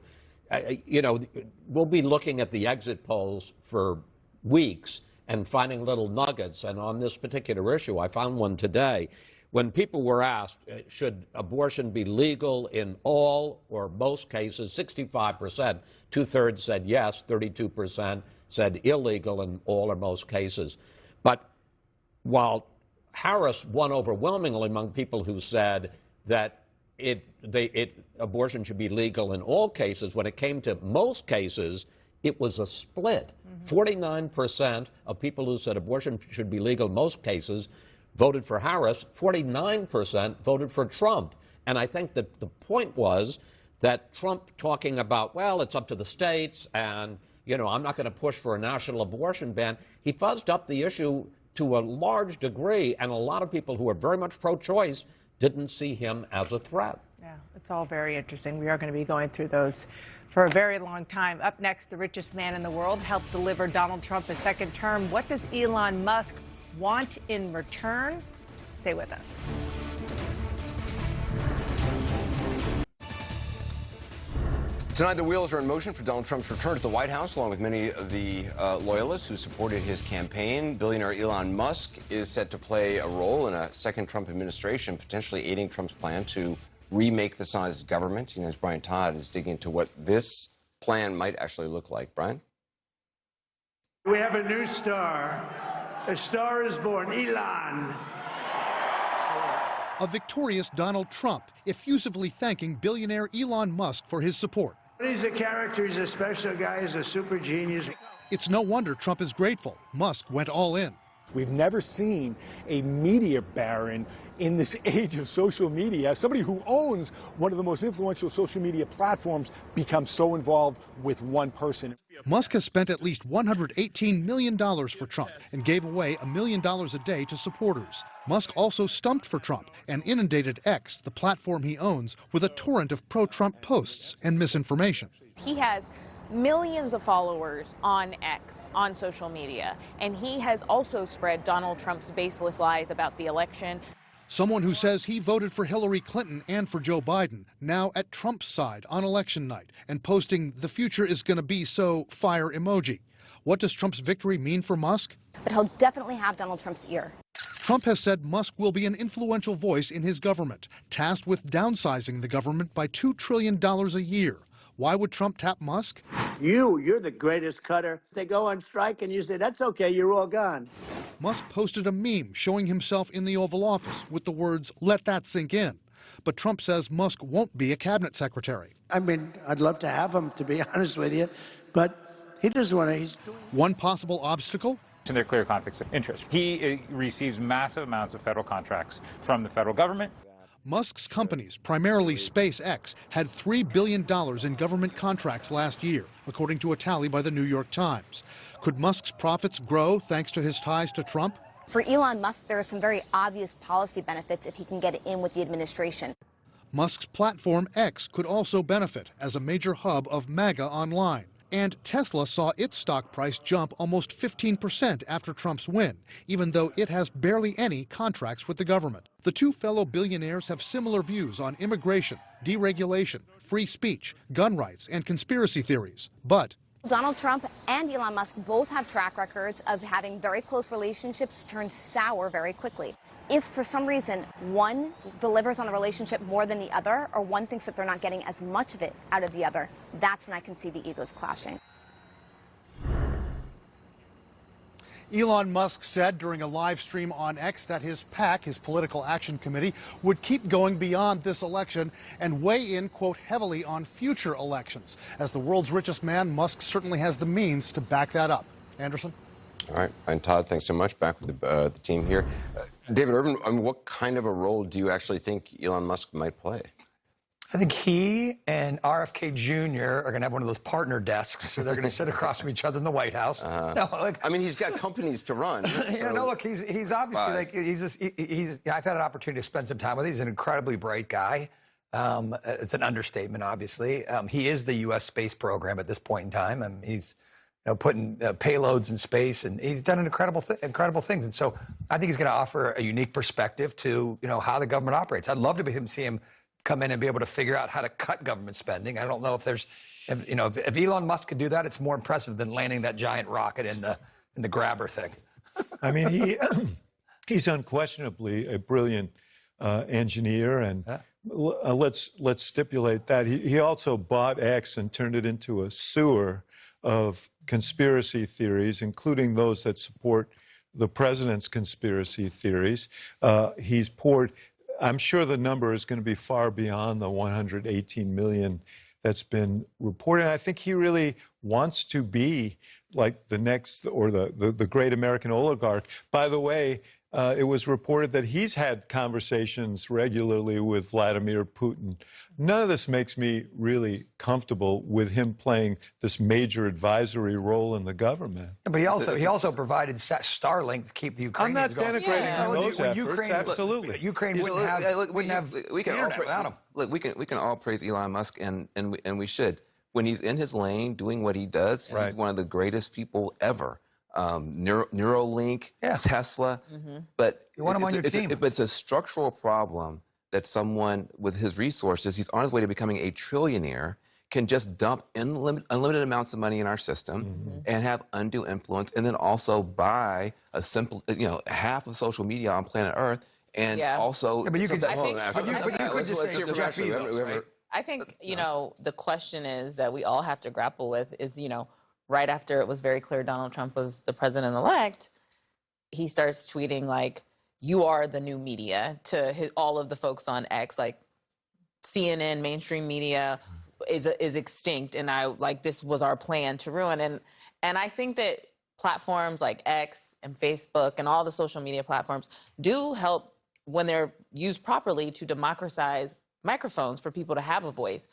You know, we'll be looking at the exit polls for weeks and finding little nuggets. And on this particular issue, I found one today. When people were asked, should abortion be legal in all or most cases, 65%, 2/3 said yes, 32% said illegal in all or most cases. But while Harris won overwhelmingly among people who said that abortion should be legal in all cases, when it came to most cases, it was a split. 49% of people who said abortion should be legal in most cases voted for Harris, 49% voted for Trump. And I think that the point was that Trump talking about, well, it's up to the states and, I'm not going to push for a national abortion ban. He fuzzed up the issue to a large degree, and a lot of people who are very much pro-choice didn't see him as a threat. Yeah, it's all very interesting. We are going to be going through those for a very long time. Up next, the richest man in the world helped deliver Donald Trump a second term. What does Elon Musk want in return? Stay with us. Tonight, the wheels are in motion for Donald Trump's return to the White House, along with many of the loyalists who supported his campaign. Billionaire Elon Musk is set to play a role in a second Trump administration, potentially aiding Trump's plan to remake the size of government. As Brian Todd is digging into what this plan might actually look like. Brian? We have a new star. A star is born, Elon. A victorious Donald Trump effusively thanking billionaire Elon Musk for his support. He's a character, he's a special guy, he's a super genius. It's no wonder Trump is grateful. Musk went all in. We've never seen a media baron in this age of social media, somebody who owns one of the most influential social media platforms, become so involved with one person. Musk has spent at least $118 million for Trump and gave away $1 million a day to supporters. Musk also stumped for Trump and inundated X, the platform he owns, with a torrent of pro-Trump posts and misinformation. He has millions of followers on X, on social media, and he has also spread Donald Trump's baseless lies about the election. Someone who says he voted for Hillary Clinton and for Joe Biden, now at Trump's side on election night and posting "the future is going to be so" fire emoji. What does Trump's victory mean for Musk? But he'll definitely have Donald Trump's ear. Trump has said Musk will be an influential voice in his government, tasked with downsizing the government by $2 trillion a year. Why would Trump tap Musk? You're the greatest cutter. They go on strike and you say, that's okay, you're all gone. Musk posted a meme showing himself in the Oval Office with the words, "Let that sink in." But Trump says Musk won't be a cabinet secretary. I mean, I'd love to have him, to be honest with you, but he doesn't want to. One possible obstacle? And there are clear conflicts of interest. He receives massive amounts of federal contracts from the federal government. Musk's companies, primarily SpaceX, had $3 billion in government contracts last year, according to a tally by the New York Times. Could Musk's profits grow thanks to his ties to Trump? For Elon Musk, there are some very obvious policy benefits if he can get in with the administration. Musk's platform X could also benefit as a major hub of MAGA online. And Tesla saw its stock price jump almost 15% after Trump's win, even though it has barely any contracts with the government. The two fellow billionaires have similar views on immigration, deregulation, free speech, gun rights, and conspiracy theories. But Donald Trump and Elon Musk both have track records of having very close relationships turn sour very quickly. If for some reason one delivers on the relationship more than the other, or one thinks that they're not getting as much of it out of the other, that's when I can see the egos clashing. Elon Musk said during a live stream on X that his PAC, his Political Action Committee, would keep going beyond this election and weigh in, quote, heavily on future elections. As the world's richest man, Musk certainly has the means to back that up. Anderson? All right, Brian Todd, thanks so much. Back with the team here. David Urban, what kind of a role do you actually think Elon Musk might play? I think he and RFK Jr. are going to have one of those partner desks, so they're going to sit across from each other in the White House. No, I mean, he's got companies to run. Yeah, no, look, he's obviously like I've had an opportunity to spend some time with him. He's an incredibly bright guy. It's an understatement, obviously. He is the U.S. space program at this point in time. He's putting payloads in space, and he's done incredible things. And so I think he's going to offer a unique perspective to how the government operates. I'd love to see him come in and be able to figure out how to cut government spending. I don't know if if Elon Musk could do that, it's more impressive than landing that giant rocket in the grabber thing. I mean, he's unquestionably a brilliant engineer, and let's stipulate that he also bought X and turned it into a sewer of conspiracy theories, including those that support the president's conspiracy theories. He's poured, I'm sure the number is going to be far beyond the 118 million that's been reported. I think he really wants to be like the next, or the great American oligarch. By the way, it was reported that he's had conversations regularly with Vladimir Putin. None of this makes me really comfortable with him playing this major advisory role in the government. Yeah, but he also provided Starlink to keep the Ukrainians going. I'm not denigrating those efforts. Absolutely. Ukraine wouldn't have the internet without him. Look, we can all praise Elon Musk, and we should. When he's in his lane doing what he does, he's one of the greatest people ever. Neuralink, Tesla, but you want him on your team. But it's a structural problem that someone with his resources, he's on his way to becoming a trillionaire, can just dump unlimited amounts of money in our system and have undue influence, and then also buy a simple, half of social media on planet Earth, and also. Yeah, but you could. I think, the question is that we all have to grapple with is, right after it was very clear Donald Trump was the president-elect, he starts tweeting like, you are the new media to all of the folks on X, like CNN, mainstream media is extinct. And this was our plan to ruin. And I think that platforms like X and Facebook and all the social media platforms do help when they're used properly to democratize microphones for people to have a voice.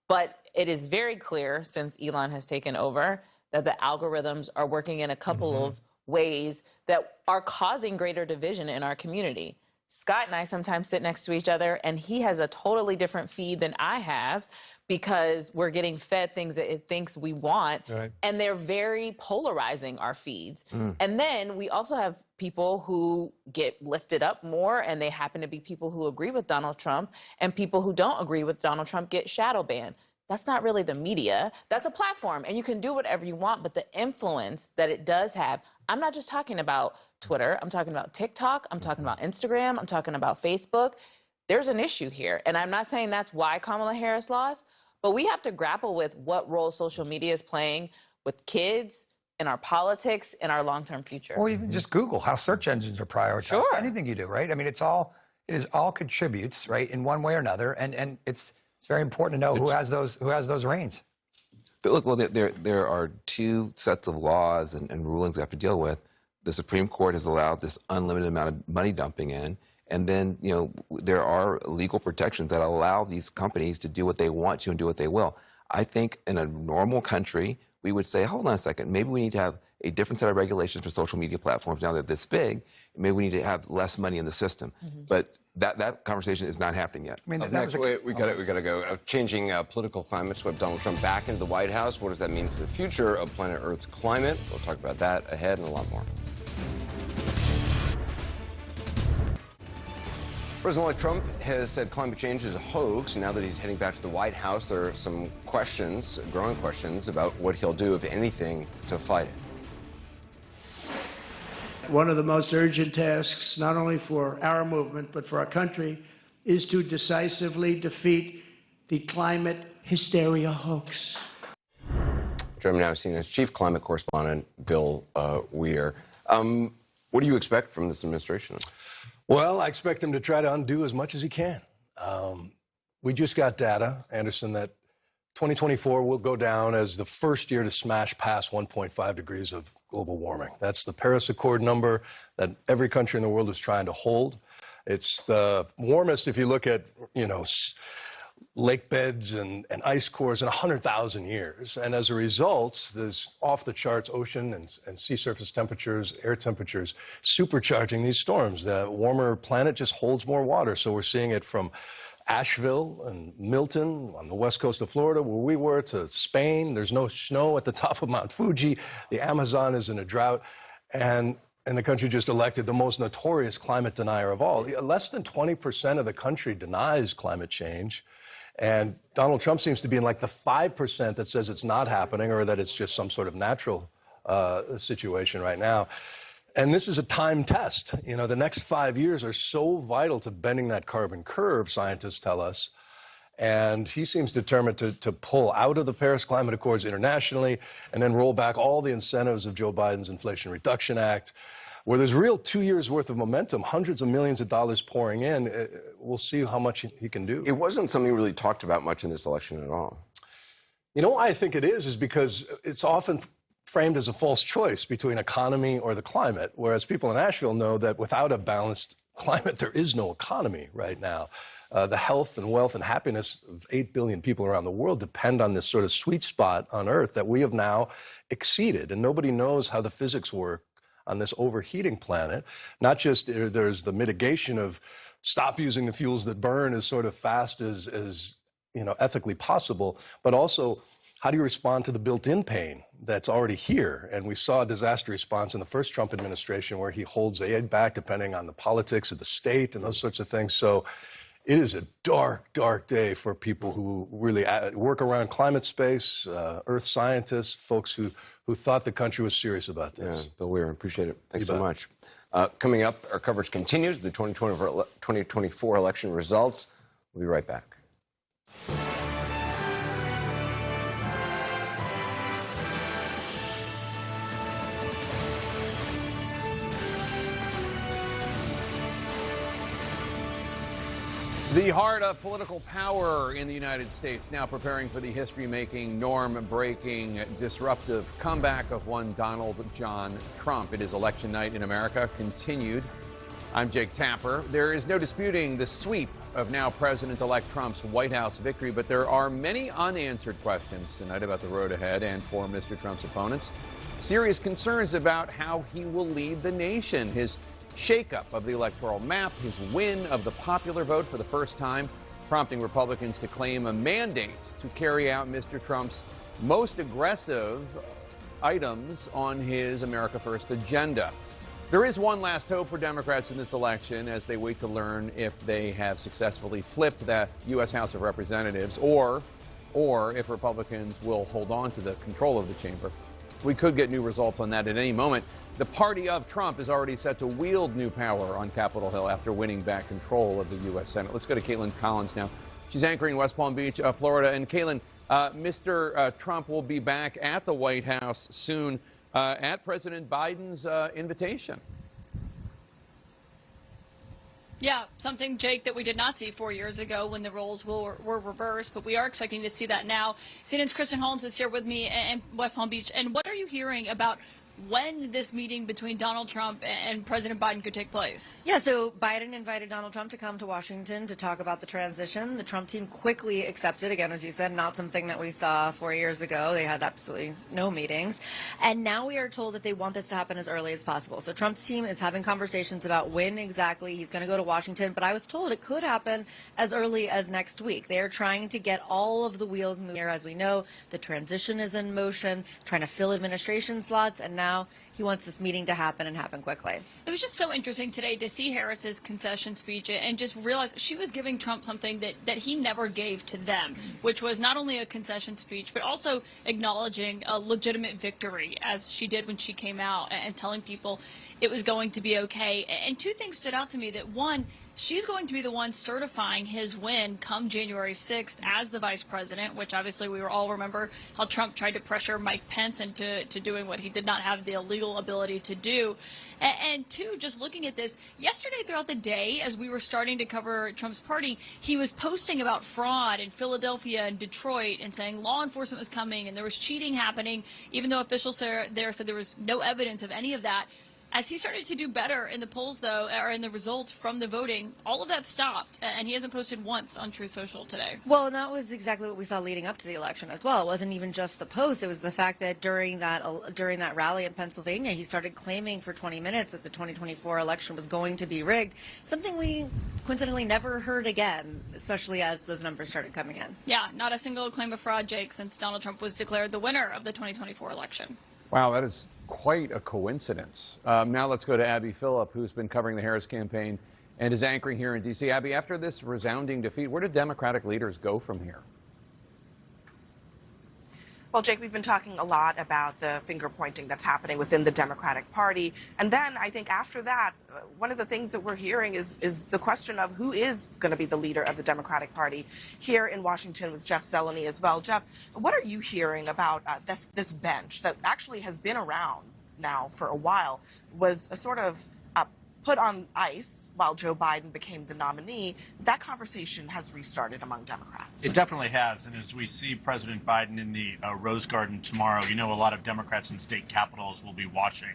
But it is very clear since Elon has taken over that the algorithms are working in a couple of ways that are causing greater division in our community. Scott and I sometimes sit next to each other, and he has a totally different feed than I have because we're getting fed things that it thinks we want, and they're very polarizing our feeds. And then we also have people who get lifted up more, and they happen to be people who agree with Donald Trump, and people who don't agree with Donald Trump get shadow banned. That's not really the media. That's a platform, and you can do whatever you want, but the influence that it does have, I'm not just talking about Twitter, I'm talking about TikTok, I'm talking about Instagram, I'm talking about Facebook. There's an issue here, and I'm not saying that's why Kamala Harris lost, but we have to grapple with what role social media is playing with kids, in our politics, in our long-term future. Or even just Google how search engines are prioritized. Sure. Anything you do, right? I mean, it all contributes, right, in one way or another, and it's very important to know who has those reins. Look, well, there are two sets of laws and rulings we have to deal with. The Supreme Court has allowed this unlimited amount of money dumping in, and then there are legal protections that allow these companies to do what they want to and do what they will. I think in a normal country, we would say, hold on a second, maybe we need to have a different set of regulations for social media platforms now that they're this big. Maybe we need to have less money in the system. But that conversation is not happening yet. I mean, next, we got to go. Changing political climate swept Donald Trump back into the White House. What does that mean for the future of planet Earth's climate? We'll talk about that ahead and a lot more. President-elect Trump has said climate change is a hoax. Now that he's heading back to the White House, there are some questions, growing questions, about what he'll do, if anything, to fight it. One of the most urgent tasks, not only for our movement, but for our country, is to decisively defeat the climate hysteria hoax. Joining me now is CNN's chief climate correspondent, Bill Weir. What do you expect from this administration? Well, I expect him to try to undo as much as he can. We just got data, Anderson, that 2024 will go down as the first year to smash past 1.5 degrees of global warming. That's the Paris Accord number that every country in the world is trying to hold. It's the warmest if you look at, lake beds and ice cores in 100,000 years. And as a result, there's off-the-charts ocean and sea surface temperatures, air temperatures, supercharging these storms. The warmer planet just holds more water. So we're seeing it from Asheville and Milton on the west coast of Florida, where we were, to Spain. There's no snow at the top of Mount Fuji. The Amazon is in a drought. And the country just elected the most notorious climate denier of all. Less than 20% of the country denies climate change. And Donald Trump seems to be in like the 5% that says it's not happening or that it's just some sort of natural situation right now. And this is a time test. The next 5 years are so vital to bending that carbon curve, scientists tell us. And he seems determined to pull out of the Paris Climate Accords internationally and then roll back all the incentives of Joe Biden's Inflation Reduction Act, where there's real 2 years worth of momentum, hundreds of millions of dollars pouring in. We'll see how much he can do. It wasn't something really talked about much in this election at all. Why I think it is because it's often framed as a false choice between economy or the climate, whereas people in Asheville know that without a balanced climate, there is no economy right now. The health and wealth and happiness of 8 billion people around the world depend on this sort of sweet spot on Earth that we have now exceeded, and nobody knows how the physics work on this overheating planet. Not just there's the mitigation of stop using the fuels that burn as sort of fast as ethically possible, but also how do you respond to the built-in pain that's already here? And we saw a disaster response in the first Trump administration where he holds aid back depending on the politics of the state and those sorts of things. So it is a dark, dark day for people who really work around climate space, earth scientists, folks who thought the country was serious about this. Yeah, Bill Weir, appreciate it. Thanks so much. Coming up, our coverage continues, the 2024 election results. We'll be right back. The heart of political power in the United States now preparing for the history-making, norm-breaking, disruptive comeback of one Donald John Trump. It is election night in America, continued. I'm Jake Tapper. There is no disputing the sweep of now President-elect Trump's White House victory, but there are many unanswered questions tonight about the road ahead and for Mr. Trump's opponents. Serious concerns about how he will lead the nation, his shakeup of the electoral map, his win of the popular vote for the first time, prompting Republicans to claim a mandate to carry out Mr. Trump's most aggressive items on his America First agenda. There is one last hope for Democrats in this election as they wait to learn if they have successfully flipped the U.S. House of Representatives or if Republicans will hold on to the control of the chamber. We could get new results on that at any moment. The party of Trump is already set to wield new power on Capitol Hill after winning back control of the U.S. Senate. Let's go to Caitlin Collins now. She's anchoring West Palm Beach, Florida. And Caitlin, Mr. Trump will be back at the White House soon at President Biden's invitation. Yeah, something, Jake, that we did not see 4 years ago when the roles were reversed, but we are expecting to see that now. CNN's Kristen Holmes is here with me in West Palm Beach. And what are you hearing about when this meeting between Donald Trump and President Biden could take place? Yeah, so Biden invited Donald Trump to come to Washington to talk about the transition. The Trump team quickly accepted, again, as you said, not something that we saw 4 years ago. They had absolutely no meetings. And now we are told that they want this to happen as early as possible. So Trump's team is having conversations about when exactly he's going to go to Washington, but I was told it could happen as early as next week. They are trying to get all of the wheels moving here. As we know, the transition is in motion, trying to fill administration slots, and now he wants this meeting to happen and happen quickly. It was just so interesting today to see Harris's concession speech and just realize she was giving Trump something that he never gave to them, which was not only a concession speech, but also acknowledging a legitimate victory, as she did when she came out and telling people it was going to be okay. And two things stood out to me. That one, she's going to be the one certifying his win come January 6th as the vice president, which obviously we all remember how Trump tried to pressure Mike Pence into doing what he did not have the legal ability to do. And two, just looking at this, yesterday throughout the day, as we were starting to cover Trump's party, he was posting about fraud in Philadelphia and Detroit and saying law enforcement was coming and there was cheating happening, even though officials there said there was no evidence of any of that. As he started to do better in the polls, though, or in the results from the voting, all of that stopped, and he hasn't posted once on Truth Social today. Well, and that was exactly what we saw leading up to the election as well. It wasn't even just the post. It was the fact that during that rally in Pennsylvania, he started claiming for 20 minutes that the 2024 election was going to be rigged, something we coincidentally never heard again, especially as those numbers started coming in. Yeah, not a single claim of fraud, Jake, since Donald Trump was declared the winner of the 2024 election. Wow, that is quite a coincidence. Now let's go to Abby Phillip, who's been covering the Harris campaign and is anchoring here in D.C. Abby, after this resounding defeat, where did Democratic leaders go from here? Well, Jake, we've been talking a lot about the finger pointing that's happening within the Democratic Party. And then I think after that, one of the things that we're hearing is the question of who is going to be the leader of the Democratic Party here in Washington with Jeff Zeleny as well. Jeff, what are you hearing about this bench that actually has been around now for a while, was a sort of put on ice while Joe Biden became the nominee, that conversation has restarted among Democrats. It definitely has. And as we see President Biden in the Rose Garden tomorrow, a lot of Democrats in state capitals will be watching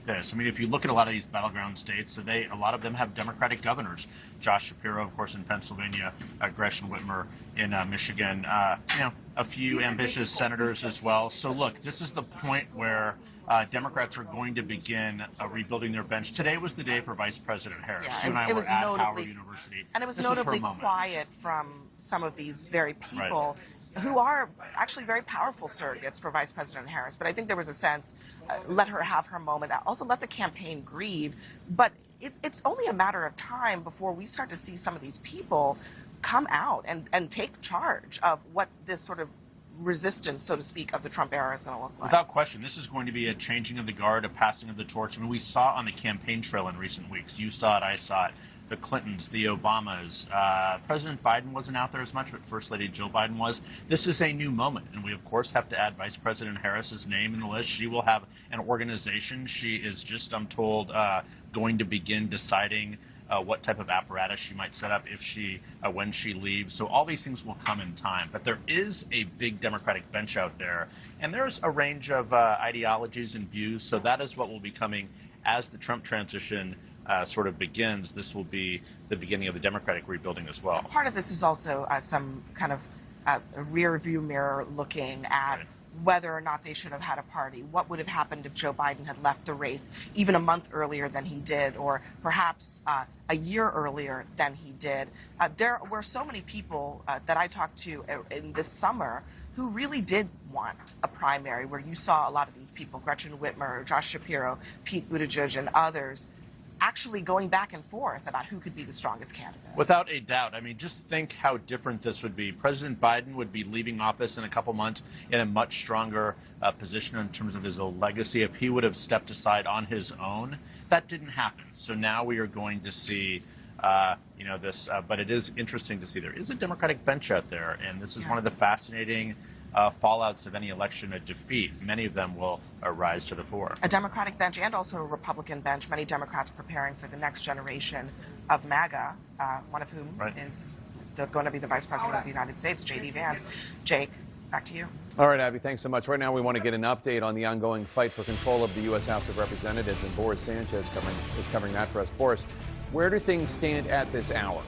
this. I mean, if you look at a lot of these battleground states, a lot of them have Democratic governors. Josh Shapiro, of course, in Pennsylvania, Gretchen Whitmer in Michigan, a few ambitious senators as well. So look, this is the point where Democrats are going to begin rebuilding their bench. Today was the day for Vice President Harris. Yeah, you and I were at notably, Howard University. And it was This notably her moment. quiet from some of these very people who are actually very powerful surrogates for Vice President Harris. But I think there was a sense, let her have her moment. Also let the campaign grieve. But it's only a matter of time before we start to see some of these people come out and take charge of what this sort of resistance, so to speak, of the Trump era is going to look like. Without question, this is going to be a changing of the guard, a passing of the torch. I mean, we saw on the campaign trail in recent weeks. You saw it, I saw it. The Clintons, the Obamas. President Biden wasn't out there as much, but First Lady Jill Biden was. This is a new moment, and we, of course, have to add Vice President Harris's name in the list. She will have an organization. She is just, I'm told, going to begin deciding what type of apparatus she might set up if she, when she leaves. So all these things will come in time. But there is a big Democratic bench out there, and there's a range of ideologies and views. So that is what will be coming as the Trump transition sort of begins. This will be the beginning of the Democratic rebuilding as well. Part of this is also some kind of rear view mirror looking at whether or not they should have had a party. What would have happened if Joe Biden had left the race even a month earlier than he did, or perhaps a year earlier than he did? There were so many people that I talked to in this summer who really did want a primary, where you saw a lot of these people, Gretchen Whitmer, Josh Shapiro, Pete Buttigieg, and others, actually going back and forth about who could be the strongest candidate. Without a doubt. I mean, just think how different this would be. President Biden would be leaving office in a couple months in a much stronger position in terms of his legacy if he would have stepped aside on his own. That didn't happen. So now we are going to see this, but it is interesting to see there is a Democratic bench out there, and this is one of the fascinating fallouts of any election, a defeat. Many of them will rise to the fore. A Democratic bench and also a Republican bench, many Democrats preparing for the next generation of MAGA, one of whom is going to be the Vice President of the United States, J.D. Vance. Jake, back to you. All right, Abby, thanks so much. Right now, we want to get an update on the ongoing fight for control of the U.S. House of Representatives, and Boris Sanchez is covering that for us. Boris, where do things stand at this hour?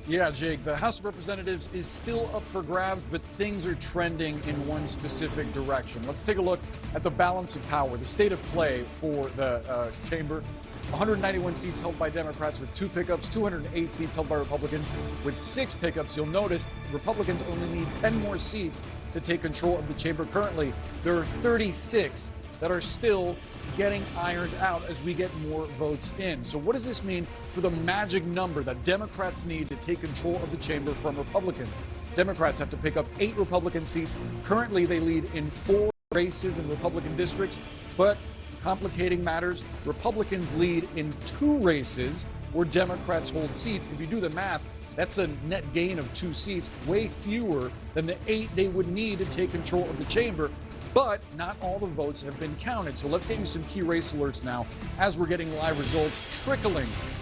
Yeah, Jake, the House of Representatives is still up for grabs, but things are trending in one specific direction. Let's take a look at the balance of power, the state of play for the chamber. 191 seats held by Democrats with 2 pickups, 208 seats held by Republicans with 6 pickups. You'll notice Republicans only need 10 more seats to take control of the chamber. Currently, there are 36 that are still getting ironed out as we get more votes in. So what does this mean for the magic number that Democrats need to take control of the chamber from Republicans? Democrats have to pick up 8 Republican seats. Currently, they lead in 4 races in Republican districts, but complicating matters, Republicans lead in 2 races where Democrats hold seats. If you do the math, that's a net gain of 2 seats, way fewer than the 8 they would need to take control of the chamber. But not all the votes have been counted. So let's get you some key race alerts now as we're getting live results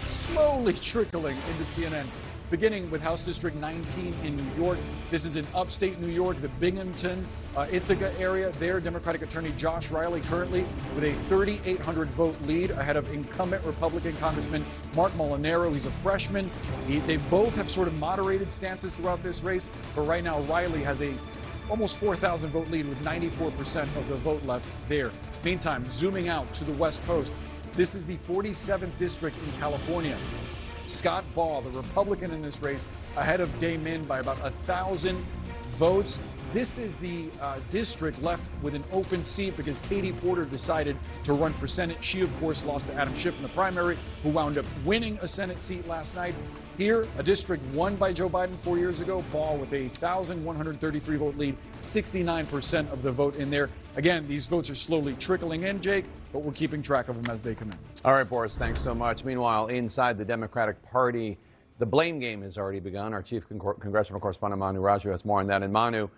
slowly trickling into CNN. Beginning with House District 19 in New York. This is in upstate New York, the Binghamton, Ithaca area. There, Democratic Attorney Josh Riley currently with a 3,800 vote lead ahead of incumbent Republican Congressman Mark Molinaro. He's a freshman. They both have sort of moderated stances throughout this race, but right now Riley has a almost 4,000 vote lead with 94% of the vote left there. Meantime, zooming out to the West Coast, this is the 47th district in California. Scott Baugh, the Republican in this race, ahead of Damon by about 1,000 votes. This is the district left with an open seat because Katie Porter decided to run for Senate. She, of course, lost to Adam Schiff in the primary, who wound up winning a Senate seat last night. Here, a district won by Joe Biden 4 years ago. Baugh with a 1,133 vote lead, 69% of the vote in there. Again, these votes are slowly trickling in, Jake, but we're keeping track of them as they come in. All right, Boris, thanks so much. Meanwhile, inside the Democratic Party, The blame game has already begun. Our chief congressional correspondent, Manu Raju, has more on that. And Manu,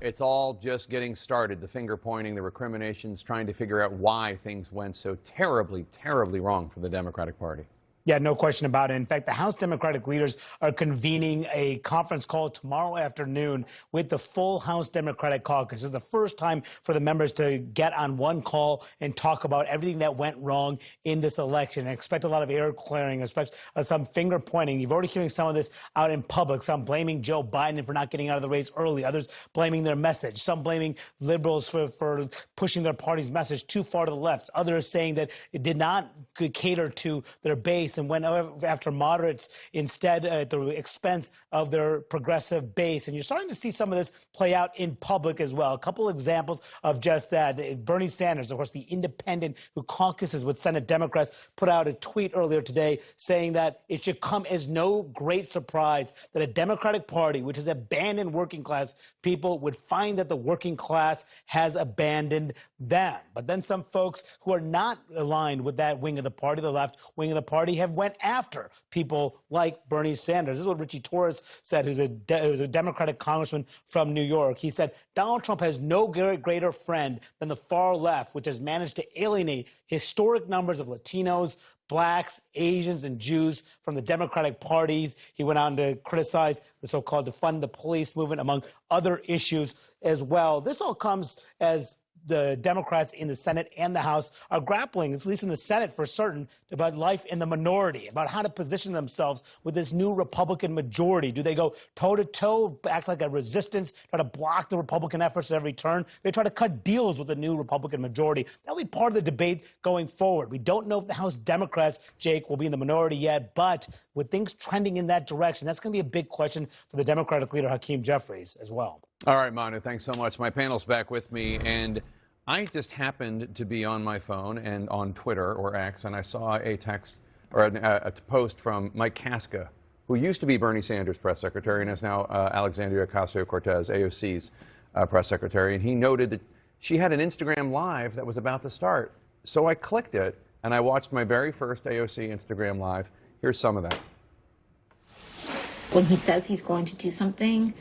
it's all just getting started. The finger pointing, the recriminations, trying to figure out why things went so terribly, terribly wrong for the Democratic Party. Yeah, no question about it. In fact, the House Democratic leaders are convening a conference call tomorrow afternoon with the full House Democratic caucus. This is the first time for the members to get on one call and talk about everything that went wrong in this election. I expect a lot of air clearing, expect some finger pointing. You've already hearing some of this out in public, some blaming Joe Biden for not getting out of the race early, others blaming their message, some blaming liberals for pushing their party's message too far to the left, others saying that it did not cater to their base and went after moderates instead at the expense of their progressive base. And you're starting to see some of this play out in public as well. A couple examples of just that. Bernie Sanders, of course, the independent who caucuses with Senate Democrats, put out a tweet earlier today saying that it should come as no great surprise that a Democratic Party, which has abandoned working class people, would find that the working class has abandoned them. But then some folks who are not aligned with that wing of the party, the left wing of the party, have went after people like Bernie Sanders. This is what Richie Torres said, who's a Democratic congressman from New York. He said, Donald Trump has no greater friend than the far left, which has managed to alienate historic numbers of Latinos, blacks, Asians, and Jews from the Democratic parties. He went on to criticize the so-called defund the police movement, among other issues as well. This all comes as the Democrats in the Senate and the House are grappling, at least in the Senate for certain, about life in the minority, about how to position themselves with this new Republican majority. Do they go toe-to-toe, act like a resistance, try to block the Republican efforts at every turn? They try to cut deals with the new Republican majority. That'll be part of the debate going forward. We don't know if the House Democrats, Jake, will be in the minority yet, but with things trending in that direction, that's going to be a big question for the Democratic leader, Hakeem Jeffries, as well. All right, Manu, thanks so much. My panel's back with me, and I just happened to be on my phone and on Twitter or X, and I saw a text or a post from Mike Casca, who used to be Bernie Sanders' press secretary and is now Alexandria Ocasio-Cortez, AOC's press secretary. And he noted that she had an Instagram Live that was about to start. So I clicked it, and I watched my very first AOC Instagram Live. Here's some of that. When he says he's going to do something,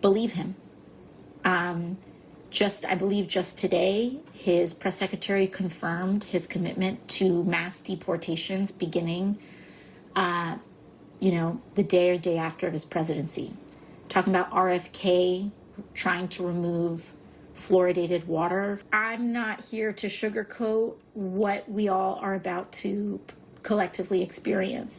believe him. I believe just today, his press secretary confirmed his commitment to mass deportations beginning, the day or day after of his presidency. Talking about RFK trying to remove fluoridated water. I'm not here to sugarcoat what we all are about to collectively experience.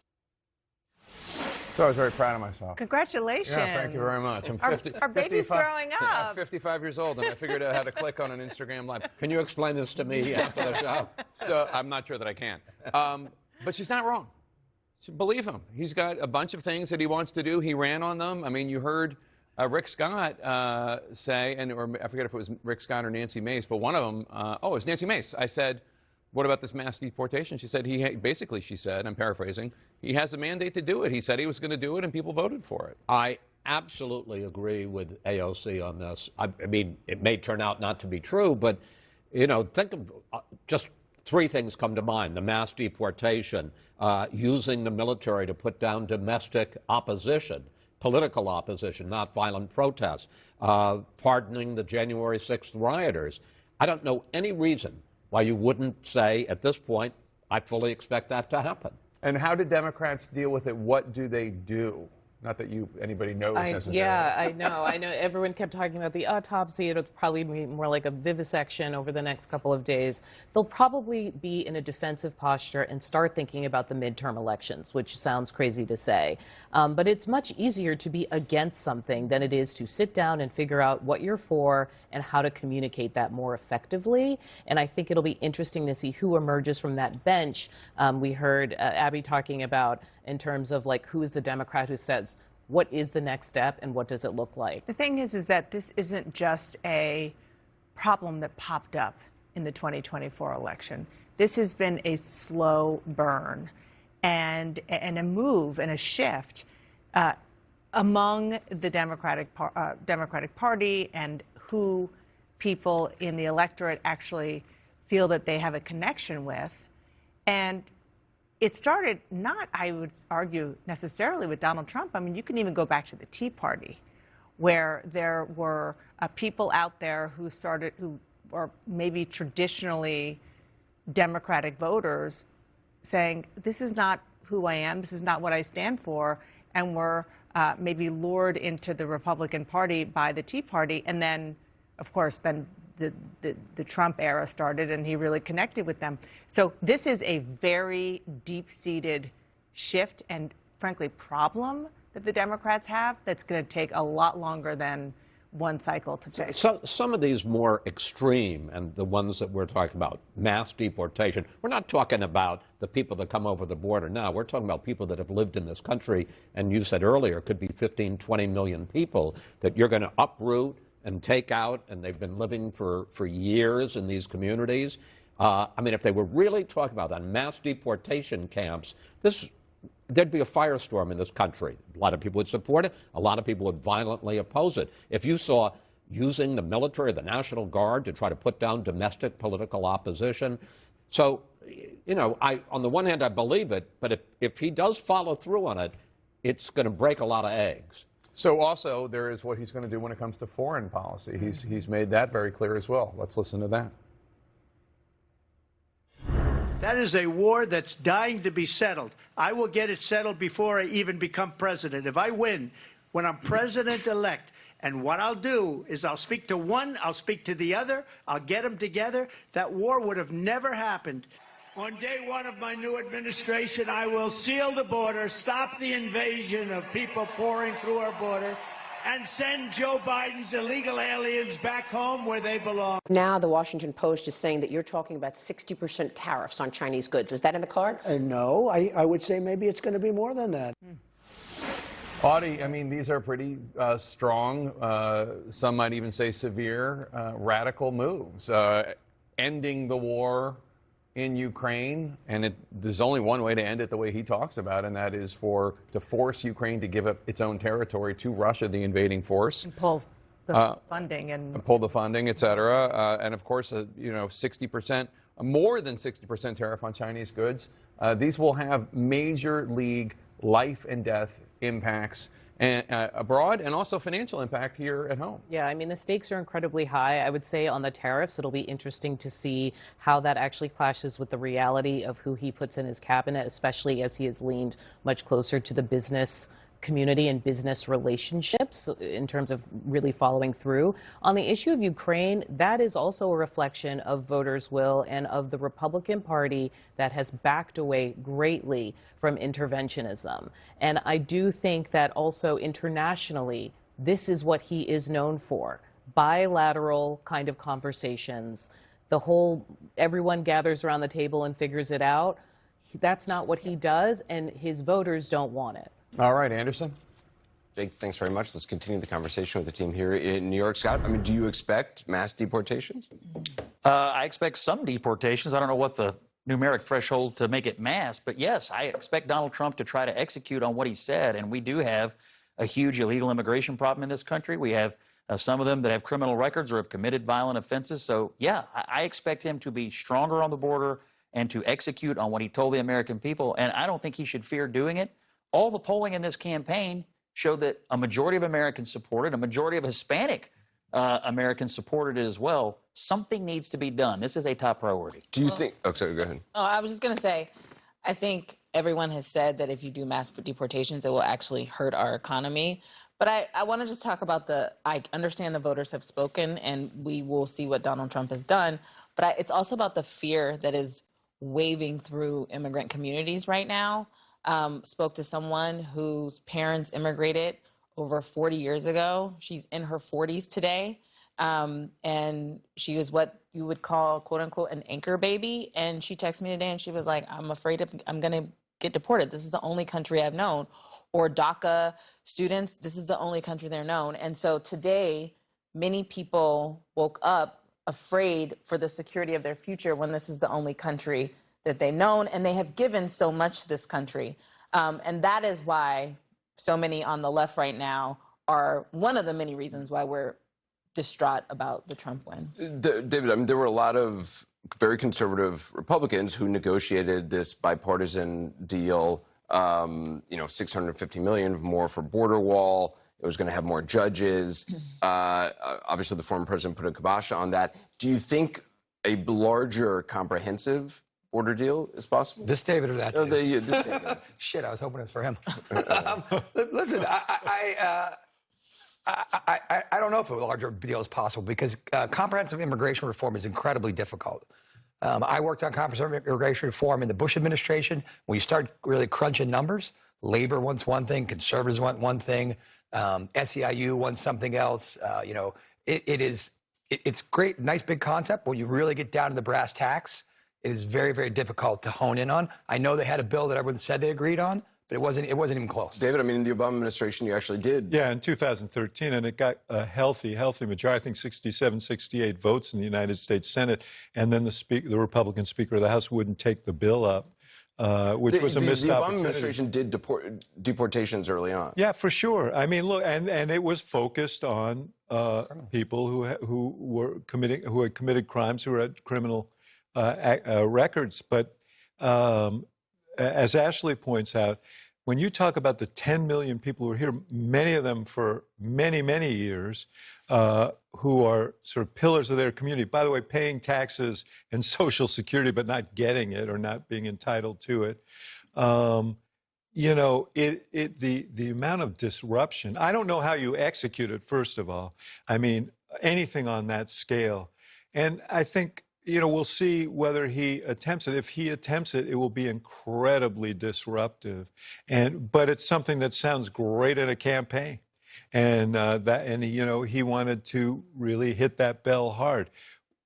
So I was very proud of myself. Congratulations. Yeah, thank you very much. I'm 50, our baby's 55, growing up. Yeah, 55 years old, and I figured out how to click on an Instagram Live. Can you explain this to me after the show? So I'm not sure that I can. But she's not wrong. Believe him. He's got a bunch of things that he wants to do. He ran on them. I mean, you heard Rick Scott say, or I forget if it was Rick Scott or Nancy Mace, but one of them, it was Nancy Mace. I said, what about this mass deportation? She said, she said, I'm paraphrasing, he has a mandate to do it. He said he was going to do it, and people voted for it. I absolutely agree with AOC on this. I mean, it may turn out not to be true, but, think of just three things come to mind. The mass deportation, using the military to put down domestic opposition, political opposition, not violent protests, pardoning the January 6th rioters. I don't know any reason why you wouldn't say at this point, I fully expect that to happen. And how did Democrats deal with it? What do they do? Not that anybody knows necessarily. Yeah, I know. Everyone kept talking about the autopsy. It'll probably be more like a vivisection over the next couple of days. They'll probably be in a defensive posture and start thinking about the midterm elections, which sounds crazy to say. But it's much easier to be against something than it is to sit down and figure out what you're for and how to communicate that more effectively. And I think it'll be interesting to see who emerges from that bench. We heard Abby talking about in terms of who is the Democrat who says, what is the next step and what does it look like? The thing is that this isn't just a problem that popped up in the 2024 election. This has been a slow burn and a move and a shift among the Democratic Party and who people in the electorate actually feel that they have a connection with. And it started not, I would argue, necessarily with Donald Trump. I mean, you can even go back to the Tea Party, where there were people out there who were maybe traditionally Democratic voters saying, this is not who I am, this is not what I stand for, and were maybe lured into the Republican Party by the Tea Party. And then, of course, then the Trump era started, and he really connected with them. So this is a very deep-seated shift and, frankly, problem that the Democrats have that's going to take a lot longer than one cycle to fix. So some of these more extreme, and the ones that we're talking about, mass deportation, we're not talking about the people that come over the border now. We're talking about people that have lived in this country, and you said earlier, it could be 15, 20 million people that you're going to uproot and take out, and they've been living for years in these communities. I mean, if they were really talking about that, mass deportation camps, there'd be a firestorm in this country. A lot of people would support it. A lot of people would violently oppose it. If you saw using the military, the National Guard, to try to put down domestic political opposition. So, you know, on the one hand, I believe it, but if he does follow through on it, it's going to break a lot of eggs. So also, there is what he's going to do when it comes to foreign policy. He's made that very clear as well. Let's listen to that. That is a war that's dying to be settled. I will get it settled before I even become president. If I win, when I'm president-elect, and what I'll do is I'll speak to one, I'll speak to the other, I'll get them together, that war would have never happened. On day one of my new administration, I will seal the border, stop the invasion of people pouring through our border, and send Joe Biden's illegal aliens back home where they belong. Now the Washington Post is saying that you're talking about 60% tariffs on Chinese goods. Is that in the cards? No, I would say maybe it's going to be more than that. Audie, I mean, these are pretty strong, some might even say severe, radical moves. Ending the war in Ukraine, and there's only one way to end it the way he talks about, and that is to force Ukraine to give up its own territory to Russia, the invading force. And pull the funding and pull the funding, et cetera. And of course, 60%, more than 60% tariff on Chinese goods. These will have major league life and death impacts abroad, and also financial impact here at home. Yeah, I mean, the stakes are incredibly high. I would say on the tariffs, it'll be interesting to see how that actually clashes with the reality of who he puts in his cabinet, especially as he has leaned much closer to the business community and business relationships in terms of really following through. On the issue of Ukraine, that is also a reflection of voters' will and of the Republican Party that has backed away greatly from interventionism. And I do think that also internationally, this is what he is known for: bilateral kind of conversations. Everyone gathers around the table and figures it out. That's not what he does, and his voters don't want it. All right, Anderson. Jake, thanks very much. Let's continue the conversation with the team here in New York. Scott, I mean, do you expect mass deportations? I expect some deportations. I don't know what the numeric threshold to make it mass, but yes, I expect Donald Trump to try to execute on what he said. And we do have a huge illegal immigration problem in this country. We have some of them that have criminal records or have committed violent offenses. So, yeah, I expect him to be stronger on the border and to execute on what he told the American people. And I don't think he should fear doing it. All the polling in this campaign showed that a majority of Americans supported, a majority of Hispanic Americans supported it as well. Something needs to be done. This is a top priority. Do you think... Oh, sorry, go ahead. Oh, I was just going to say, I think everyone has said that if you do mass deportations, it will actually hurt our economy. But I want to just talk about I understand the voters have spoken, and we will see what Donald Trump has done. But it's also about the fear that is waving through immigrant communities right now. Spoke to someone whose parents immigrated over 40 years ago. She's in her 40s today. And she was what you would call, quote unquote, an anchor baby. And she texted me today and she was like, I'm afraid I'm going to get deported. This is the only country I've known. Or DACA students, this is the only country they're known. And so today, many people woke up afraid for the security of their future when this is the only country that they've known, and they have given so much to this country. And that is why so many on the left right now are one of the many reasons why we're distraught about the Trump win. David, I mean, there were a lot of very conservative Republicans who negotiated this bipartisan deal. $650 million more for border wall. It was going to have more judges. Obviously, the former president put a kibosh on that. Do you think a larger, comprehensive border deal is possible? This David or that? This David. Shit, I was hoping it was for him. Listen, I don't know if a larger deal is possible because comprehensive immigration reform is incredibly difficult. I worked on comprehensive immigration reform in the Bush administration. When you start really crunching numbers, labor wants one thing, conservatives want one thing, SEIU wants something else. It's great, nice big concept. When you really get down to the brass tacks, it is very, very difficult to hone in on. I know they had a bill that everyone said they agreed on, but it wasn't even close. David, I mean, in the Obama administration, you actually did. Yeah, in 2013, and it got a healthy majority, I think 67, 68 votes in the United States Senate, and then the Republican Speaker of the House wouldn't take the bill up, which was a missed opportunity. The Obama administration did deportations early on. Yeah, for sure. I mean, look, and it was focused on people who had committed crimes, who had criminal records. But as Ashley points out, when you talk about the 10 million people who are here, many of them for many, many years, who are sort of pillars of their community, by the way, paying taxes and Social Security, but not getting it or not being entitled to it. The amount of disruption, I don't know how you execute it, first of all. I mean, anything on that scale. And I think, we'll see whether he attempts it. If he attempts it, it will be incredibly disruptive. But it's something that sounds great in a campaign. And he wanted to really hit that bell hard.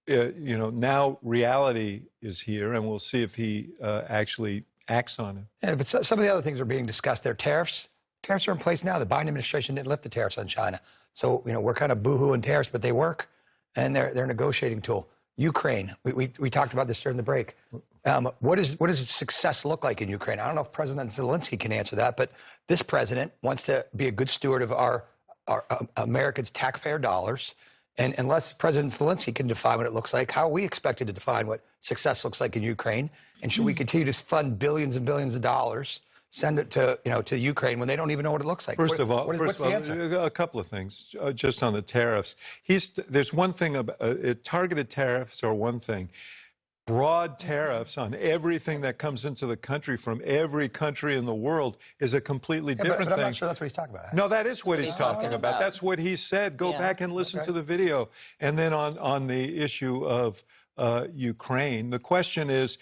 Now reality is here, and we'll see if he actually acts on it. Yeah, but some of the other things are being discussed. There are tariffs. Tariffs are in place now. The Biden administration didn't lift the tariffs on China. So, we're kind of boohooing tariffs, but they work, and they're a negotiating tool. Ukraine. We talked about this during the break. What does success look like in Ukraine? I don't know if President Zelensky can answer that, but this president wants to be a good steward of our Americans' taxpayer dollars. And unless President Zelensky can define what it looks like, how are we expected to define what success looks like in Ukraine? And should we continue to fund billions and billions of dollars, send it to Ukraine when they don't even know what it looks like? First of all, a couple of things just on the tariffs. There's one thing about targeted tariffs are one thing. Broad tariffs on everything that comes into the country from every country in the world is a completely different but thing. I'm not sure that's what he's talking about. No, that is what he's talking about. That's what he said. Go back and listen to the video. And then on the issue of Ukraine, the question is,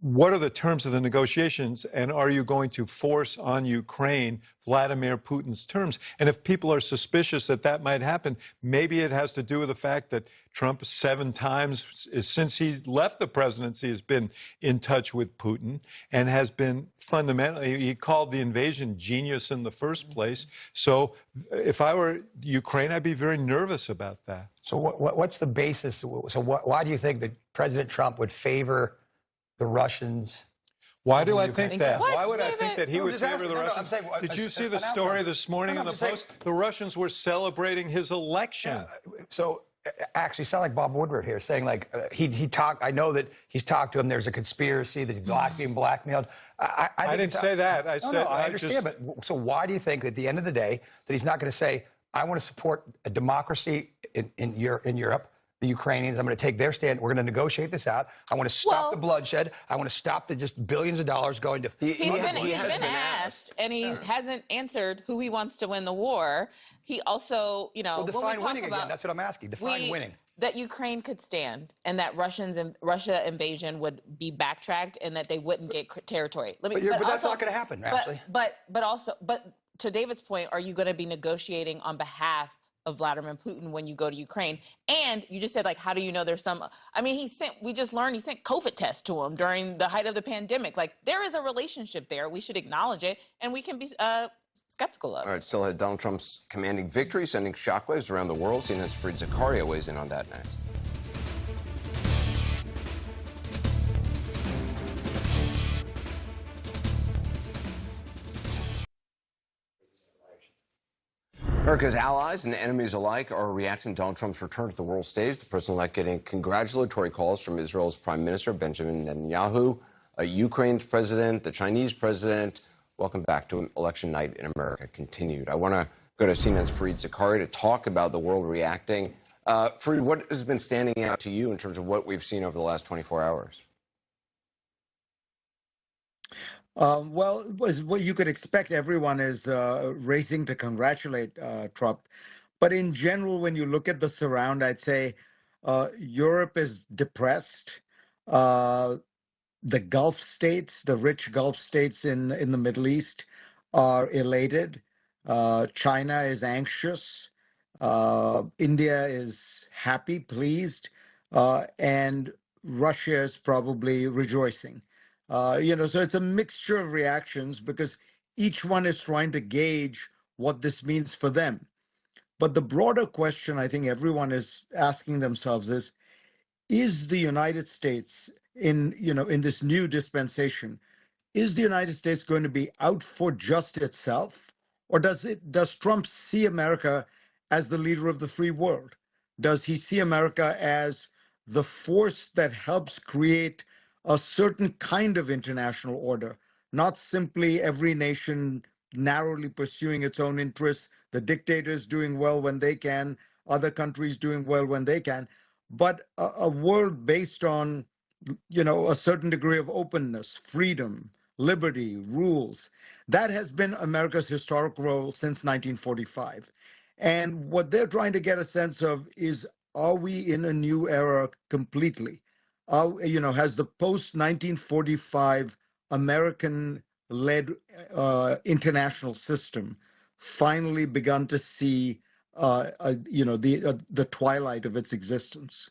what are the terms of the negotiations, and are you going to force on Ukraine Vladimir Putin's terms? And if people are suspicious that might happen, maybe it has to do with the fact that Trump 7 times since he left the presidency has been in touch with Putin and has been fundamentally, he called the invasion genius in the first place. So if I were Ukraine, I'd be very nervous about that. So what's the basis? So why do you think that President Trump would favor the Russians? Why do I think that? Why would I think that he would just favor the Russians? Did you see the story this morning in the Post? The Russians were celebrating his election. So actually sound like Bob Woodward here, saying like he talked. I know that he's talked to him. There's a conspiracy that he's being blackmailed. I didn't say that. I said I understand. But so why do you think at the end of the day that he's not going to say, I want to support a democracy in Europe? The Ukrainians, I'm going to take their stand. We're going to negotiate this out. I want to stop the bloodshed. I want to stop the just billions of dollars going to. He's been asked, and he hasn't answered who he wants to win the war. He also, well, define winning again. That's what I'm asking. Define winning. That Ukraine could stand, and that Russia invasion would be backtracked, and that they wouldn't get territory. But that's not going to happen, actually. But to David's point, are you going to be negotiating on behalf of Vladimir Putin when you go to Ukraine? And you just said, like, how do you know there's some, we just learned he sent COVID tests to him during the height of the pandemic. Like, there is a relationship there. We should acknowledge it, and we can be skeptical of. All right, still had Donald Trump's commanding victory, sending shockwaves around the world. CNN's Fareed Zakaria weighs in on that next. America's allies and enemies alike are reacting to Donald Trump's return to the world stage. The president-elect getting congratulatory calls from Israel's Prime Minister Benjamin Netanyahu, Ukraine's president, the Chinese president. Welcome back to election night in America continued. I want to go to CNN's Fareed Zakaria to talk about the world reacting. Fareed, what has been standing out to you in terms of what we've seen over the last 24 hours? Well, was what you could expect. Everyone is racing to congratulate Trump. But in general, when you look at the surround, I'd say Europe is depressed. The Gulf states, the rich Gulf states in the Middle East, are elated. China is anxious. India is happy, pleased, and Russia is probably rejoicing. So it's a mixture of reactions because each one is trying to gauge what this means for them. But the broader question I think everyone is asking themselves is the United States in this new dispensation, is the United States going to be out for just itself? Or does Trump see America as the leader of the free world? Does he see America as the force that helps create a certain kind of international order, not simply every nation narrowly pursuing its own interests, the dictators doing well when they can, other countries doing well when they can, but a world based on, a certain degree of openness, freedom, liberty, rules. That has been America's historic role since 1945. And what they're trying to get a sense of is, are we in a new era completely? Has the post-1945 American-led international system finally begun to see, the twilight of its existence?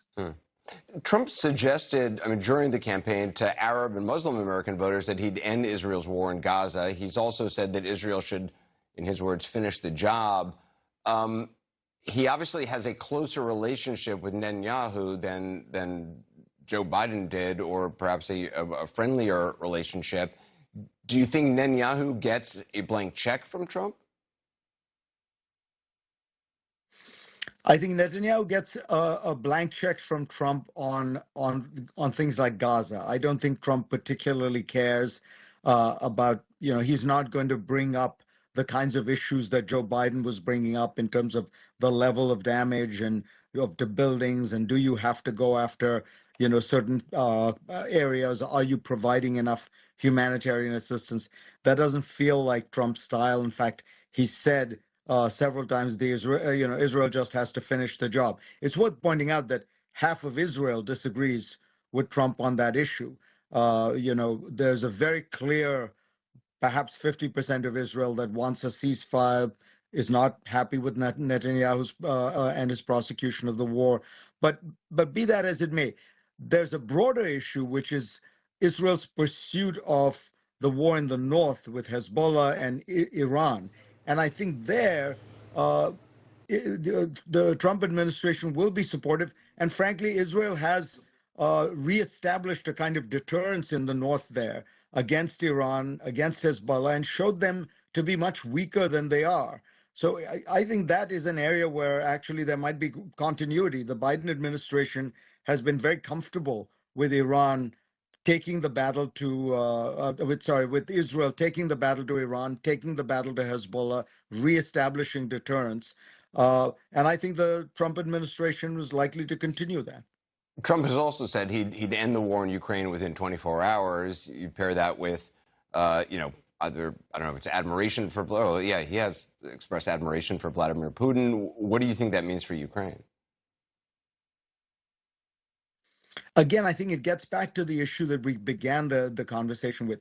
Trump suggested, during the campaign to Arab and Muslim American voters that he'd end Israel's war in Gaza. He's also said that Israel should, in his words, finish the job. He obviously has a closer relationship with Netanyahu than Joe Biden did, or perhaps a friendlier relationship. Do you think Netanyahu gets a blank check from Trump? I think Netanyahu gets a blank check from Trump on things like Gaza. I don't think Trump particularly cares about, he's not going to bring up the kinds of issues that Joe Biden was bringing up in terms of the level of damage and of the buildings, and do you have to go after, certain areas? Are you providing enough humanitarian assistance? That doesn't feel like Trump's style. In fact, he said several times Israel just has to finish the job. It's worth pointing out that half of Israel disagrees with Trump on that issue. There's a very clear, perhaps 50% of Israel that wants a ceasefire, is not happy with Netanyahu's and his prosecution of the war. But be that as it may, there's a broader issue, which is Israel's pursuit of the war in the north with Hezbollah and Iran. And I think there, the Trump administration will be supportive. And frankly, Israel has reestablished a kind of deterrence in the north there against Iran, against Hezbollah, and showed them to be much weaker than they are. So I think that is an area where actually there might be continuity. The Biden administration has been very comfortable with Iran taking the battle to, with Israel taking the battle to Iran, taking the battle to Hezbollah, reestablishing deterrence. And I think the Trump administration was likely to continue that. Trump has also said he'd end the war in Ukraine within 24 hours. You pair that with, either, I don't know if it's admiration for, he has expressed admiration for Vladimir Putin. What do you think that means for Ukraine? Again, I think it gets back to the issue that we began the conversation with.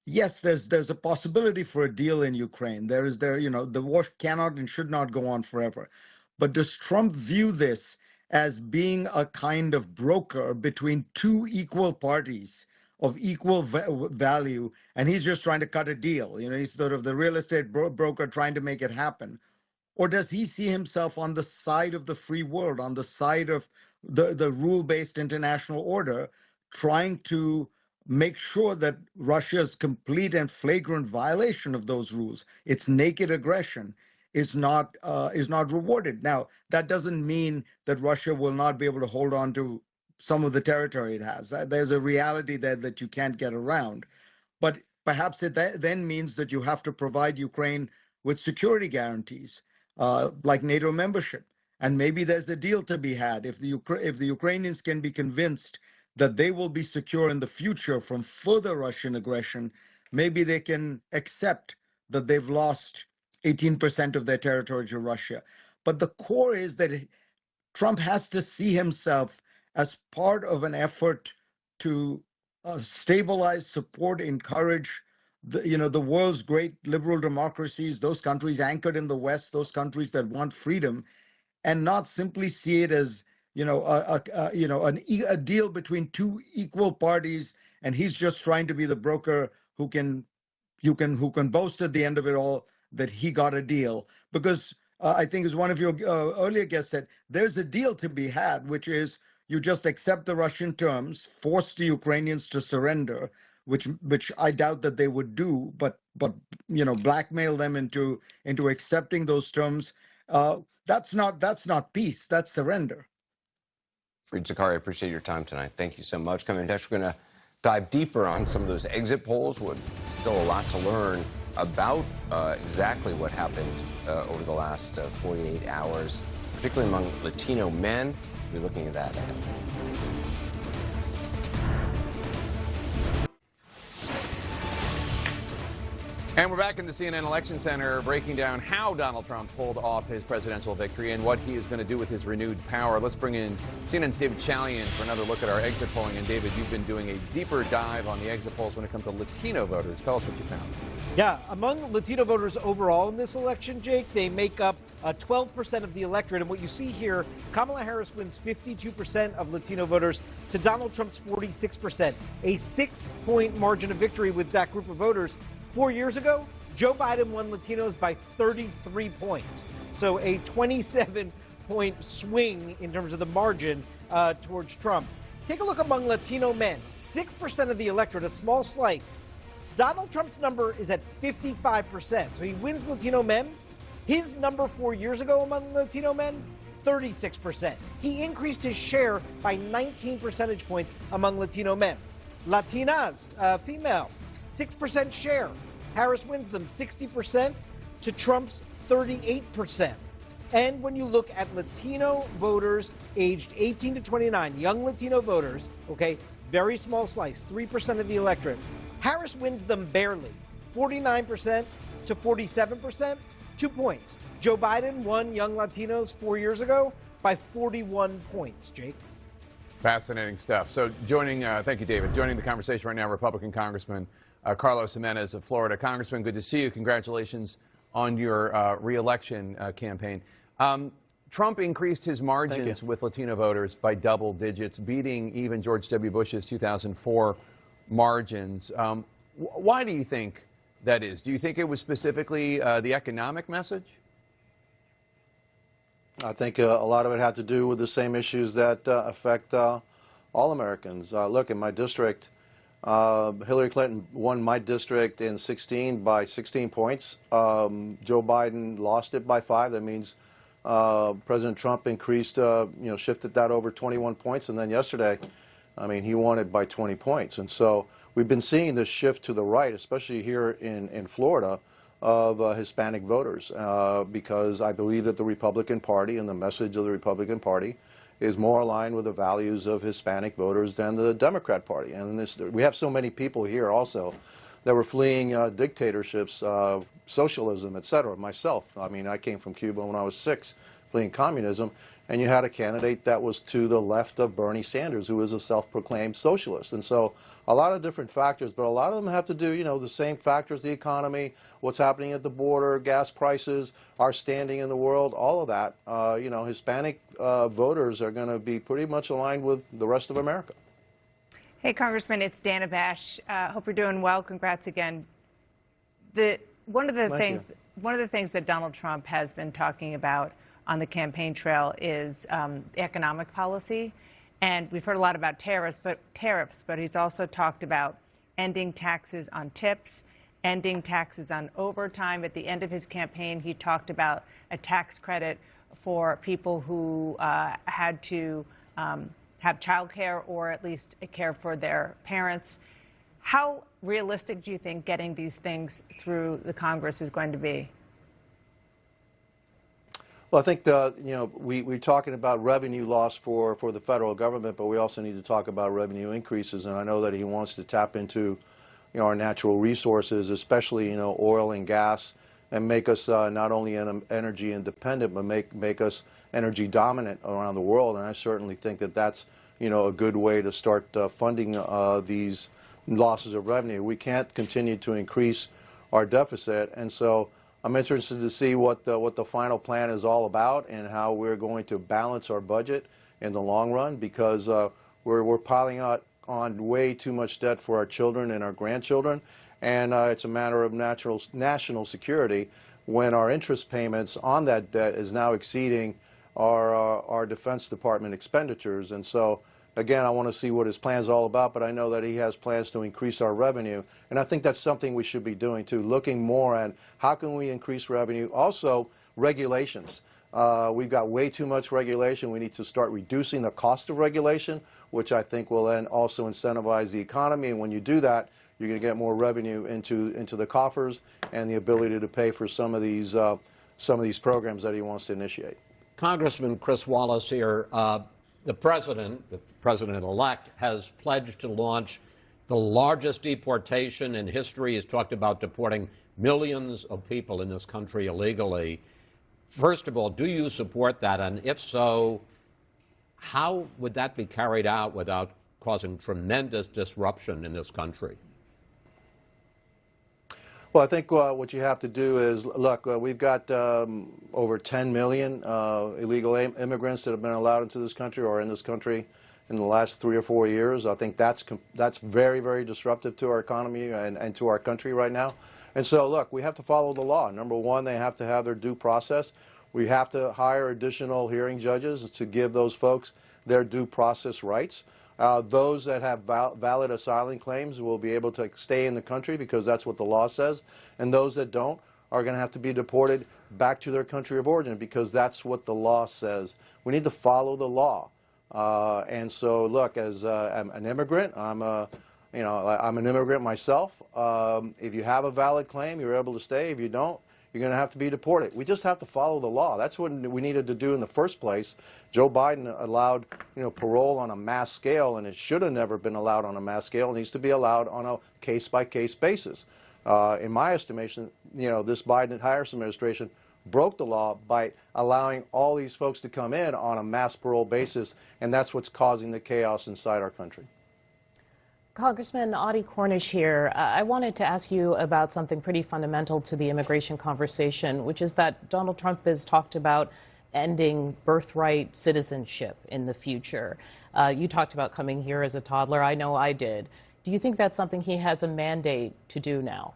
Yes, there's a possibility for a deal in Ukraine. The war cannot and should not go on forever. But does Trump view this as being a kind of broker between two equal parties of equal value, and he's just trying to cut a deal? He's sort of the real estate broker trying to make it happen. Or does he see himself on the side of the free world, on the side of the rule-based international order, trying to make sure that Russia's complete and flagrant violation of those rules, its naked aggression, is not rewarded. Now, that doesn't mean that Russia will not be able to hold on to some of the territory it has. There's a reality there that you can't get around. But perhaps it then means that you have to provide Ukraine with security guarantees, like NATO membership. And maybe there's a deal to be had. If the Ukrainians can be convinced that they will be secure in the future from further Russian aggression, maybe they can accept that they've lost 18% of their territory to Russia. But the core is that Trump has to see himself as part of an effort to stabilize, support, encourage the world's great liberal democracies, those countries anchored in the West, those countries that want freedom, and not simply see it as a deal between two equal parties, and he's just trying to be the broker who can boast at the end of it all that he got a deal. Because I think, as one of your earlier guests said, there's a deal to be had, which is you just accept the Russian terms, force the Ukrainians to surrender, which I doubt that they would do, but blackmail them into accepting those terms. That's not peace. That's surrender. Fareed Zakaria, I appreciate your time tonight. Thank you so much. Coming next, we're going to dive deeper on some of those exit polls. Still a lot to learn about exactly what happened over the last 48 hours, particularly among Latino men. We'll be looking at that ahead. And we're back in the CNN Election Center breaking down how Donald Trump pulled off his presidential victory and what he is going to do with his renewed power. Let's bring in CNN's David Chalian for another look at our exit polling. And David, you've been doing a deeper dive on the exit polls when it comes to Latino voters. Tell us what you found. Yeah, among Latino voters overall in this election, Jake, they make up 12% of the electorate. And what you see here, Kamala Harris wins 52% of Latino voters to Donald Trump's 46%, a 6-point margin of victory with that group of voters. 4 years ago, Joe Biden won Latinos by 33 points. So a 27-point swing in terms of the margin towards Trump. Take a look among Latino men. 6% of the electorate, a small slice. Donald Trump's number is at 55%. So he wins Latino men. His number 4 years ago among Latino men, 36%. He increased his share by 19 percentage points among Latino men. Latinas, female, 6% share. Harris wins them 60% to Trump's 38%. And when you look at Latino voters aged 18 to 29, young Latino voters, okay, very small slice, 3% of the electorate. Harris wins them barely, 49% to 47%, 2 points. Joe Biden won young Latinos 4 years ago by 41 points, Jake. Fascinating stuff. So thank you, David. Joining the conversation right now, Republican Congressman Carlos Jimenez of Florida. Congressman, good to see you. Congratulations on your re-election campaign. Trump increased his margins with Latino voters by double digits, beating even George W. Bush's 2004 margins. Why do you think that is? Do you think it was specifically the economic message? I think a lot of it had to do with the same issues that affect all Americans. Look, in my district, Hillary Clinton won my district in 16 by 16 points. Joe Biden lost it by 5. That means President Trump increased, shifted that over 21 points. And then yesterday, he won it by 20 points. And so we've been seeing this shift to the right, especially here in Florida, of Hispanic voters, because I believe that the Republican Party and the message of the Republican Party is more aligned with the values of Hispanic voters than the Democrat Party. And we have so many people here also that were fleeing dictatorships, socialism, etc. Myself, I came from Cuba when I was 6, fleeing communism, and you had a candidate that was to the left of Bernie Sanders, who is a self-proclaimed socialist. And so a lot of different factors, but a lot of them have to do, the same factors, the economy, what's happening at the border, gas prices, our standing in the world, all of that. Hispanic voters are going to be pretty much aligned with the rest of America. Hey, Congressman, it's Dana Bash. Hope you're doing well. Congrats again. One of the things that Donald Trump has been talking about on the campaign trail is economic policy. And we've heard a lot about tariffs, but he's also talked about ending taxes on tips ending taxes on overtime. At the end of his campaign, he talked about a tax credit for people who had to have child care or at least care for their parents. How realistic do you think getting these things through the Congress is going to be? Well, I think we're talking about revenue loss for the federal government, but we also need to talk about revenue increases. And I know that he wants to tap into our natural resources, especially oil and gas, and make us not only energy independent, but make us energy dominant around the world. And I certainly think that that's a good way to start funding these losses of revenue. We can't continue to increase our deficit, and so I'm interested to see what the final plan is all about and how we're going to balance our budget in the long run, because we're piling on way too much debt for our children and our grandchildren, and it's a matter of national security when our interest payments on that debt is now exceeding our Defense Department expenditures. And so again, I want to see what his plan's all about, but I know that he has plans to increase our revenue. And I think that's something we should be doing too, looking more at how can we increase revenue. Also, regulations. We've got way too much regulation. We need to start reducing the cost of regulation, which I think will then also incentivize the economy. And when you do that, you're going to get more revenue into the coffers and the ability to pay for some of these programs that he wants to initiate. Congressman Chris Wallace here. The president-elect, has pledged to launch the largest deportation in history. He's talked about deporting millions of people in this country illegally. First of all, do you support that? And if so, how would that be carried out without causing tremendous disruption in this country? Well, I think what you have to do is, look, we've got over 10 million illegal immigrants that have been allowed into this country or in this country in the last 3 or 4 years. I think that's very, very disruptive to our economy and to our country right now. And so, look, we have to follow the law. Number one, they have to have their due process. We have to hire additional hearing judges to give those folks their due process rights. Those that have valid asylum claims will be able to stay in the country because that's what the law says. And those that don't are going to have to be deported back to their country of origin because that's what the law says. We need to follow the law. And so, look, as an immigrant, I'm an immigrant myself. If you have a valid claim, you're able to stay. If you don't, you're going to have to be deported. We just have to follow the law. That's what we needed to do in the first place. Joe Biden allowed, parole on a mass scale, and it should have never been allowed on a mass scale. It needs to be allowed on a case-by-case basis. In my estimation, this Biden-Harris administration broke the law by allowing all these folks to come in on a mass parole basis, and that's what's causing the chaos inside our country. Congressman Audie Cornish here. I wanted to ask you about something pretty fundamental to the immigration conversation, which is that Donald Trump has talked about ending birthright citizenship in the future. You talked about coming here as a toddler. I know I did. Do you think that's something he has a mandate to do now?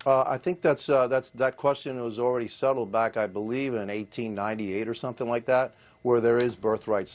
I think that question was already settled back, I believe, in 1898 or something like that, where there is birthright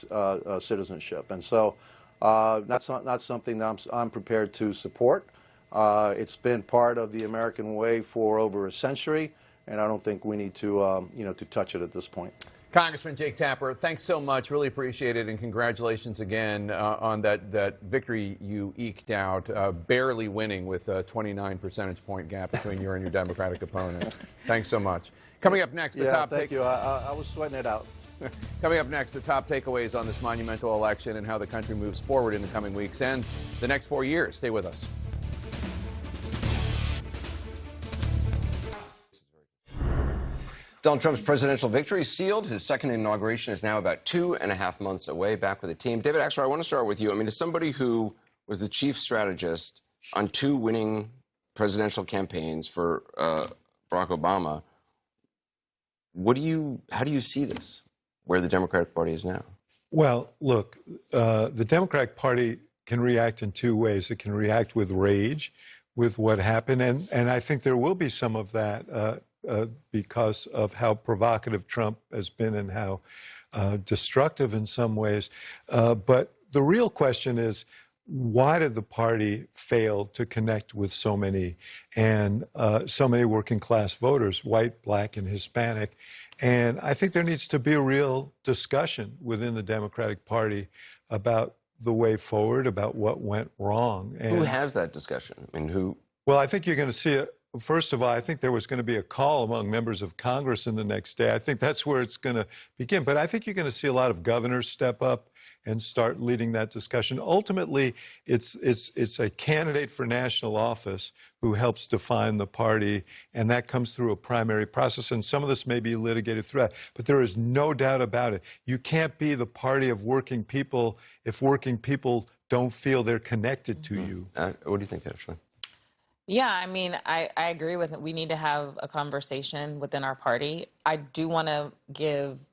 citizenship. And so that's not something that I'm prepared to support. It's been part of the American way for over a century, and I don't think we need to, to touch it at this point. Congressman Jake Tapper, thanks so much. Really appreciate it, and congratulations again on that victory you eked out, barely winning with a 29 percentage point gap between you and your Democratic opponent. Thanks so much. Coming up next, the top thank you. I was sweating it out. Coming up next, the top takeaways on this monumental election and how the country moves forward in the coming weeks and the next 4 years. Stay with us. Donald Trump's presidential victory sealed. His second inauguration is now about 2.5 months away. Back with the team. David Axelrod, I want to start with you. I mean, as somebody who was the chief strategist on 2 winning presidential campaigns for Barack Obama, how do you see this, where the Democratic Party is now? Well, look, the Democratic Party can react in 2 ways. It can react with rage, with what happened, and I think there will be some of that because of how provocative Trump has been and how destructive in some ways. But the real question is, why did the party fail to connect with so many working class voters, white, black, and Hispanic? And I think there needs to be a real discussion within the Democratic Party about the way forward, about what went wrong. And who has that discussion? I mean, who? Well, I think you're going to see it. First of all, I think there was going to be a call among members of Congress in the next day. I think that's where it's going to begin. But I think you're going to see a lot of governors step up and start leading that discussion. Ultimately, it's a candidate for national office who helps define the party, and that comes through a primary process. And some of this may be litigated through that. But there is no doubt about it. You can't be the party of working people if working people don't feel they're connected to you. What do you think, Ashley? Yeah, I mean, I agree with it. We need to have a conversation within our party. I do want to give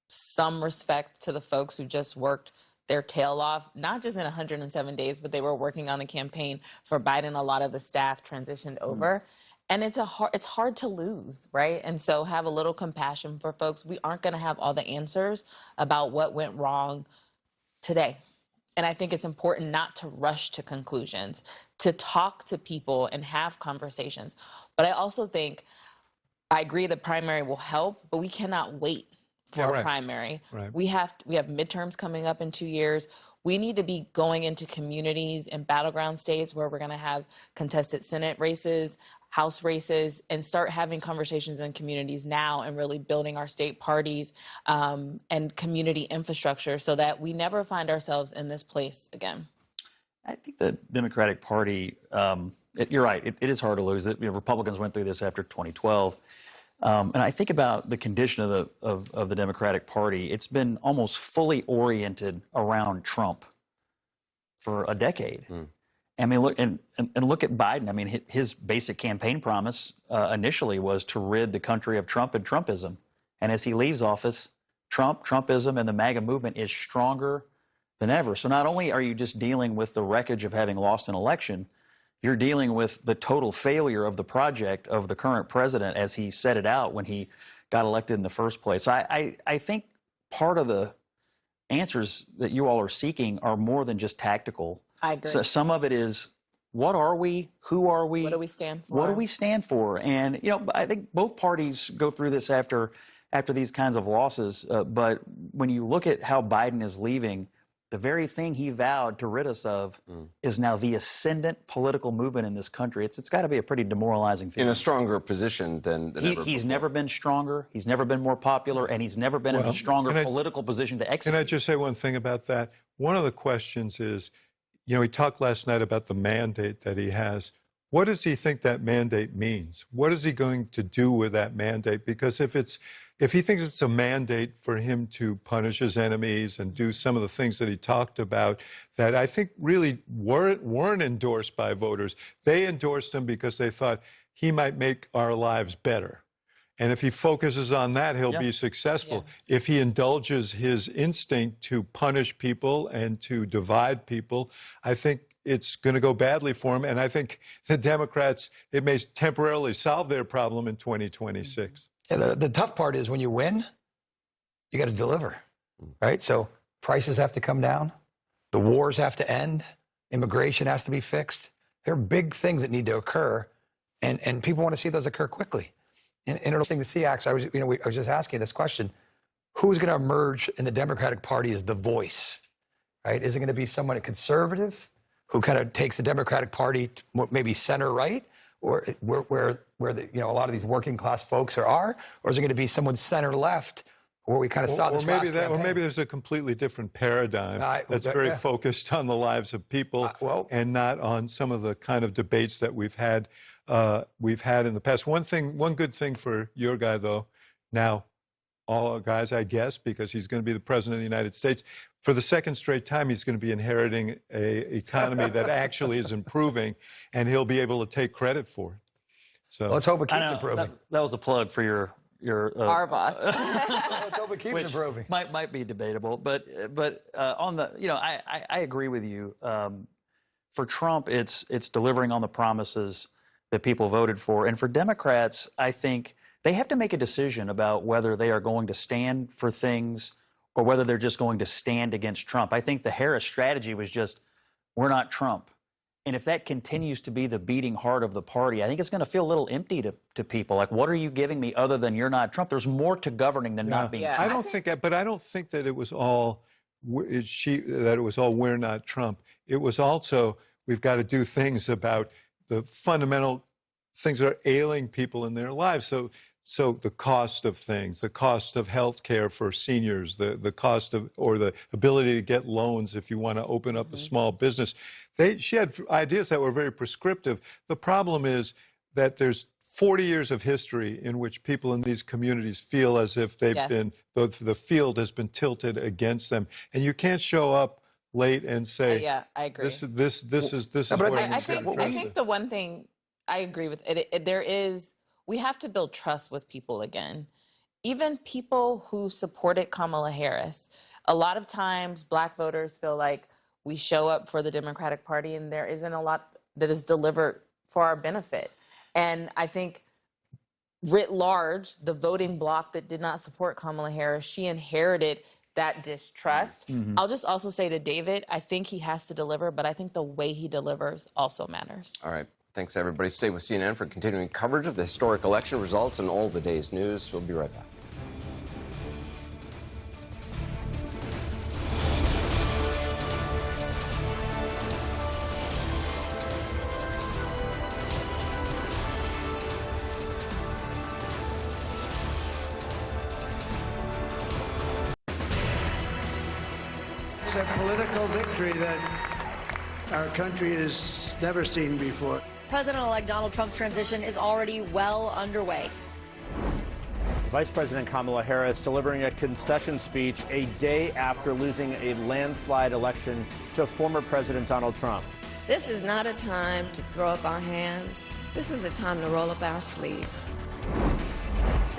some respect to the folks who just worked their tail off, not just in 107 days, but they were working on the campaign for Biden. A lot of the staff transitioned over. And it's hard to lose, right? And so have a little compassion for folks. We aren't going to have all the answers about what went wrong today. And I think it's important not to rush to conclusions, to talk to people and have conversations. But I also think, I agree the primary will help, but we cannot wait for a primary. Right. We have midterms coming up in 2 years. We need to be going into communities and battleground states where we're going to have contested Senate races, House races, and start having conversations in communities now and really building our state parties and community infrastructure so that we never find ourselves in this place again. I think the Democratic Party, you're right, it is hard to lose. Republicans went through this after 2012. And I think about the condition of the Democratic Party. It's been almost fully oriented around Trump for a decade. I mean, look and look at Biden. I mean, his basic campaign promise initially was to rid the country of Trump and Trumpism. And as he leaves office, Trumpism, and the MAGA movement is stronger than ever. So not only are you just dealing with the wreckage of having lost an election, you're dealing with the total failure of the project of the current president as he set it out when he got elected in the first place. So I think part of the answers that you all are seeking are more than just tactical. I agree. So some of it is, what are we? Who are we? What do we stand for? What do we stand for? And, I think both parties go through this after these kinds of losses. But when you look at how Biden is leaving, the very thing he vowed to rid us of is now the ascendant political movement in this country. It's got to be a pretty demoralizing feeling. In a stronger position than ever He's never been stronger, he's never been more popular, and he's never been in a stronger political position to execute. Can I just say one thing about that? One of the questions is, he talked last night about the mandate that he has. What does he think that mandate means? What is he going to do with that mandate? Because if he thinks it's a mandate for him to punish his enemies and do some of the things that he talked about that I think really weren't endorsed by voters, they endorsed him because they thought he might make our lives better. And if he focuses on that, he'll be successful. Yes. If he indulges his instinct to punish people and to divide people, I think it's going to go badly for him. And I think the Democrats, it may temporarily solve their problem in 2026. Yeah, the tough part is when you win, you got to deliver, right? So prices have to come down. The wars have to end. Immigration has to be fixed. There are big things that need to occur, and people want to see those occur quickly. And interesting to see, Axe, I was just asking this question. Who's going to emerge in the Democratic Party as the voice, right? Is it going to be someone conservative who kind of takes the Democratic Party to maybe center-right, or where a lot of these working class folks are, or is it going to be someone center-left, where we kind of saw this last campaign? Or maybe there's a completely different paradigm that's very focused on the lives of people and not on some of the kind of debates that we've had in the past. One good thing for your guy, though, now, all our guys, I guess, because he's going to be the president of the United States, for the second straight time, he's going to be inheriting an economy that actually is improving, and he'll be able to take credit for it. So let's hope it keeps improving. That was a plug for your our boss. Let's hope it keeps improving. Might be debatable, but on the I agree with you. For Trump, it's delivering on the promises that people voted for, and for Democrats, I think they have to make a decision about whether they are going to stand for things or whether they're just going to stand against Trump. I think the Harris strategy was just we're not Trump. And if that continues to be the beating heart of the party, I think it's going to feel a little empty to people. Like, what are you giving me other than you're not Trump? There's more to governing than not being Trump. I don't think that it was all we're not Trump. It was also we've got to do things about the fundamental things that are ailing people in their lives. So the cost of things, the cost of health care for seniors, the cost of, or the ability to get loans if you want to open up a small business. She had ideas that were very prescriptive. The problem is that there's 40 years of history in which people in these communities feel as if they've been, the field has been tilted against them. And you can't show up late and say, yeah, I agree. This is what I think the one thing I agree with, we have to build trust with people again. Even people who supported Kamala Harris, a lot of times Black voters feel like we show up for the Democratic Party and there isn't a lot that is delivered for our benefit. And I think writ large, the voting bloc that did not support Kamala Harris, she inherited that distrust. I'll just also say to David, I think he has to deliver, but I think the way he delivers also matters. All right. Thanks, everybody. Stay with CNN for continuing coverage of the historic election results and all the day's news. We'll be right back. It's a political victory that our country has never seen before. President-elect Donald Trump's transition is already well underway. Vice President Kamala Harris delivering a concession speech a day after losing a landslide election to former President Donald Trump. This is not a time to throw up our hands. This is a time to roll up our sleeves.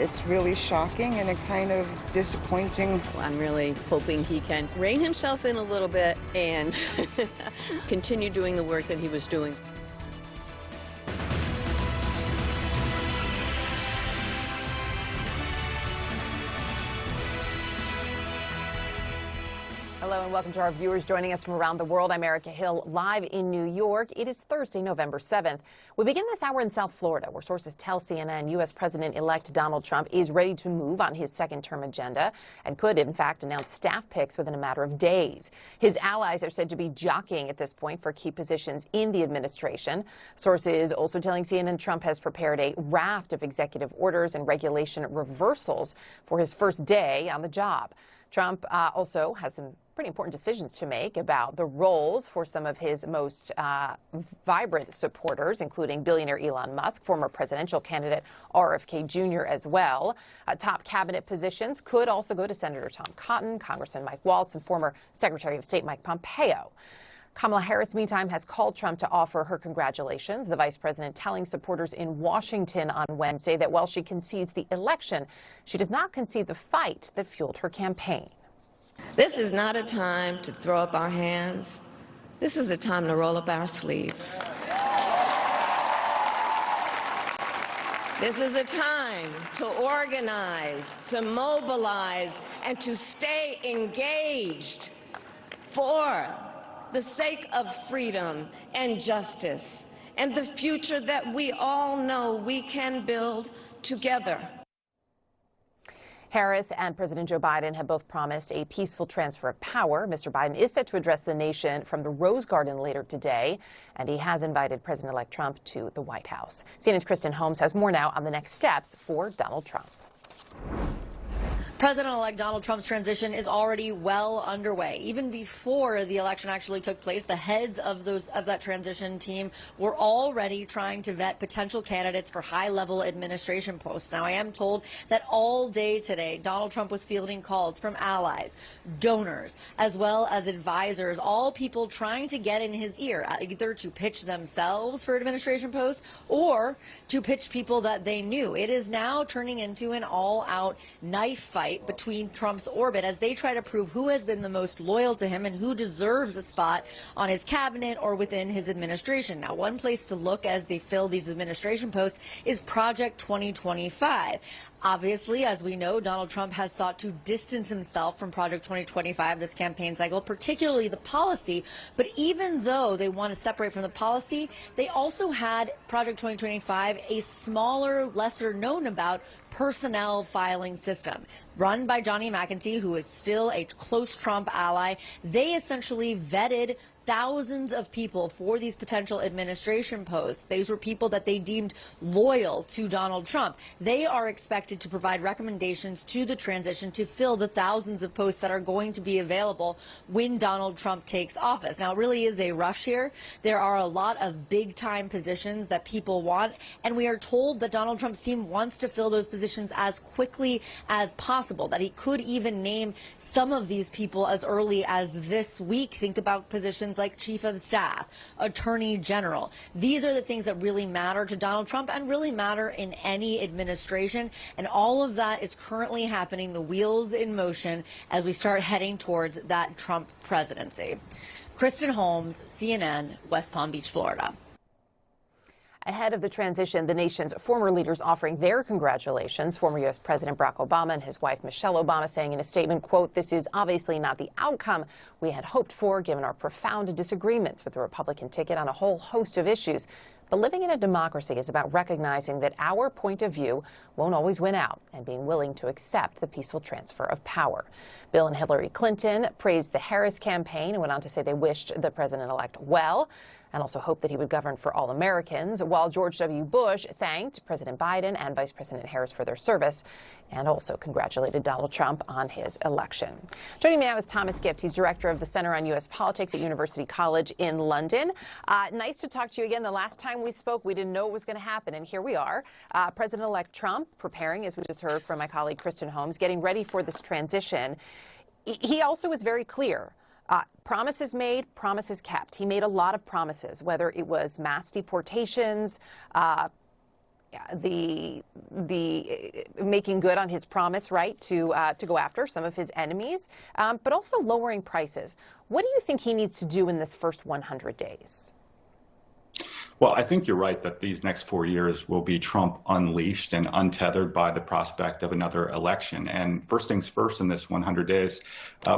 It's really shocking and a kind of disappointing. I'm really hoping he can rein himself in a little bit and continue doing the work that he was doing. Hello and welcome to our viewers joining us from around the world. I'm Erica Hill, live in New York. It is Thursday, November 7th. We begin this hour in South Florida, where sources tell CNN U.S. President-elect Donald Trump is ready to move on his second-term agenda and could, in fact, announce staff picks within a matter of days. His allies are said to be jockeying at this point for key positions in the administration. Sources also telling CNN Trump has prepared a raft of executive orders and regulation reversals for his first day on the job. Trump also has some pretty important decisions to make about the roles for some of his most vibrant supporters, including billionaire Elon Musk, former presidential candidate RFK Jr. as well. Top cabinet positions could also go to Senator Tom Cotton, Congressman Mike Waltz, and former Secretary of State Mike Pompeo. Kamala Harris, meantime, has called Trump to offer her congratulations. The vice president telling supporters in Washington on Wednesday that while she concedes the election, she does not concede the fight that fueled her campaign. This is not a time to throw up our hands. This is a time to roll up our sleeves. This is a time to organize, to mobilize, and to stay engaged for the sake of freedom and justice and the future that we all know we can build together. Harris and President Joe Biden have both promised a peaceful transfer of power. Mr. Biden is set to address the nation from the Rose Garden later today, and he has invited President-elect Trump to the White House. CNN's Kristen Holmes has more now on the next steps for Donald Trump. President-elect Donald Trump's transition is already well underway. Even before the election actually took place, the heads of that transition team were already trying to vet potential candidates for high-level administration posts. Now, I am told that all day today, Donald Trump was fielding calls from allies, donors, as well as advisors, all people trying to get in his ear, either to pitch themselves for administration posts or to pitch people that they knew. It is now turning into an all-out knife fight fight between Trump's orbit as they try to prove who has been the most loyal to him and who deserves a spot on his cabinet or within his administration. Now, one place to look as they fill these administration posts is Project 2025. Obviously, as we know, Donald Trump has sought to distance himself from Project 2025 this campaign cycle, particularly the policy. But even though they want to separate from the policy, they also had Project 2025, a smaller, lesser known about personnel filing system run by Johnny McEntee, who is still a close Trump ally. They essentially vetted thousands of people for these potential administration posts. These were people that they deemed loyal to Donald Trump. They are expected to provide recommendations to the transition to fill the thousands of posts that are going to be available when Donald Trump takes office. Now, it really is a rush here. There are a lot of big-time positions that people want, and we are told that Donald Trump's team wants to fill those positions as quickly as possible, that he could even name some of these people as early as this week. Think about positions like Chief of Staff, Attorney General. These are the things that really matter to Donald Trump and really matter in any administration. And all of that is currently happening, the wheels in motion, as we start heading towards that Trump presidency. Kristen Holmes, CNN, West Palm Beach, Florida. Ahead of the transition, the nation's former leaders offering their congratulations. Former U.S. President Barack Obama and his wife Michelle Obama saying in a statement, quote, "This is obviously not the outcome we had hoped for, given our profound disagreements with the Republican ticket on a whole host of issues. But living in a democracy is about recognizing that our point of view won't always win out and being willing to accept the peaceful transfer of power." Bill and Hillary Clinton praised the Harris campaign and went on to say they wished the president-elect well and also hoped that he would govern for all Americans, while George W. Bush thanked President Biden and Vice President Harris for their service and also congratulated Donald Trump on his election. Joining me now is Thomas Gift. He's director of the Center on U.S. Politics at University College in London. Nice to talk to you again. The last time we spoke, we didn't know what was going to happen, and here we are. President-elect Trump preparing, as we just heard from my colleague Kristen Holmes, getting ready for this transition. He also was very clear. Promises made, promises kept. He made a lot of promises, whether it was mass deportations, the making good on his promise, right, to go after some of his enemies, but also lowering prices. What do you think he needs to do in this first 100 days? Well, I think you're right that these next 4 years will be Trump unleashed and untethered by the prospect of another election. And first things first, in this 100 days,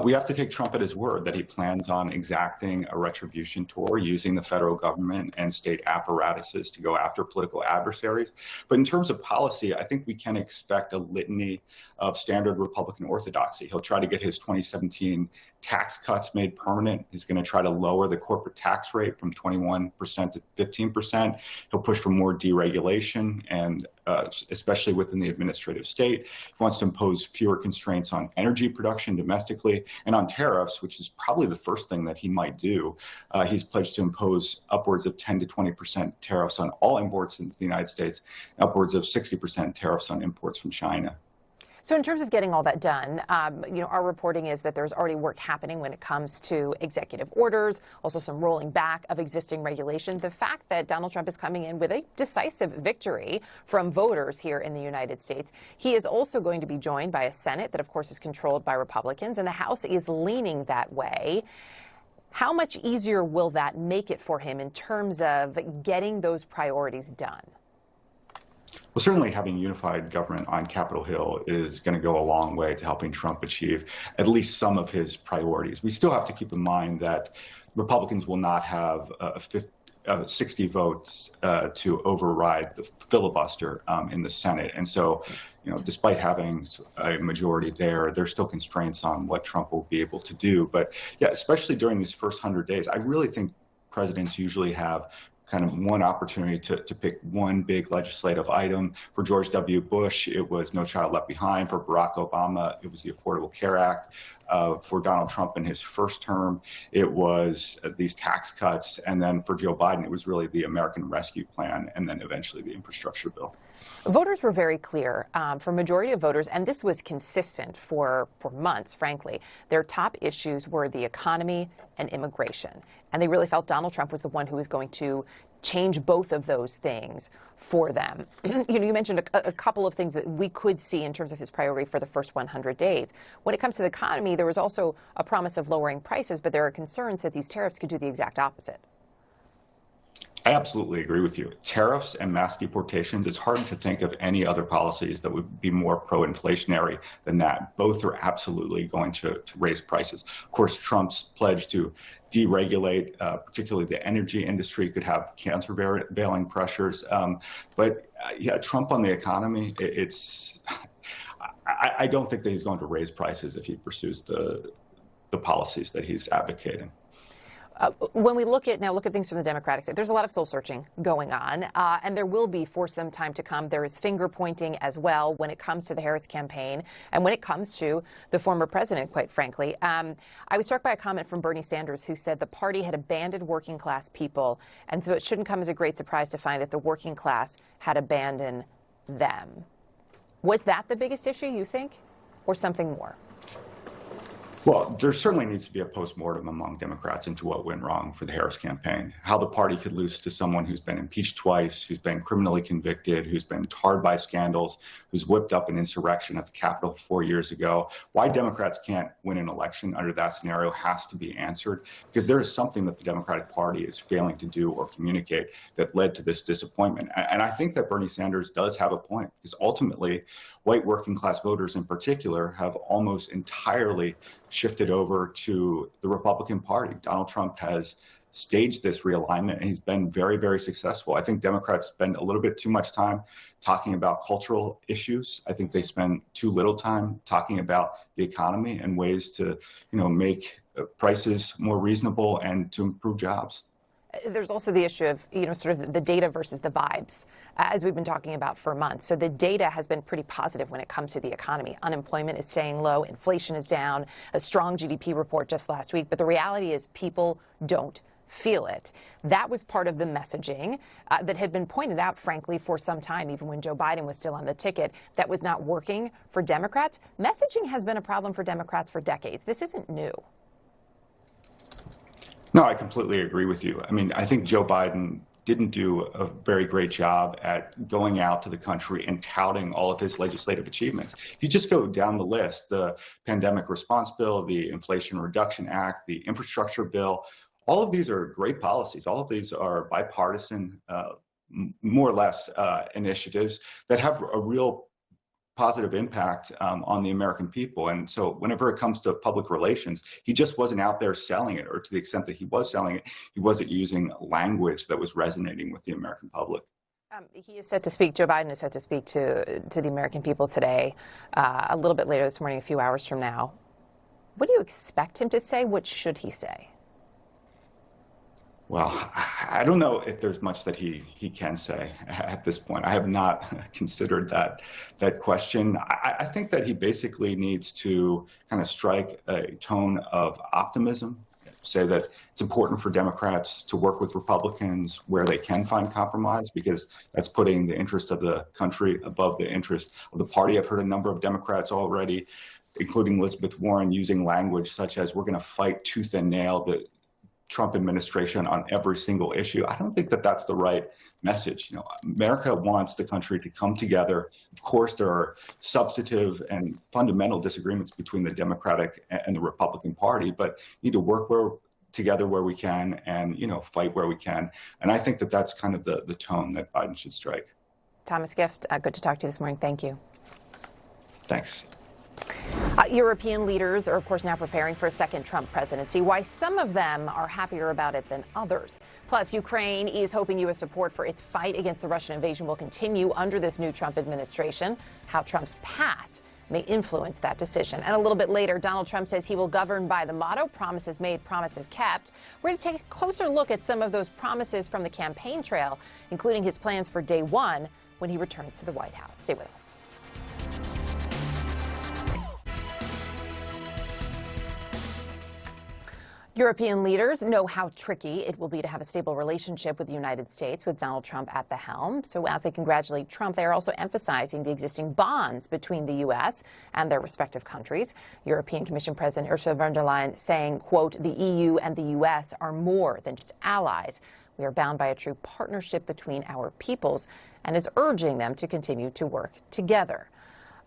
we have to take Trump at his word that he plans on exacting a retribution tour using the federal government and state apparatuses to go after political adversaries. But in terms of policy, I think we can expect a litany of standard Republican orthodoxy. He'll try to get his 2017 tax cuts made permanent. He's going to try to lower the corporate tax rate from 21% to 15%. He'll push for more deregulation, and especially within the administrative state. He wants to impose fewer constraints on energy production domestically and on tariffs, which is probably the first thing that he might do. He's pledged to impose upwards of 10 to 20% tariffs on all imports into the United States, and upwards of 60% tariffs on imports from China. So in terms of getting all that done, our reporting is that there's already work happening when it comes to executive orders, also some rolling back of existing regulation. The fact that Donald Trump is coming in with a decisive victory from voters here in the United States, he is also going to be joined by a Senate that, of course, is controlled by Republicans, and the House is leaning that way. How much easier will that make it for him in terms of getting those priorities done? Well, certainly having unified government on Capitol Hill is going to go a long way to helping Trump achieve at least some of his priorities. We still have to keep in mind that Republicans will not have 60 votes to override the filibuster in the Senate. And so, despite having a majority there, there's still constraints on what Trump will be able to do. But yeah, especially during these first 100 days, I really think presidents usually have kind of one opportunity to pick one big legislative item. For George W. Bush, it was No Child Left Behind. For Barack Obama, it was the Affordable Care Act. For Donald Trump in his first term, it was these tax cuts. And then for Joe Biden, it was really the American Rescue Plan and then eventually the infrastructure bill. Voters were very clear for majority of voters, and this was consistent for months, frankly. Their top issues were the economy and immigration. And they really felt Donald Trump was the one who was going to change both of those things for them? You mentioned a couple of things that we could see in terms of his priority for the first 100 days. When it comes to the economy, there was also a promise of lowering prices, but there are concerns that these tariffs could do the exact opposite. I absolutely agree with you. Tariffs and mass deportations, it's hard to think of any other policies that would be more pro-inflationary than that. Both are absolutely going to raise prices. Of course, Trump's pledge to deregulate, particularly the energy industry, could have countervailing pressures. Yeah, Trump on the economy, I don't think that he's going to raise prices if he pursues the policies that he's advocating. When we look at things from the Democratic side, there's a lot of soul searching going on, and there will be for some time to come. There is finger pointing as well when it comes to the Harris campaign and when it comes to the former president, quite frankly. I was struck by a comment from Bernie Sanders, who said the party had abandoned working class people, and so it shouldn't come as a great surprise to find that the working class had abandoned them. Was that the biggest issue, you think, or something more? Well, there certainly needs to be a postmortem among Democrats into what went wrong for the Harris campaign, how the party could lose to someone who's been impeached twice, who's been criminally convicted, who's been tarred by scandals, who's whipped up an insurrection at the Capitol 4 years ago. Why Democrats can't win an election under that scenario has to be answered, because there is something that the Democratic Party is failing to do or communicate that led to this disappointment. And I think that Bernie Sanders does have a point, because ultimately, white working class voters in particular have almost entirely shifted over to the Republican Party. Donald Trump has staged this realignment, and he's been very, very successful. I think Democrats spend a little bit too much time talking about cultural issues. I think they spend too little time talking about the economy and ways to, make prices more reasonable and to improve jobs. There's also the issue of, sort of the data versus the vibes, as we've been talking about for months. So the data has been pretty positive when it comes to the economy. Unemployment is staying low. Inflation is down. A strong GDP report just last week. But the reality is people don't feel it. That was part of the messaging that had been pointed out, frankly, for some time, even when Joe Biden was still on the ticket, that was not working for Democrats. Messaging has been a problem for Democrats for decades. This isn't new. No, I completely agree with you. I mean, I think Joe Biden didn't do a very great job at going out to the country and touting all of his legislative achievements. If you just go down the list, the pandemic response bill, the Inflation Reduction Act, the infrastructure bill, all of these are great policies. All of these are bipartisan, more or less, initiatives that have a real positive impact on the American people. And so whenever it comes to public relations, he just wasn't out there selling it, or to the extent that he was selling it, he wasn't using language that was resonating with the American public. He is set to speak, Joe Biden is set to speak to the American people today, a little bit later this morning, a few hours from now. What do you expect him to say? What should he say? Well, I don't know if there's much that he can say at this point. I have not considered that question. I think that he basically needs to kind of strike a tone of optimism, say that it's important for Democrats to work with Republicans where they can find compromise, because that's putting the interest of the country above the interest of the party. I've heard a number of Democrats already, including Elizabeth Warren, using language such as, we're going to fight tooth and nail the Trump administration on every single issue. I don't think that that's the right message. America wants the country to come together. Of course, there are substantive and fundamental disagreements between the Democratic and the Republican Party, but we need to work together where we can and, fight where we can. And I think that that's kind of the tone that Biden should strike. Thomas Gift, good to talk to you this morning. Thank you. Thanks. European leaders are, of course, now preparing for a second Trump presidency. Why some of them are happier about it than others. Plus, Ukraine is hoping U.S. support for its fight against the Russian invasion will continue under this new Trump administration. How Trump's past may influence that decision. And a little bit later, Donald Trump says he will govern by the motto, promises made, promises kept. We're going to take a closer look at some of those promises from the campaign trail, including his plans for day one when he returns to the White House. Stay with us. European leaders know how tricky it will be to have a stable relationship with the United States with Donald Trump at the helm. So as they congratulate Trump, they are also emphasizing the existing bonds between the U.S. and their respective countries. European Commission President Ursula von der Leyen saying, quote, the EU and the U.S. are more than just allies. We are bound by a true partnership between our peoples, and is urging them to continue to work together.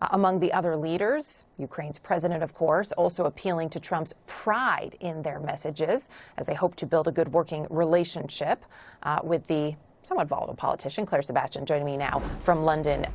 Among the other leaders, Ukraine's president, of course, also appealing to Trump's pride in their messages as they hope to build a good working relationship with the somewhat volatile politician. Claire Sebastian joining me now from London.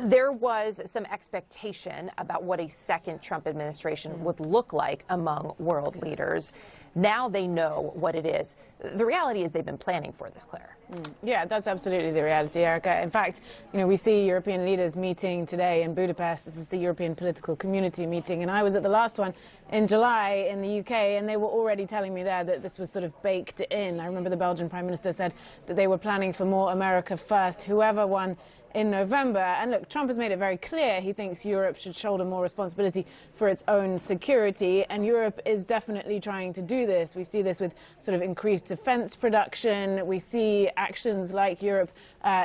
There was some expectation about what a second Trump administration would look like among world leaders. Now they know what it is. The reality is they've been planning for this, Claire. Yeah, that's absolutely the reality, Erica. In fact, we see European leaders meeting today in Budapest. This is the European Political Community meeting, and I was at the last one in July in the UK, and they were already telling me there that this was sort of baked in. I remember the Belgian Prime Minister said that they were planning for more America first, whoever won in November. And look, Trump has made it very clear he thinks Europe should shoulder more responsibility for its own security, and Europe is definitely trying to do this. We see this with sort of increased defense production. We see actions like Europe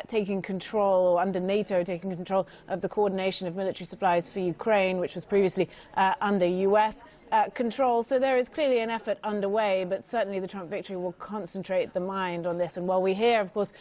taking control, under NATO, taking control of the coordination of military supplies for Ukraine, which was previously under US control. So there is clearly an effort underway, but certainly the Trump victory will concentrate the mind on this. And while we hear, of course,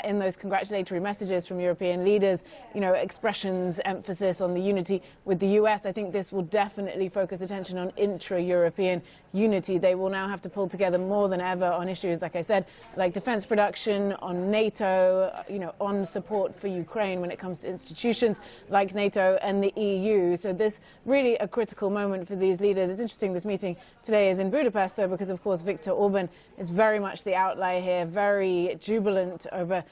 in those congratulatory messages from European leaders, expressions, emphasis on the unity with the US, I think this will definitely focus attention on intra-European unity. They will now have to pull together more than ever on issues, like I said, like defense production, on NATO, on support for Ukraine when it comes to institutions like NATO and the EU. So this really a critical moment for these leaders. It's interesting this meeting today is in Budapest, though, because, of course, Viktor Orban is very much the outlier here, very jubilant over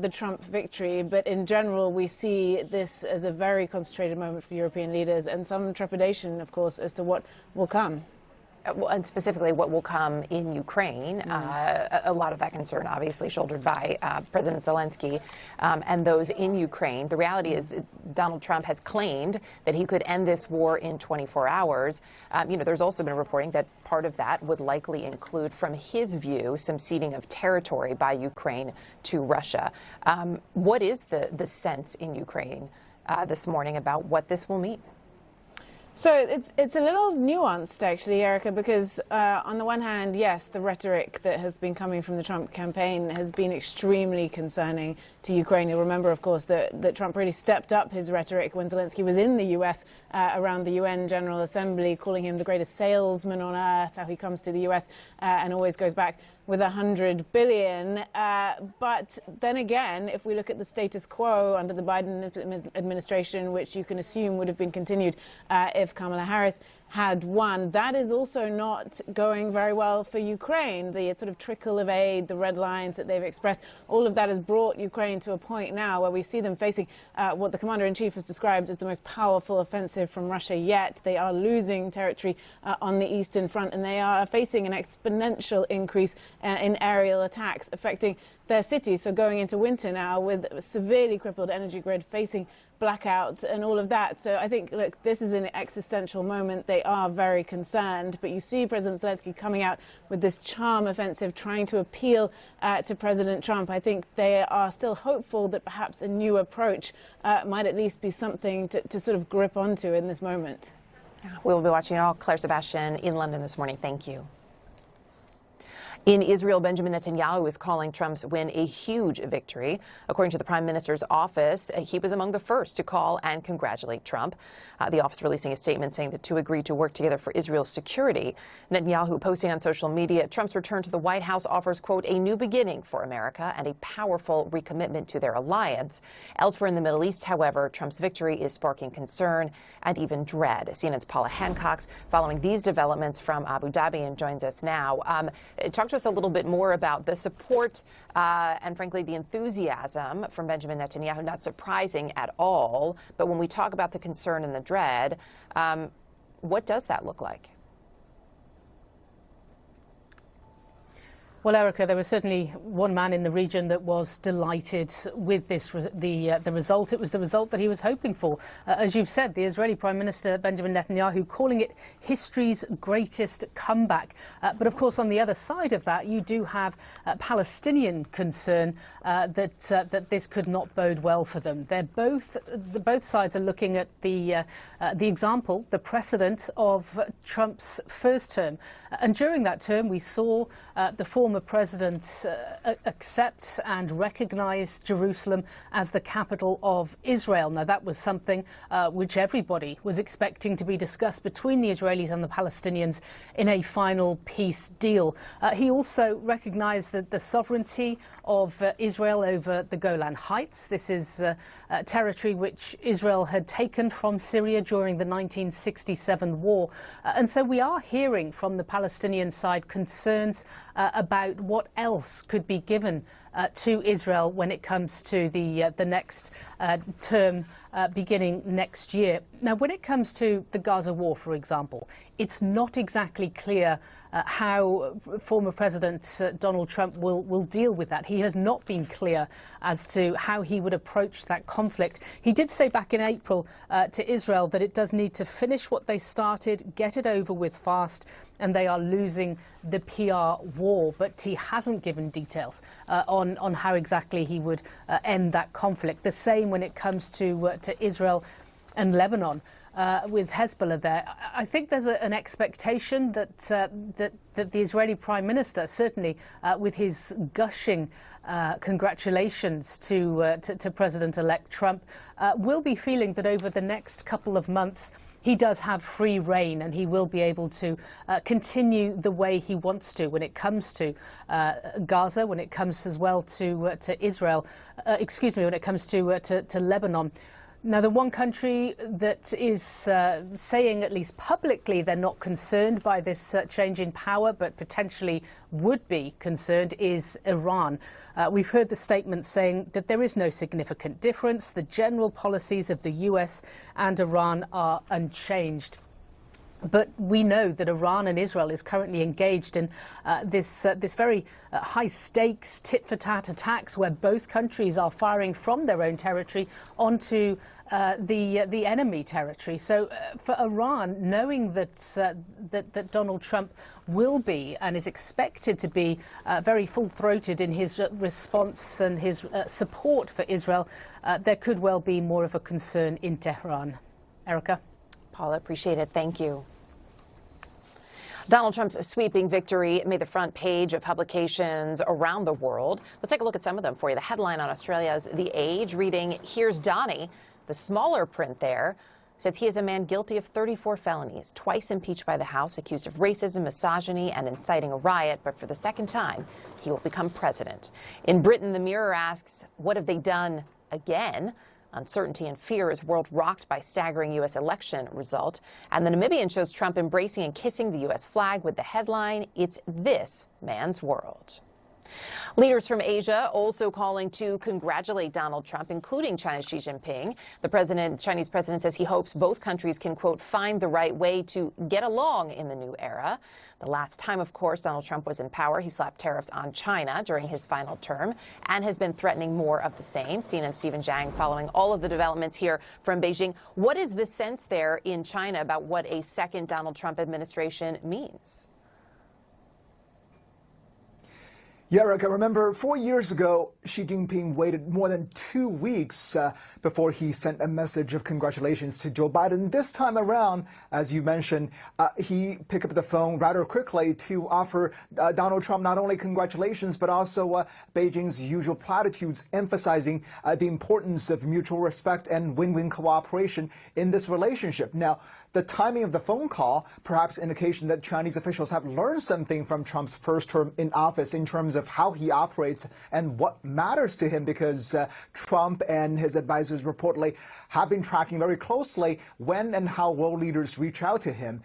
the Trump victory. But in general, we see this as a very concentrated moment for European leaders, and some trepidation, of course, as to what will come. And specifically what will come in Ukraine. A lot of that concern obviously shouldered by President Zelensky and those in Ukraine. The reality is Donald Trump has claimed that he could end this war in 24 hours. There's also been reporting that part of that would likely include, from his view, some ceding of territory by Ukraine to Russia. What is the sense in Ukraine this morning about what this will mean? So it's a little nuanced, actually, Erica, because on the one hand, yes, the rhetoric that has been coming from the Trump campaign has been extremely concerning to Ukraine. You'll remember, of course, that Trump really stepped up his rhetoric when Zelensky was in the U.S. Around the UN General Assembly, calling him the greatest salesman on earth, how he comes to the U.S. And always goes back with $100 billion. But then again, if we look at the status quo under the Biden administration, which you can assume would have been continued if Kamala Harris had won, that is also not going very well for Ukraine. The sort of trickle of aid, the red lines that they've expressed, all of that has brought Ukraine to a point now where we see them facing what the commander-in-chief has described as the most powerful offensive from Russia yet. They are losing territory on the eastern front, and they are facing an exponential increase in aerial attacks affecting their cities. So going into winter now with a severely crippled energy grid, facing blackouts and all of that. So I think, look, this is an existential moment. They are very concerned. But you see President Zelensky coming out with this charm offensive, trying to appeal to President Trump. I think they are still hopeful that perhaps a new approach might at least be something to sort of grip onto in this moment. We will be watching it all. Claire Sebastian in London this morning. Thank you. In Israel, Benjamin Netanyahu is calling Trump's win a huge victory. According to the Prime Minister's office, he was among the first to call and congratulate Trump. The office releasing a statement saying the two agreed to work together for Israel's security. Netanyahu posting on social media, Trump's return to the White House offers, quote, a new beginning for America and a powerful recommitment to their alliance. Elsewhere in the Middle East, however, Trump's victory is sparking concern and even dread. CNN's Paula Hancock's following these developments from Abu Dhabi and joins us now. Talk to us a little bit more about the support and, frankly, the enthusiasm from Benjamin Netanyahu. Not surprising at all. But when we talk about the concern and the dread, what does that look like? Well, Erica, there was certainly one man in the region that was delighted with this, the result. It was the result that he was hoping for. As you've said, the Israeli Prime Minister Benjamin Netanyahu calling it history's greatest comeback. But of course, on the other side of that, you do have Palestinian concern that this could not bode well for them. Both sides are looking at the example, the precedent of Trump's first term. And during that term, we saw the former former president accept and recognize Jerusalem as the capital of Israel. Now, that was something which everybody was expecting to be discussed between the Israelis and the Palestinians in a final peace deal. He also recognized that the sovereignty of Israel over the Golan Heights. This is territory which Israel had taken from Syria during the 1967 war. And so we are hearing from the Palestinian side concerns about what else could be given to Israel when it comes to the next term beginning next year. Now, when it comes to the Gaza war, for example, it's not exactly clear how former President Donald Trump will deal with that. He has not been clear as to how he would approach that conflict. He did say back in April to Israel that it does need to finish what they started, get it over with fast, and they are losing the PR war. But he hasn't given details on how exactly he would end that conflict. The same when it comes to Israel and Lebanon. With Hezbollah there, I think there's an expectation that the Israeli Prime Minister, certainly with his gushing congratulations to President-elect Trump, will be feeling that over the next couple of months he does have free rein and he will be able to continue the way he wants to when it comes to Gaza, when it comes as well to Israel, when it comes to Lebanon. Now, the one country that is saying, at least publicly, they're not concerned by this change in power, but potentially would be concerned, is Iran. We've heard the statement saying that there is no significant difference. The general policies of the US and Iran are unchanged. But we know that Iran and Israel is currently engaged in this very high-stakes tit-for-tat attacks where both countries are firing from their own territory onto the enemy territory. So for Iran, knowing that Donald Trump will be and is expected to be very full-throated in his response and his support for Israel, there could well be more of a concern in Tehran. Erica? Paula, appreciate it. Thank you. Donald Trump's sweeping victory made the front page of publications around the world. Let's take a look at some of them for you. The headline on Australia's The Age reading, "Here's Donnie." The smaller print there says he is a man guilty of 34 felonies, twice impeached by the House, accused of racism, misogyny, and inciting a riot. But for the second time, he will become president. In Britain, The Mirror asks, what have they done again? Uncertainty and fear as world rocked by staggering U.S. election result. And the Namibian shows Trump embracing and kissing the U.S. flag with the headline, "It's this man's world." Leaders from Asia also calling to congratulate Donald Trump, including China's Xi Jinping. The Chinese president says he hopes both countries can, quote, find the right way to get along in the new era. The last time, of course, Donald Trump was in power, he slapped tariffs on China during his final term and has been threatening more of the same. CNN's Stephen Zhang following all of the developments here from Beijing. What is the sense there in China about what a second Donald Trump administration means? Yeah, Eric, I remember 4 years ago, Xi Jinping waited more than 2 weeks before he sent a message of congratulations to Joe Biden. This time around, as you mentioned, he picked up the phone rather quickly to offer Donald Trump not only congratulations, but also Beijing's usual platitudes, emphasizing the importance of mutual respect and win-win cooperation in this relationship. Now, the timing of the phone call, perhaps indication that Chinese officials have learned something from Trump's first term in office in terms of how he operates and what matters to him, because Trump and his advisors reportedly have been tracking very closely when and how world leaders reach out to him.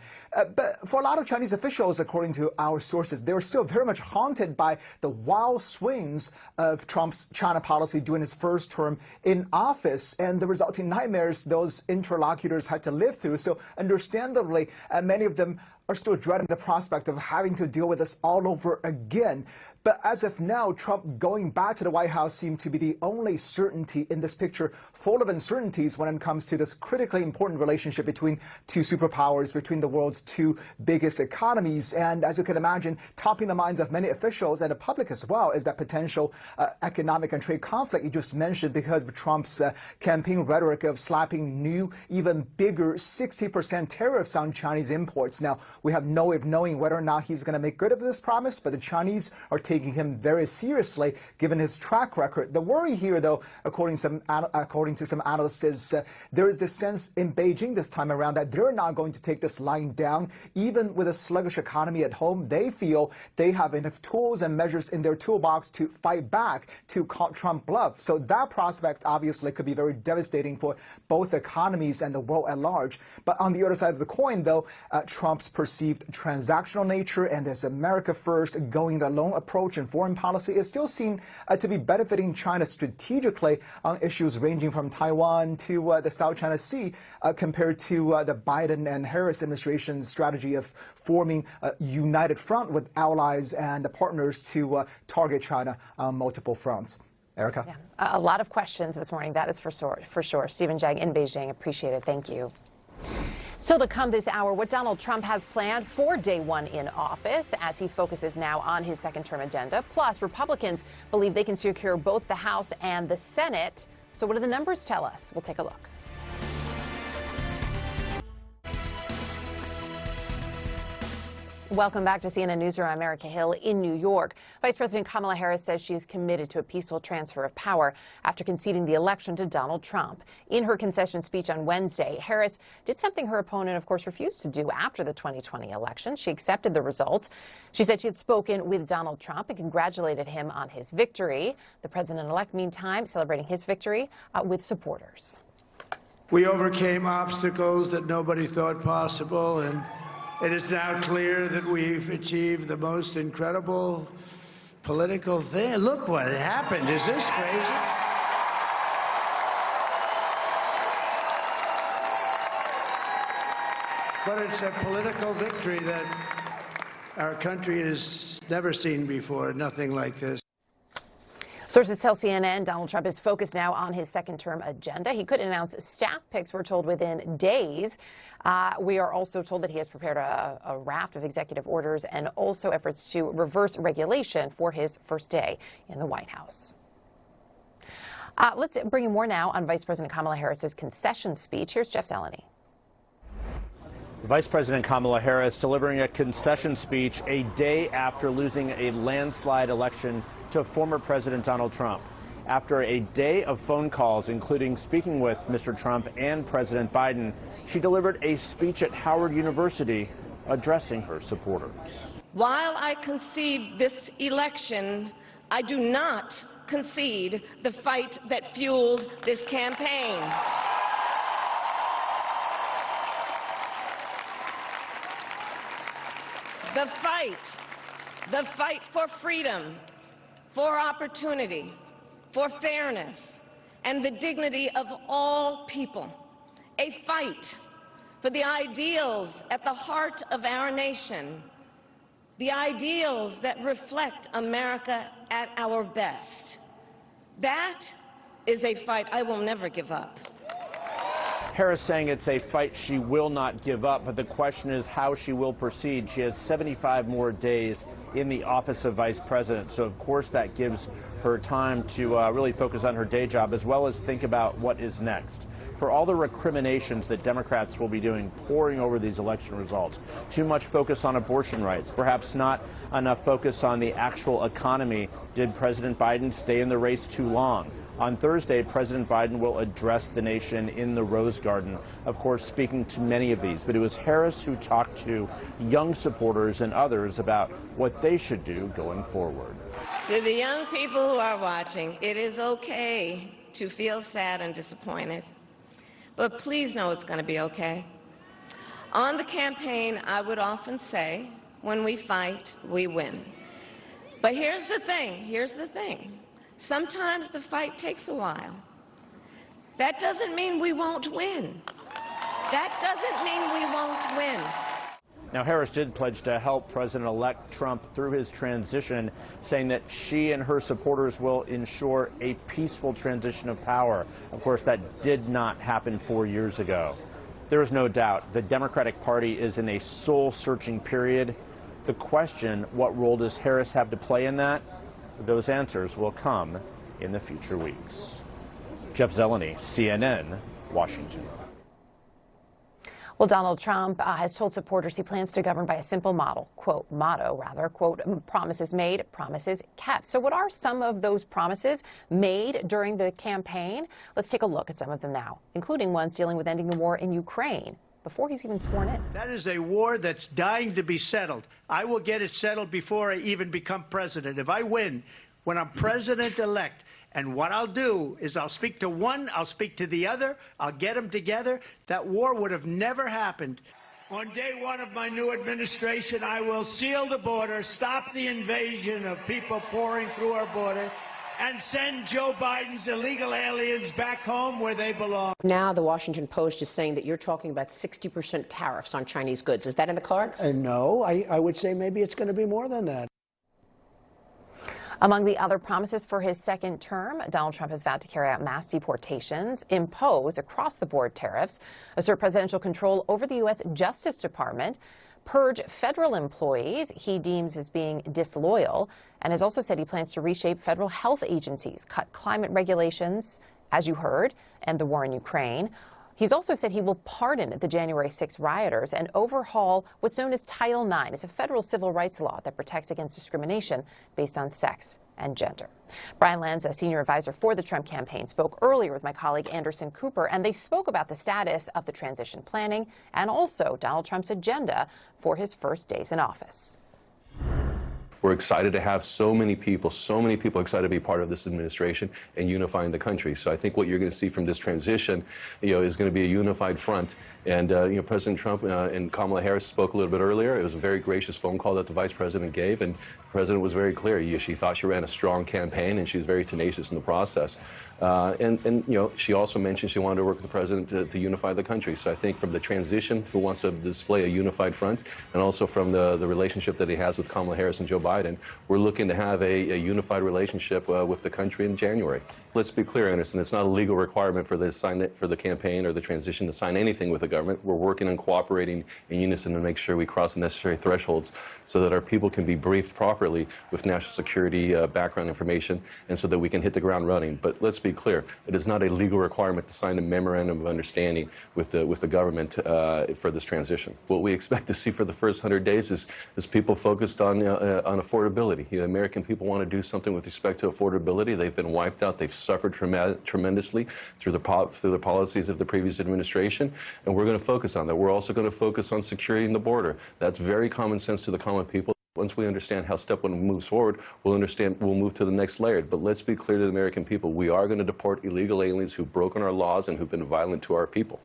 But for a lot of Chinese officials, according to our sources, they were still very much haunted by the wild swings of Trump's China policy during his first term in office and the resulting nightmares those interlocutors had to live through. So understandably, many of them are still dreading the prospect of having to deal with this all over again. But as of now, Trump going back to the White House seemed to be the only certainty in this picture, full of uncertainties when it comes to this critically important relationship between two superpowers, between the world's two biggest economies. And as you can imagine, topping the minds of many officials and the public as well is that potential economic and trade conflict you just mentioned, because of Trump's campaign rhetoric of slapping new, even bigger 60% tariffs on Chinese imports. Now, We have no way of knowing whether or not he's going to make good of this promise, but the Chinese are taking him very seriously, given his track record. The worry here, though, according to some analysts, is there is this sense in Beijing this time around that they're not going to take this lying down. Even with a sluggish economy at home, they feel they have enough tools and measures in their toolbox to fight back, to call Trump bluff. So that prospect obviously could be very devastating for both economies and the world at large. But on the other side of the coin, though, Trump's perceived transactional nature and this America first, going the alone approach in foreign policy is still seen to be benefiting China strategically on issues ranging from Taiwan to the South China Sea, compared to the Biden and Harris administration's strategy of forming a united front with allies and partners to target China on multiple fronts. Erica? Yeah, a lot of questions this morning, that is for sure. Stephen Jang in Beijing, appreciate it. Thank you. Still to come this hour, what Donald Trump has planned for day one in office as he focuses now on his second-term agenda. Plus, Republicans believe they can secure both the House and the Senate. So what do the numbers tell us? We'll take a look. Welcome back to CNN Newsroom. I'm America Hill in New York. Vice President Kamala Harris says she is committed to a peaceful transfer of power after conceding the election to Donald Trump. In her concession speech on Wednesday, Harris did something her opponent, of course, refused to do after the 2020 election. She accepted the results. She said she had spoken with Donald Trump and congratulated him on his victory. The president-elect, meantime, celebrating his victory with supporters. We overcame obstacles that nobody thought possible, and it is now clear that we've achieved the most incredible political thing. Look what happened. Is this crazy? But it's a political victory that our country has never seen before, nothing like this. Sources tell CNN Donald Trump is focused now on his second-term agenda. He could announce staff picks, we're told, within days. We are also told that he has prepared a raft of executive orders and also efforts to reverse regulation for his first day in the White House. Let's bring you more now on Vice President Kamala Harris's concession speech. Here's Jeff Zeleny. Vice President Kamala Harris delivering a concession speech a day after losing a landslide election to former President Donald Trump. After a day of phone calls, including speaking with Mr. Trump and President Biden, she delivered a speech at Howard University addressing her supporters. While I concede this election, I do not concede the fight that fueled this campaign. The fight for freedom, for opportunity, for fairness, and the dignity of all people. A fight for the ideals at the heart of our nation, the ideals that reflect America at our best. That is a fight I will never give up. Harris saying it's a fight she will not give up, but the question is how she will proceed. She has 75 more days in the office of vice president, so of course that gives her time to really focus on her day job as well as think about what is next. For all the recriminations that Democrats will be doing, poring over these election results, too much focus on abortion rights, perhaps not enough focus on the actual economy. Did President Biden stay in the race too long? On Thursday, President Biden will address the nation in the Rose Garden, of course, speaking to many of these. But it was Harris who talked to young supporters and others about what they should do going forward. To the young people who are watching, it is okay to feel sad and disappointed, but please know it's going to be okay. On the campaign, I would often say, when we fight, we win. But here's the thing. Sometimes the fight takes a while. That doesn't mean we won't win. Now, Harris did pledge to help President-elect Trump through his transition, saying that she and her supporters will ensure a peaceful transition of power. Of course, that did not happen 4 years ago. There is no doubt the Democratic Party is in a soul-searching period. The question, what role does Harris have to play in that? Those answers will come in the future weeks. Jeff Zeleny, CNN, Washington. Well, Donald Trump has told supporters he plans to govern by a simple motto, promises made, promises kept. So what are some of those promises made during the campaign? Let's take a look at some of them now, including ones dealing with ending the war in Ukraine before he's even sworn in. That is a war that's dying to be settled. I will get it settled before I even become president. If I win, when I'm president-elect, and what I'll do is I'll speak to one, I'll speak to the other, I'll get them together. That war would have never happened. On day one of my new administration, I will seal the border, stop the invasion of people pouring through our border, and send Joe Biden's illegal aliens back home where they belong. Now the Washington Post is saying that you're talking about 60% tariffs on Chinese goods. Is that in the cards? No, I would say maybe it's going to be more than that. Among the other promises for his second term, Donald Trump has vowed to carry out mass deportations, impose across-the-board tariffs, assert presidential control over the U.S. Justice Department, purge federal employees he deems as being disloyal, and has also said he plans to reshape federal health agencies, cut climate regulations, as you heard, and the war in Ukraine. He's also said he will pardon the January 6 rioters and overhaul what's known as Title IX. It's a federal civil rights law that protects against discrimination based on sex and gender. Brian Lanza, senior advisor for the Trump campaign, spoke earlier with my colleague Anderson Cooper, and they spoke about the status of the transition planning and also Donald Trump's agenda for his first days in office. We're excited to have so many people excited to be part of this administration and unifying the country. So I think what you're going to see from this transition, is going to be a unified front. And, President Trump and Kamala Harris spoke a little bit earlier. It was a very gracious phone call that the vice president gave, and the president was very clear. She thought she ran a strong campaign, and she was very tenacious in the process. She also mentioned she wanted to work with the president to unify the country. So I think from the transition, who wants to display a unified front, and also from the relationship that he has with Kamala Harris and Joe Biden, we're looking to have a unified relationship with the country in January. Let's be clear, Anderson, it's not a legal requirement for the campaign or the transition to sign anything with the government. We're working on cooperating in unison to make sure we cross the necessary thresholds so that our people can be briefed properly with national security background information, and so that we can hit the ground running. But let's be clear, it is not a legal requirement to sign a memorandum of understanding with the government for this transition. What we expect to see for the first 100 days is people focused on affordability. The American people want to do something with respect to affordability. They've been wiped out. They've suffered tremendously through the policies of the previous administration, and we're going to focus on that. We're also going to focus on securing the border. That's very common sense to the common people. Once we understand how step one moves forward, we'll move to the next layer. But let's be clear to the American people, we are going to deport illegal aliens who've broken our laws and who've been violent to our people.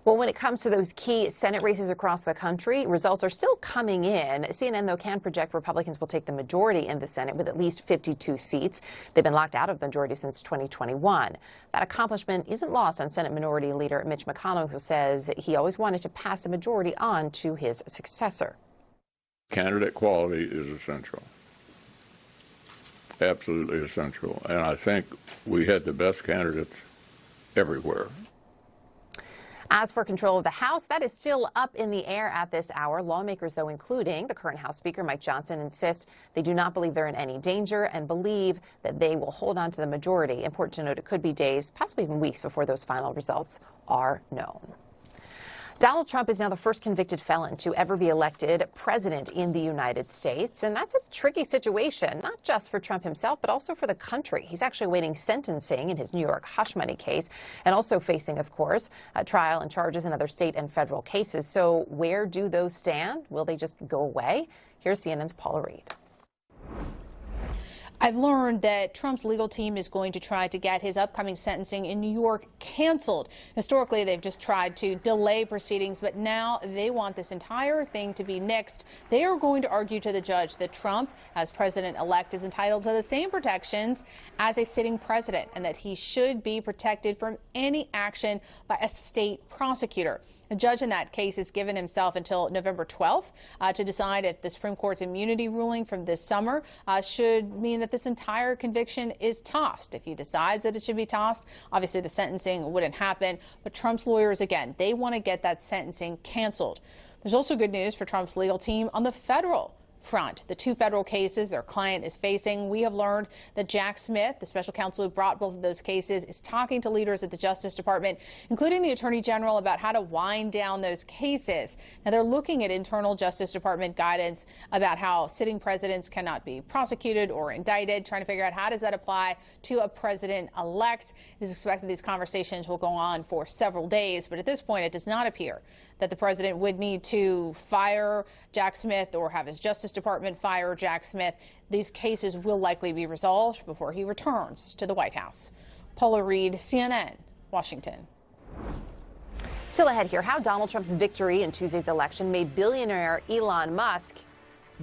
Well, when it comes to those key Senate races across the country, results are still coming in. CNN, though, can project Republicans will take the majority in the Senate with at least 52 seats. They've been locked out of majority since 2021. That accomplishment isn't lost on Senate Minority Leader Mitch McConnell, who says he always wanted to pass the majority on to his successor. Candidate quality is essential. Absolutely essential. And I think we had the best candidates everywhere. As for control of the House, that is still up in the air at this hour. Lawmakers, though, including the current House Speaker, Mike Johnson, insist they do not believe they're in any danger and believe that they will hold on to the majority. Important to note, it could be days, possibly even weeks, before those final results are known. Donald Trump is now the first convicted felon to ever be elected president in the United States. And that's a tricky situation, not just for Trump himself, but also for the country. He's actually awaiting sentencing in his New York hush money case and also facing, of course, a trial and charges in other state and federal cases. So where do those stand? Will they just go away? Here's CNN's Paula Reed. I've learned that Trump's legal team is going to try to get his upcoming sentencing in New York canceled. Historically, they've just tried to delay proceedings, but now they want this entire thing to be nixed. They are going to argue to the judge that Trump, as president-elect, is entitled to the same protections as a sitting president and that he should be protected from any action by a state prosecutor. The judge in that case has given himself until November 12th to decide if the Supreme Court's immunity ruling from this summer should mean that this entire conviction is tossed. If he decides that it should be tossed, obviously the sentencing wouldn't happen. But Trump's lawyers, again, they want to get that sentencing canceled. There's also good news for Trump's legal team on the federal front. The two federal cases their client is facing, we have learned that Jack Smith, the special counsel who brought both of those cases, is talking to leaders at the Justice Department, including the Attorney General, about how to wind down those cases. Now, they're looking at internal Justice Department guidance about how sitting presidents cannot be prosecuted or indicted, trying to figure out how does that apply to a president-elect. It is expected these conversations will go on for several days, but at this point, it does not appear that the president would need to fire Jack Smith or have his Justice Department fire Jack Smith. These cases will likely be resolved before he returns to the White House. Paula Reed, CNN, Washington. Still ahead here, how Donald Trump's victory in Tuesday's election made billionaire Elon Musk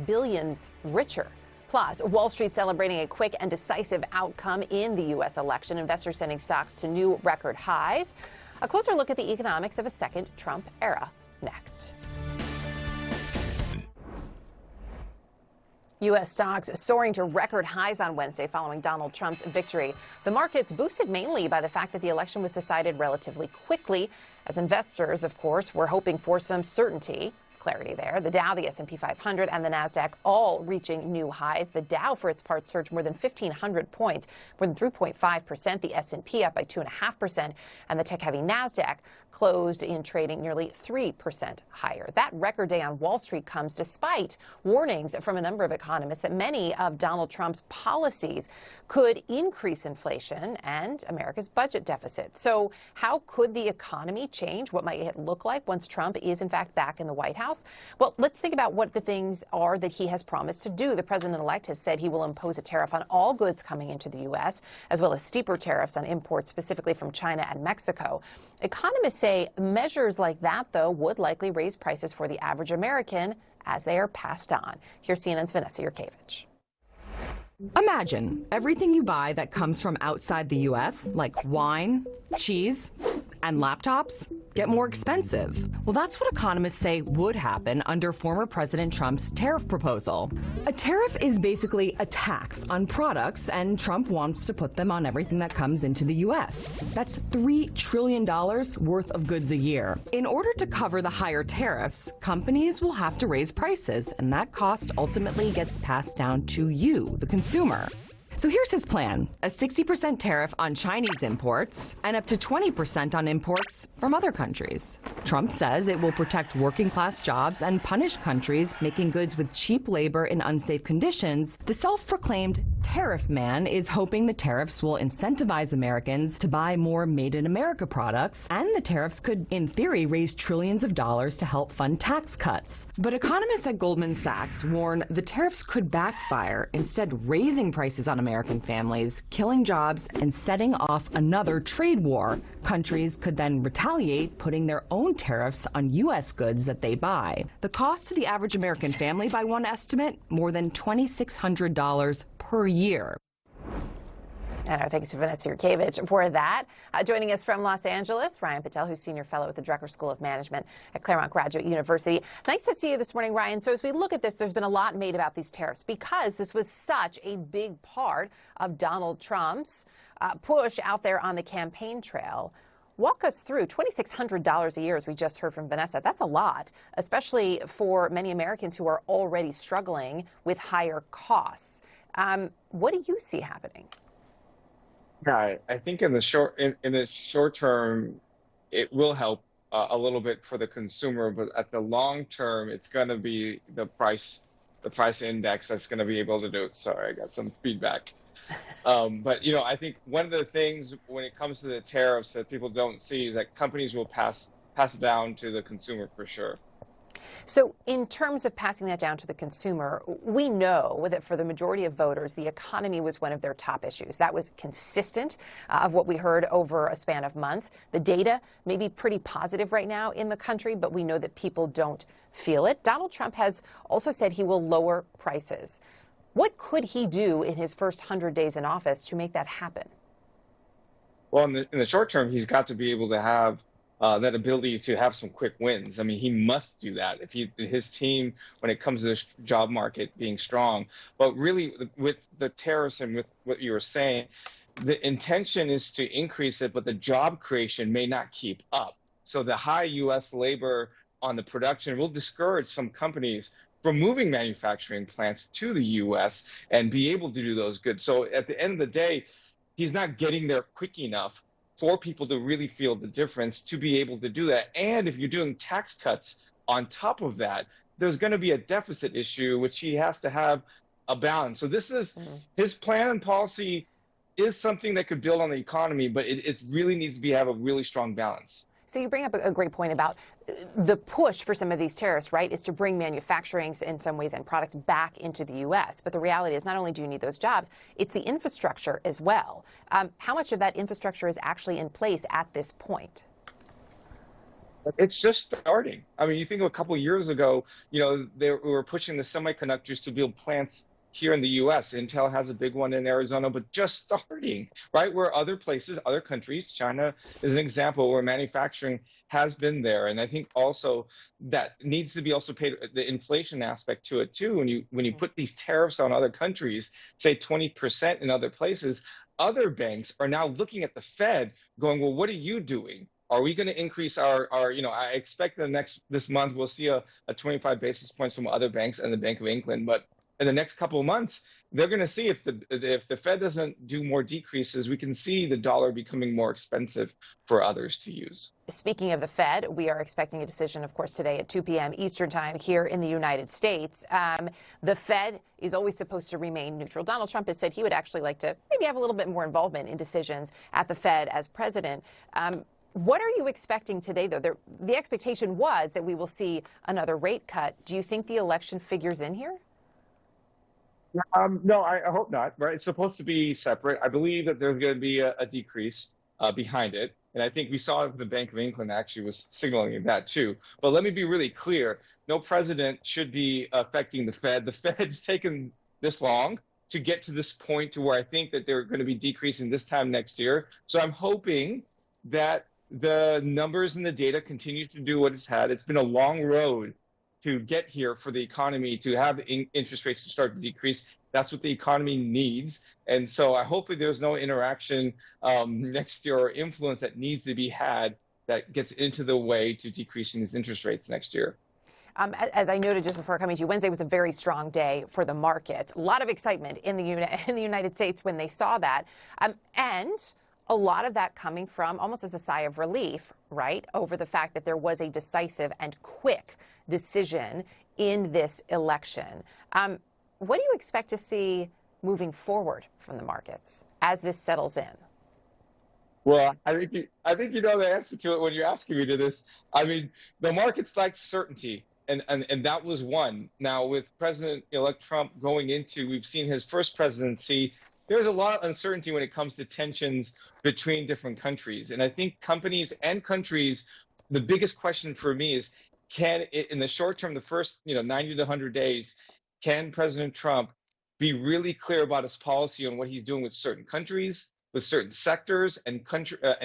billions richer. Plus, Wall Street celebrating a quick and decisive outcome in the U.S. election. Investors sending stocks to new record highs. A closer look at the economics of a second Trump era next. U.S. stocks soaring to record highs on Wednesday following Donald Trump's victory. The markets boosted mainly by the fact that the election was decided relatively quickly, as investors, of course, were hoping for some certainty. Clarity there. The Dow, the S&P 500, and the Nasdaq all reaching new highs. The Dow, for its part, surged more than 1,500 points, more than 3.5%. The S&P up by 2.5%, and the tech-heavy Nasdaq closed in trading nearly 3% higher. That record day on Wall Street comes despite warnings from a number of economists that many of Donald Trump's policies could increase inflation and America's budget deficit. So how could the economy change? What might it look like once Trump is, in fact, back in the White House? Well, let's think about what the things are that he has promised to do. The president-elect has said he will impose a tariff on all goods coming into the U.S., as well as steeper tariffs on imports, specifically from China and Mexico. Economists say measures like that, though, would likely raise prices for the average American as they are passed on. Here's CNN's Vanessa Yurkevich. Imagine everything you buy that comes from outside the U.S., like wine, cheese, and laptops, get more expensive. Well, that's what economists say would happen under former President Trump's tariff proposal. A tariff is basically a tax on products, and Trump wants to put them on everything that comes into the U.S. That's $3 trillion worth of goods a year. In order to cover the higher tariffs, companies will have to raise prices, and that cost ultimately gets passed down to you, the consumer. So here's his plan: a 60% tariff on Chinese imports and up to 20% on imports from other countries. Trump says it will protect working-class jobs and punish countries making goods with cheap labor in unsafe conditions. The self-proclaimed tariff man is hoping the tariffs will incentivize Americans to buy more made-in-America products, and the tariffs could, in theory, raise trillions of dollars to help fund tax cuts. But economists at Goldman Sachs warn the tariffs could backfire, instead raising prices on American families, killing jobs, and setting off another trade war. Countries could then retaliate, putting their own tariffs on U.S. goods that they buy. The cost to the average American family, by one estimate, more than $2,600 per year. And our thanks to Vanessa Yurkevich for that. Joining us from Los Angeles, Ryan Patel, who's Senior Fellow at the Drucker School of Management at Claremont Graduate University. Nice to see you this morning, Ryan. So as we look at this, there's been a lot made about these tariffs because this was such a big part of Donald Trump's push out there on the campaign trail. Walk us through $2,600 a year, as we just heard from Vanessa. That's a lot, especially for many Americans who are already struggling with higher costs. What do you see happening? Yeah, I think in the short term, it will help a little bit for the consumer, but at the long term, it's going to be the price index that's going to be able to do it. Sorry, I got some feedback. But I think one of the things when it comes to the tariffs that people don't see is that companies will pass it down to the consumer for sure. So in terms of passing that down to the consumer, we know that for the majority of voters, the economy was one of their top issues. That was consistent of what we heard over a span of months. The data may be pretty positive right now in the country, but we know that people don't feel it. Donald Trump has also said he will lower prices. What could he do in his first 100 days in office to make that happen? Well, in the short term, he's got to be able to have that ability to have some quick wins. I mean, he must do that if his team, when it comes to the job market being strong. But really, with the tariffs and with what you were saying, the intention is to increase it, but the job creation may not keep up. So the high U.S. labor on the production will discourage some companies from moving manufacturing plants to the U.S. and be able to do those goods. So at the end of the day, he's not getting there quick enough for people to really feel the difference to be able to do that. And if you're doing tax cuts on top of that, there's going to be a deficit issue, which he has to have a balance. So this is his plan and policy is something that could build on the economy, but it really needs to have a really strong balance. So you bring up a great point about the push for some of these tariffs, right, is to bring manufacturing in some ways and products back into the U.S. But the reality is not only do you need those jobs, it's the infrastructure as well. How much of that infrastructure is actually in place at this point? It's just starting. I mean, you think of a couple of years ago, we were pushing the semiconductors to build plants here in the U.S. Intel has a big one in Arizona, but just starting, right? Where other places, other countries, China is an example where manufacturing has been there. And I think also that needs to be also paid, the inflation aspect to it too. When you put these tariffs on other countries, say 20% in other places, other banks are now looking at the Fed going, well, what are you doing? Are we going to increase our I expect this month we'll see a 25 basis points from other banks and the Bank of England, but in the next couple of months, they're going to see if the Fed doesn't do more decreases, we can see the dollar becoming more expensive for others to use. Speaking of the Fed, we are expecting a decision, of course, today at 2 p.m. Eastern time here in the United States. The Fed is always supposed to remain neutral. Donald Trump has said he would actually like to maybe have a little bit more involvement in decisions at the Fed as president. What are you expecting today, though? The expectation was that we will see another rate cut. Do you think the election figures in here? No, I hope not. Right? It's supposed to be separate. I believe that there's going to be a decrease behind it. And I think we saw the Bank of England actually was signaling that too. But let me be really clear. No president should be affecting the Fed. The Fed's taken this long to get to this point to where I think that they're going to be decreasing this time next year. So I'm hoping that the numbers and the data continue to do what it's had. It's been a long road to get here for the economy, to have interest rates to start to decrease. That's what the economy needs. And so I hope that there's no interaction next year or influence that needs to be had that gets into the way to decreasing these interest rates next year. As I noted just before coming to you, Wednesday was a very strong day for the markets. A lot of excitement in the United States when they saw that. And a lot of that coming from almost as a sigh of relief, right, over the fact that there was a decisive and quick decision in this election. What do you expect to see moving forward from the markets as this settles in? Well, I think you know the answer to it when you're asking me to this. I mean, the markets like certainty, and that was one. Now, with President-elect Trump going into, we've seen his first presidency, there's a lot of uncertainty when it comes to tensions between different countries. And I think companies and countries, the biggest question for me is, can it, in the short term, the first 90 to 100 days, can President Trump be really clear about his policy on what he's doing with certain countries, with certain sectors, and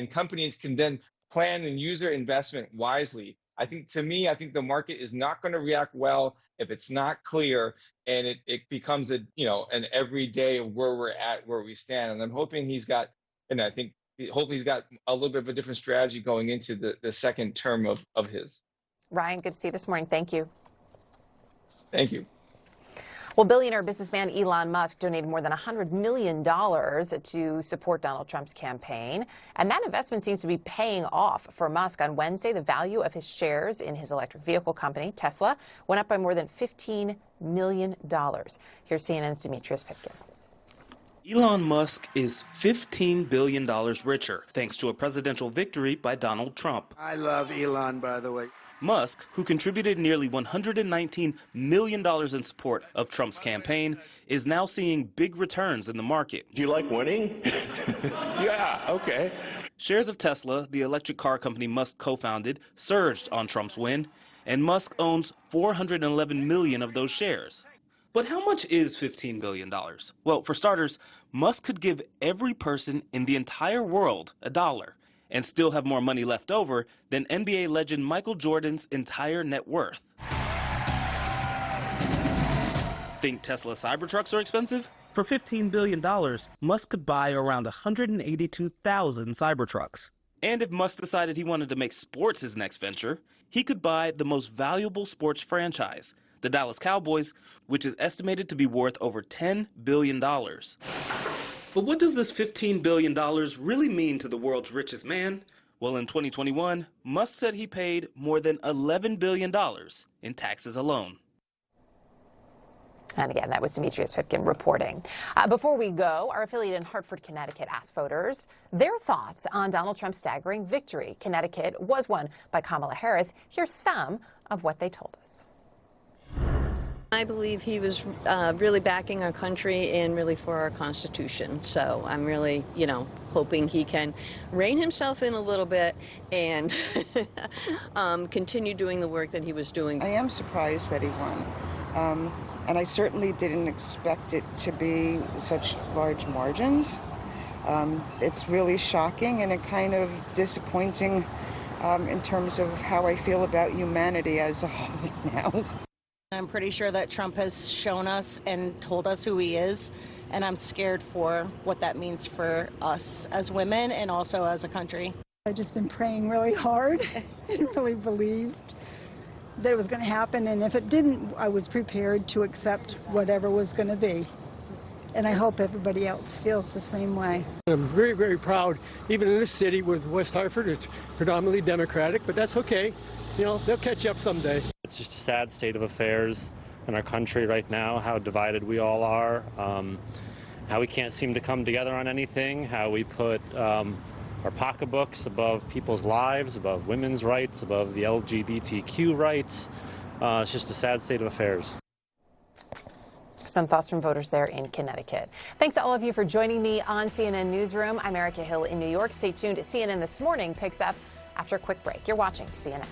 companies can then plan and use their investment wisely? I think the market is not going to react well if it's not clear and it becomes an everyday of where we're at, where we stand. And I'm hoping hopefully he's got a little bit of a different strategy going into the second term of his. Ryan, good to see you this morning. Thank you. Thank you. Well, billionaire businessman Elon Musk donated more than $100 million to support Donald Trump's campaign. And that investment seems to be paying off for Musk. On Wednesday, the value of his shares in his electric vehicle company, Tesla, went up by more than $15 million. Here's CNN's Demetrius Pitkin. Elon Musk is $15 billion richer, thanks to a presidential victory by Donald Trump. I love Elon, by the way. Musk, who contributed nearly $119 million in support of Trump's campaign, is now seeing big returns in the market. Do you like winning? Yeah, okay. Shares of Tesla, the electric car company Musk co-founded, surged on Trump's win, and Musk owns 411 million of those shares. But how much is $15 billion? Well, for starters, Musk could give every person in the entire world $1 and still have more money left over than NBA legend Michael Jordan's entire net worth. Think Tesla Cybertrucks are expensive? For $15 billion, Musk could buy around 182,000 Cybertrucks. And if Musk decided he wanted to make sports his next venture, he could buy the most valuable sports franchise, the Dallas Cowboys, which is estimated to be worth over $10 billion. But what does this $15 billion really mean to the world's richest man? Well, in 2021, Musk said he paid more than $11 billion in taxes alone. And again, that was Demetrius Pipkin reporting. Before we go, our affiliate in Hartford, Connecticut asked voters their thoughts on Donald Trump's staggering victory. Connecticut was won by Kamala Harris. Here's some of what they told us. I believe he was really backing our country and really for our Constitution. So I'm really, hoping he can rein himself in a little bit and continue doing the work that he was doing. I am surprised that he won. And I certainly didn't expect it to be such large margins. It's really shocking and kind of disappointing in terms of how I feel about humanity as a whole now. I'm pretty sure that Trump has shown us and told us who he is, and I'm scared for what that means for us as women and also as a country. I've just been praying really hard and really believed that it was going to happen, and if it didn't, I was prepared to accept whatever was going to be. And I hope everybody else feels the same way. I'm very, very proud, even in this city with West Hartford, it's predominantly Democratic, but that's okay. They'll catch up someday. It's just a sad state of affairs in our country right now, how divided we all are, how we can't seem to come together on anything, how we put our pocketbooks above people's lives, above women's rights, above the LGBTQ rights. It's just a sad state of affairs. Some thoughts from voters there in Connecticut. Thanks to all of you for joining me on CNN Newsroom. I'm Erica Hill in New York. Stay tuned. CNN This Morning picks up after a quick break. You're watching CNN.